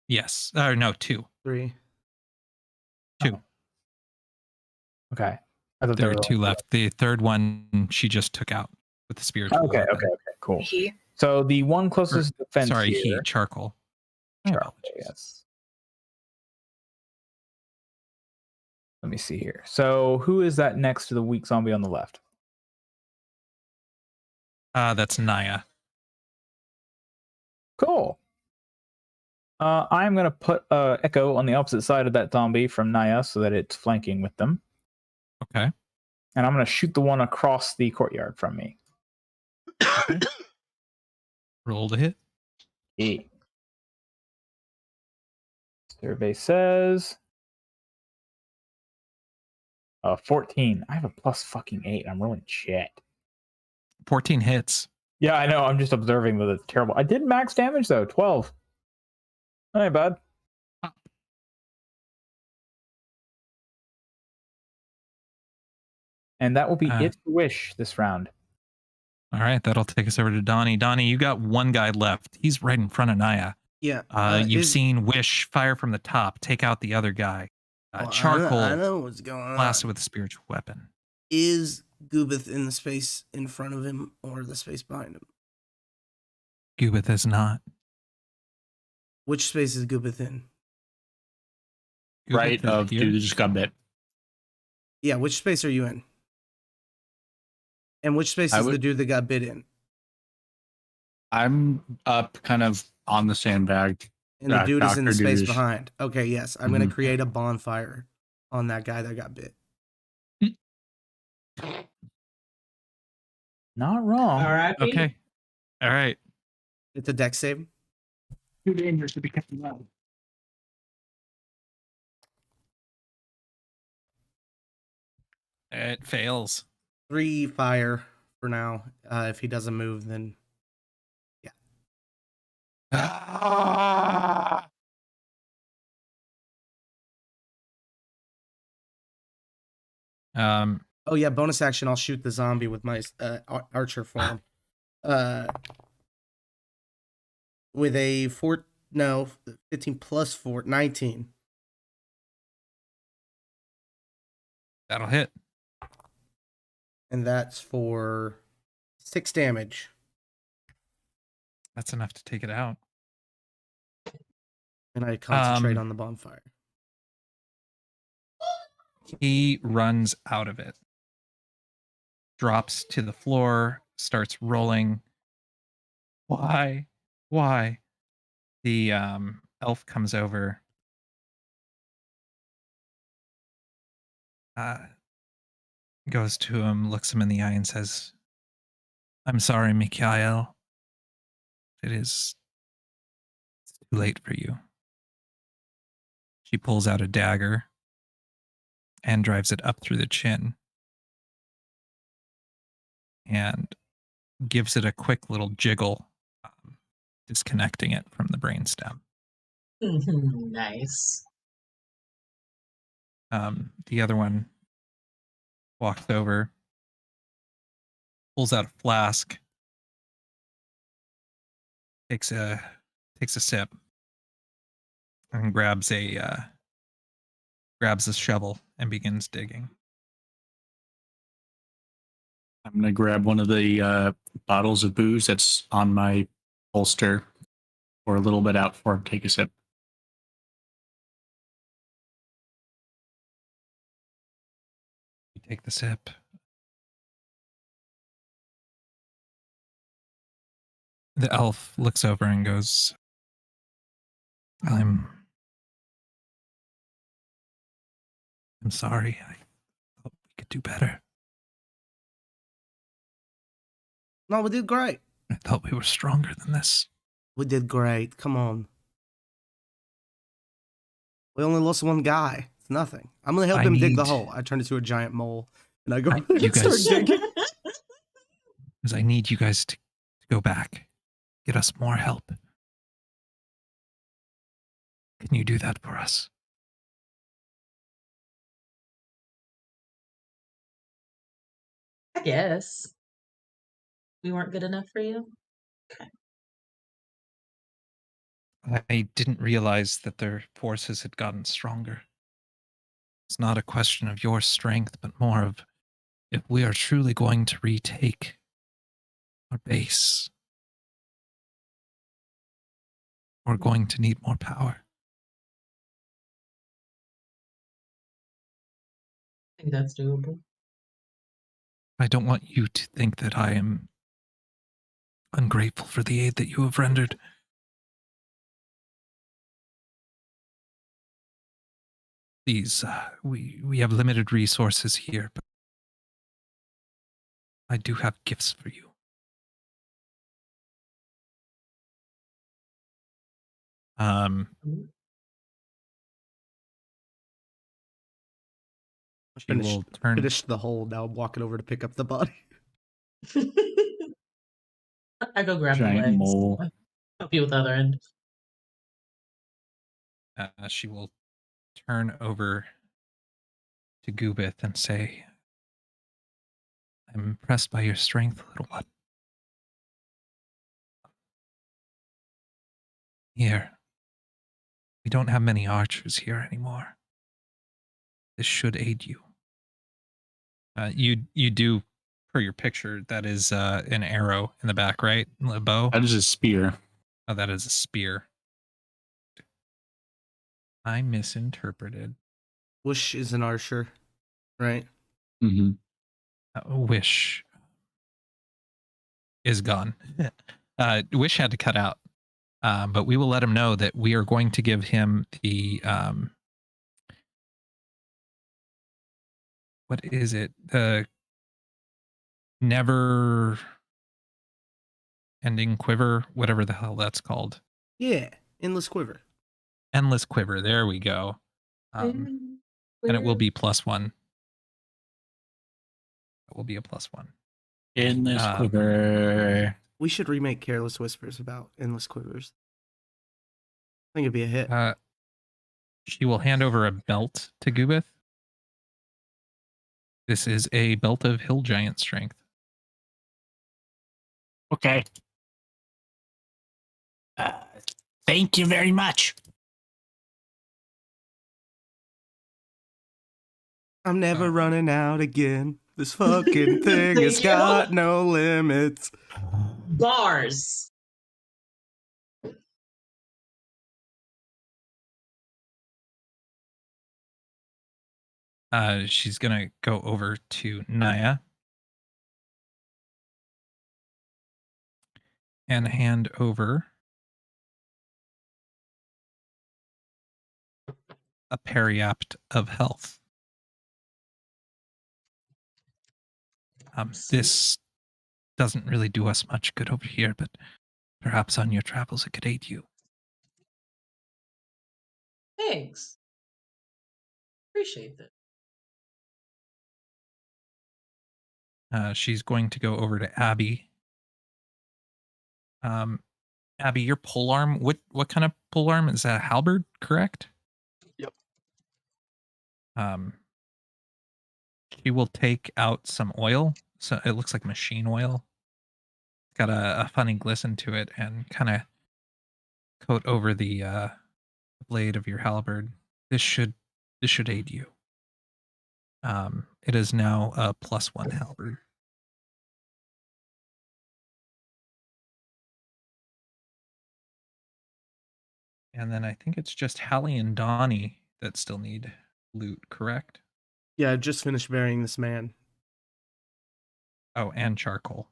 Yes. No, 2. 3. 2. Oh. Okay. I thought There were are 2 left. The third one she just took out with the spiritual Okay, weapon. okay, cool. He? So the one closest defense Sorry, here, charcoal. My Charcoal, apologies. yes. Let me see here. So who is that next to the weak zombie on the left? That's Naya. Cool. I'm going to put Echo on the opposite side of that zombie from Naya so that it's flanking with them. Okay. And I'm going to shoot the one across the courtyard from me. Okay. Roll to hit. E. Survey says 14. I have a plus fucking 8. I'm rolling shit. 14 hits. Yeah, I know. I'm just observing that it's terrible. I did max damage though. 12. That ain't bad. And that will be it for Wish this round. All right, that'll take us over to Donnie. Donnie, you got 1 guy left. He's right in front of Naya. Yeah. You've seen Wish fire from the top, take out the other guy. Charcoal I know what's going on. blasted with a spiritual weapon. Is Gubith in the space in front of him or the space behind him? Gubith is not. Which space is Gubith in? Gubith Right is of here. dude that just got bit. Yeah, which space are you in? And which space is the dude that got bit in? I'm up kind of on the sandbag. And the dude is in the Dr. space Dude is- behind. Okay, yes. I'm going to create a bonfire on that guy that got bit. Not wrong. All right. Okay. All right. It's a dex save. Too dangerous to be kept alive. It fails. 3 fire for now. If he doesn't move, then Ah! oh yeah, bonus action. I'll shoot the zombie with my archer form. With a 15 plus 4, 19. That'll hit. And that's for 6 damage. That's enough to take it out. And I concentrate on the bonfire. He runs out of it. Drops to the floor, starts rolling. Why? The elf comes over. Goes to him, looks him in the eye, and says, "I'm sorry, Mikhail. It's too late for you." She pulls out a dagger and drives it up through the chin and gives it a quick little jiggle, disconnecting it from the brainstem. Nice. The other one walks over, pulls out a flask, takes a sip, and grabs a shovel and begins digging. I'm gonna grab one of the bottles of booze that's on my holster, pour a little bit out for him. Take a sip. You take the sip. The elf looks over and goes, I'm sorry. I thought we could do better. No, we did great. I thought we were stronger than this. We did great. Come on. We only lost one guy. It's nothing. I'm gonna help him dig the hole. I turn into a giant mole and I go You start guys- digging. Because I need you guys to go back. Get us more help. Can you do that for us? I guess. We weren't good enough for you? I didn't realize that their forces had gotten stronger. It's not a question of your strength, but more of if we are truly going to retake our base, we're going to need more power. I think that's doable. I don't want you to think that I am ungrateful for the aid that you have rendered. These, we have limited resources here, but I do have gifts for you. She will turn. Finish the hole. Now I'm walking over to pick up the body. I go grab the Giant legs. mole. Help you with the other end. She will turn over to Goobith and say, "I'm impressed by your strength, little one. Here, we don't have many archers here anymore. This should aid you." You do, per your picture, that is an arrow in the back, right? A bow? That is a spear. Oh, that is a spear. I misinterpreted. Wish is an archer, right? Mm-hmm. Wish is gone. Wish had to cut out. But we will let him know that we are going to give him the what is it? The never ending quiver, whatever the hell that's called. Yeah, endless quiver. Endless quiver. There we go. And it will be +1. It will be a +1. In this quiver. We should remake Careless Whispers about endless quivers. I think it'd be a hit. She will hand over a belt to Goobith. This is a belt of hill giant strength. Okay. Thank you very much. I'm never running out again. This fucking thing has got no limits. Bars. She's gonna go over to Naya and hand over a periapt of health. This doesn't really do us much good over here, but perhaps on your travels it could aid you. Thanks. Appreciate that. She's going to go over to Abby. Abby, your polearm, what kind of polearm? Is that a halberd, correct? Yep. She will take out some oil. So it looks like machine oil. It's got a funny glisten to it and kind of coat over the blade of your halberd. This should aid you. It is now a +1 halberd. And then I think it's just Hallie and Donnie that still need loot, correct? Yeah, I just finished burying this man. Oh, and charcoal.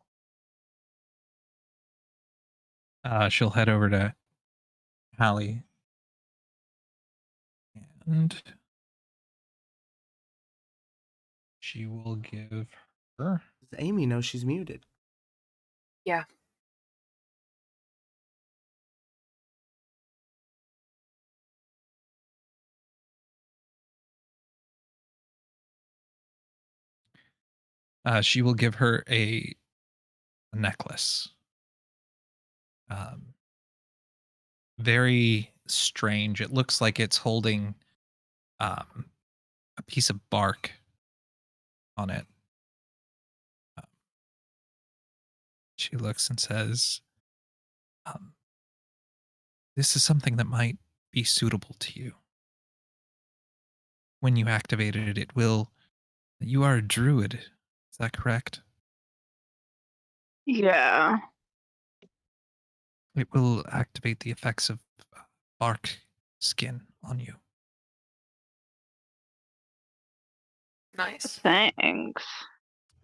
She'll head over to Hallie. And she will give her. Does Amy know she's muted? Yeah. She will give her a necklace. Very strange. It looks like it's holding a piece of bark on it. She looks and says, this is something that might be suitable to you. When you activate it, it will. You are a druid. Is that correct? Yeah. It will activate the effects of bark skin on you. Nice. Thanks.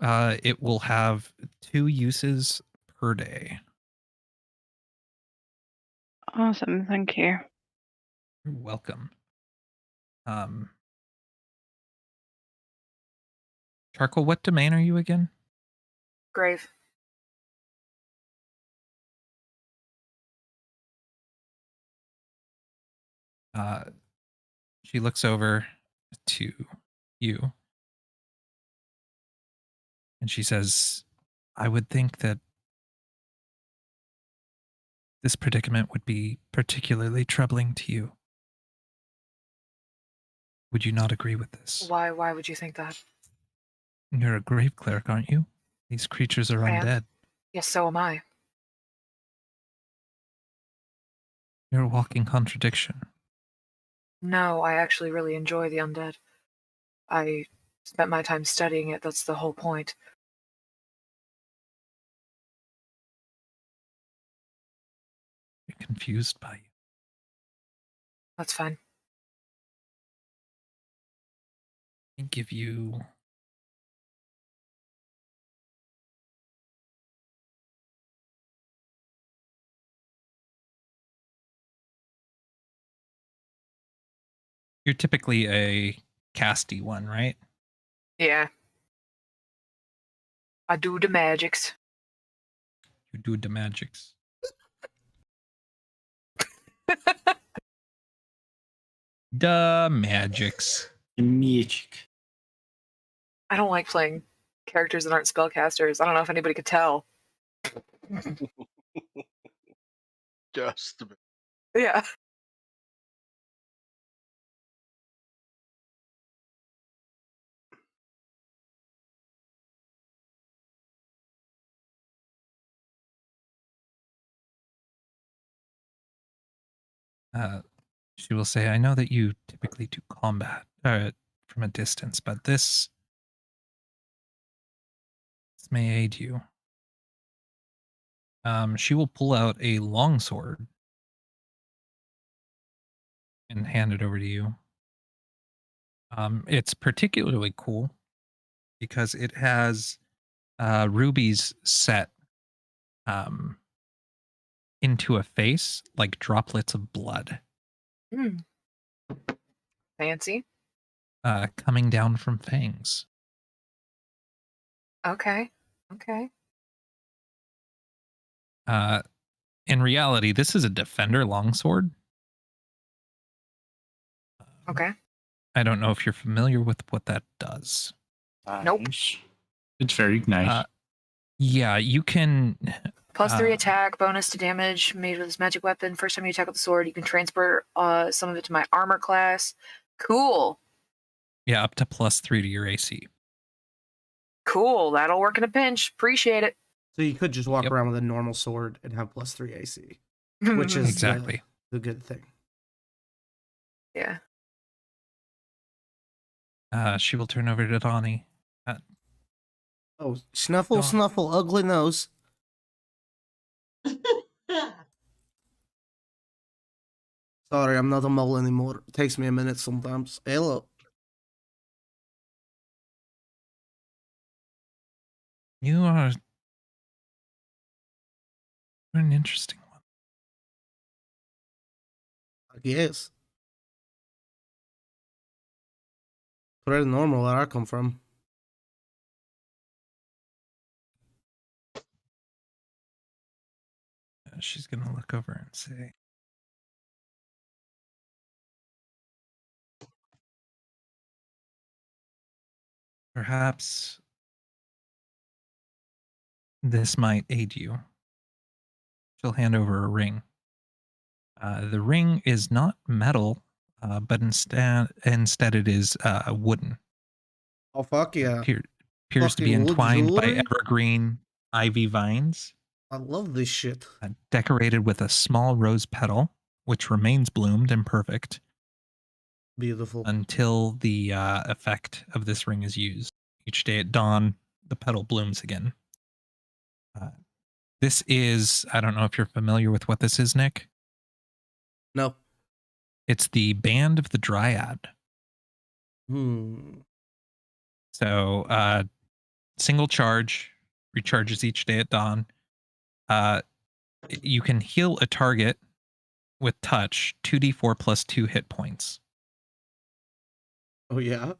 It will have 2 uses per day. Awesome. Thank you. You're welcome. Charcoal, what domain are you again? Grave. She looks over to you and she says, I would think that this predicament would be particularly troubling to you. Would you not agree with this? Why would you think that? You're a grave cleric, aren't you? These creatures are I am. undead. Yes, so am I. You're a walking contradiction. No, I actually really enjoy the undead. I spent my time studying it, that's the whole point. You're confused by you. That's fine. I give you You're typically a casty one, right? Yeah. I do the magics. You do the magics. The magics. Magic. I don't like playing characters that aren't spellcasters. I don't know if anybody could tell. Just a bit. Yeah. She will say, I know that you typically do combat from a distance, but this may aid you. She will pull out a longsword and hand it over to you. It's particularly cool because it has rubies set into a face like droplets of blood. Mm. Fancy. coming down from fangs. Okay. Okay. In reality, this is a defender longsword. Okay. I don't know if you're familiar with what that does. Nope. Nice. It's very nice. Yeah, you can. +3 attack, bonus to damage made with this magic weapon. First time you attack with the sword, you can transfer some of it to my armor class. Cool. Yeah, up to +3 to your AC. Cool. That'll work in a pinch. Appreciate it. So you could just walk Yep. around with a normal sword and have +3 AC, which is Exactly. the good thing. Yeah. She will turn over to Donnie. Oh, snuffle, Dawn. snuffle, ugly nose. Sorry, I'm not a mole anymore. It takes me a minute sometimes. Hello. You are an interesting one. I guess. Pretty normal where I come from. She's gonna look over and say, perhaps this might aid you. She'll hand over a ring. The ring is not metal, but instead it is wooden. Oh, fuck yeah. Appears to be Fucking wood entwined by jewelry? evergreen ivy vines, I love this shit. decorated with a small rose petal, which remains bloomed and perfect Beautiful. until the effect of this ring is used. Each day at dawn, the petal blooms again. This is, I don't know if you're familiar with what this is, Nick. No. It's the Band of the Dryad. So, single charge, recharges each day at dawn. You can heal a target with touch, 2d4 plus 2 hit points. Oh, yeah?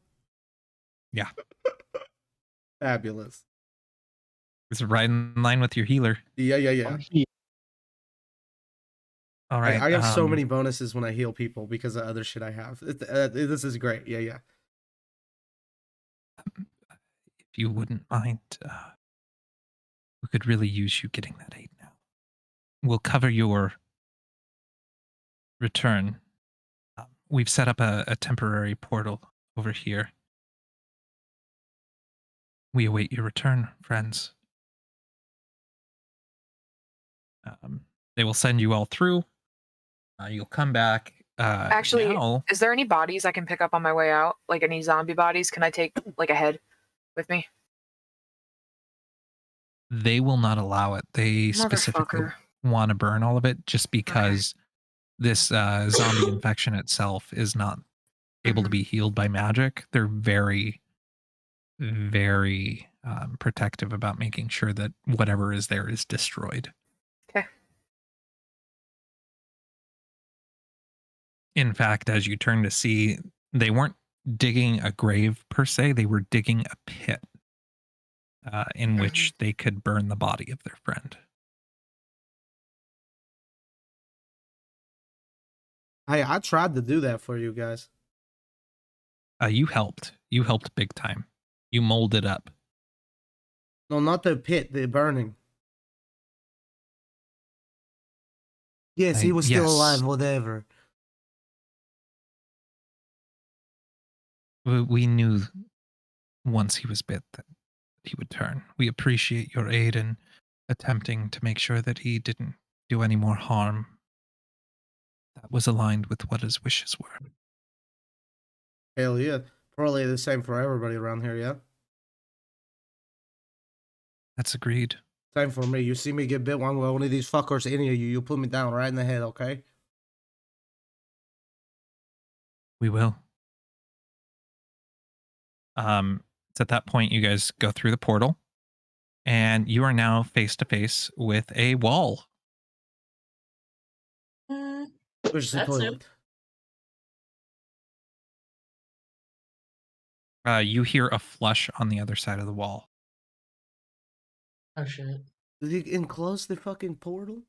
Yeah. Fabulous. It's right in line with your healer. Yeah. All right. I have so many bonuses when I heal people because of other shit I have. This is great. Yeah. If you wouldn't mind, we could really use you getting that aid now. We'll cover your return. We've set up a temporary portal over here. We await your return, friends. They will send you all through. You'll come back. Actually, now, is there any bodies I can pick up on my way out? Like any zombie bodies? Can I take like a head with me? they will not allow it. They specifically Motherfucker. want to burn all of it just because this zombie infection itself is not able to be healed by magic. They're very, very protective about making sure that whatever is there is destroyed. Okay. In fact, as you turn to see, they weren't digging a grave per se, they were digging a pit in which they could burn the body of their friend. Hey, I tried to do that for you guys. You helped. You helped big time. You molded up. No, not the pit, the burning. Yes, he was still Yes. alive, whatever. We knew once he was bit that he would turn. We appreciate your aid in attempting to make sure that he didn't do any more harm. That was aligned with what his wishes were. Hell yeah. Probably the same for everybody around here, yeah? That's agreed. Same for me. You see me get bit one of these fuckers, any of you, you put me down right in the head, okay? We will. It's at that point you guys go through the portal, and you are now face to face with a wall. Where's the That's toilet? new. You hear a flush on the other side of the wall. Oh shit. Did he enclose the fucking portal?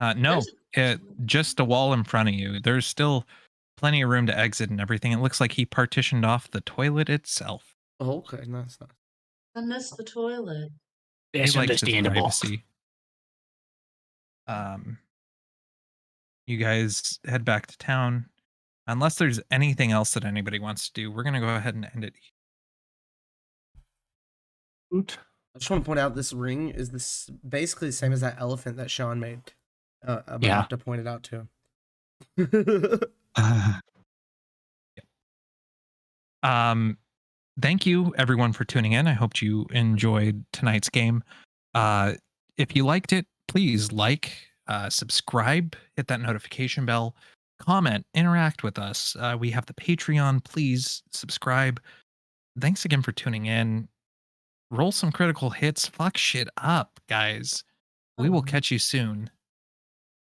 No, There's- just a wall in front of you. There's still plenty of room to exit and everything. It looks like he partitioned off the toilet itself. Oh, okay, nice. I missed the toilet. He That's likes his understandable. privacy. You guys head back to town. Unless there's anything else that anybody wants to do, we're gonna go ahead and end it. I just want to point out this ring is this basically the same as that elephant that Sean made. I'm Yeah. have to point it out to him. Thank you everyone for tuning in. I hope you enjoyed tonight's game. If you liked it, please like, subscribe, hit that notification bell, comment, interact with us. We have the Patreon. Please subscribe. Thanks again for tuning in. Roll some critical hits. Fuck shit up, guys. We will catch you soon.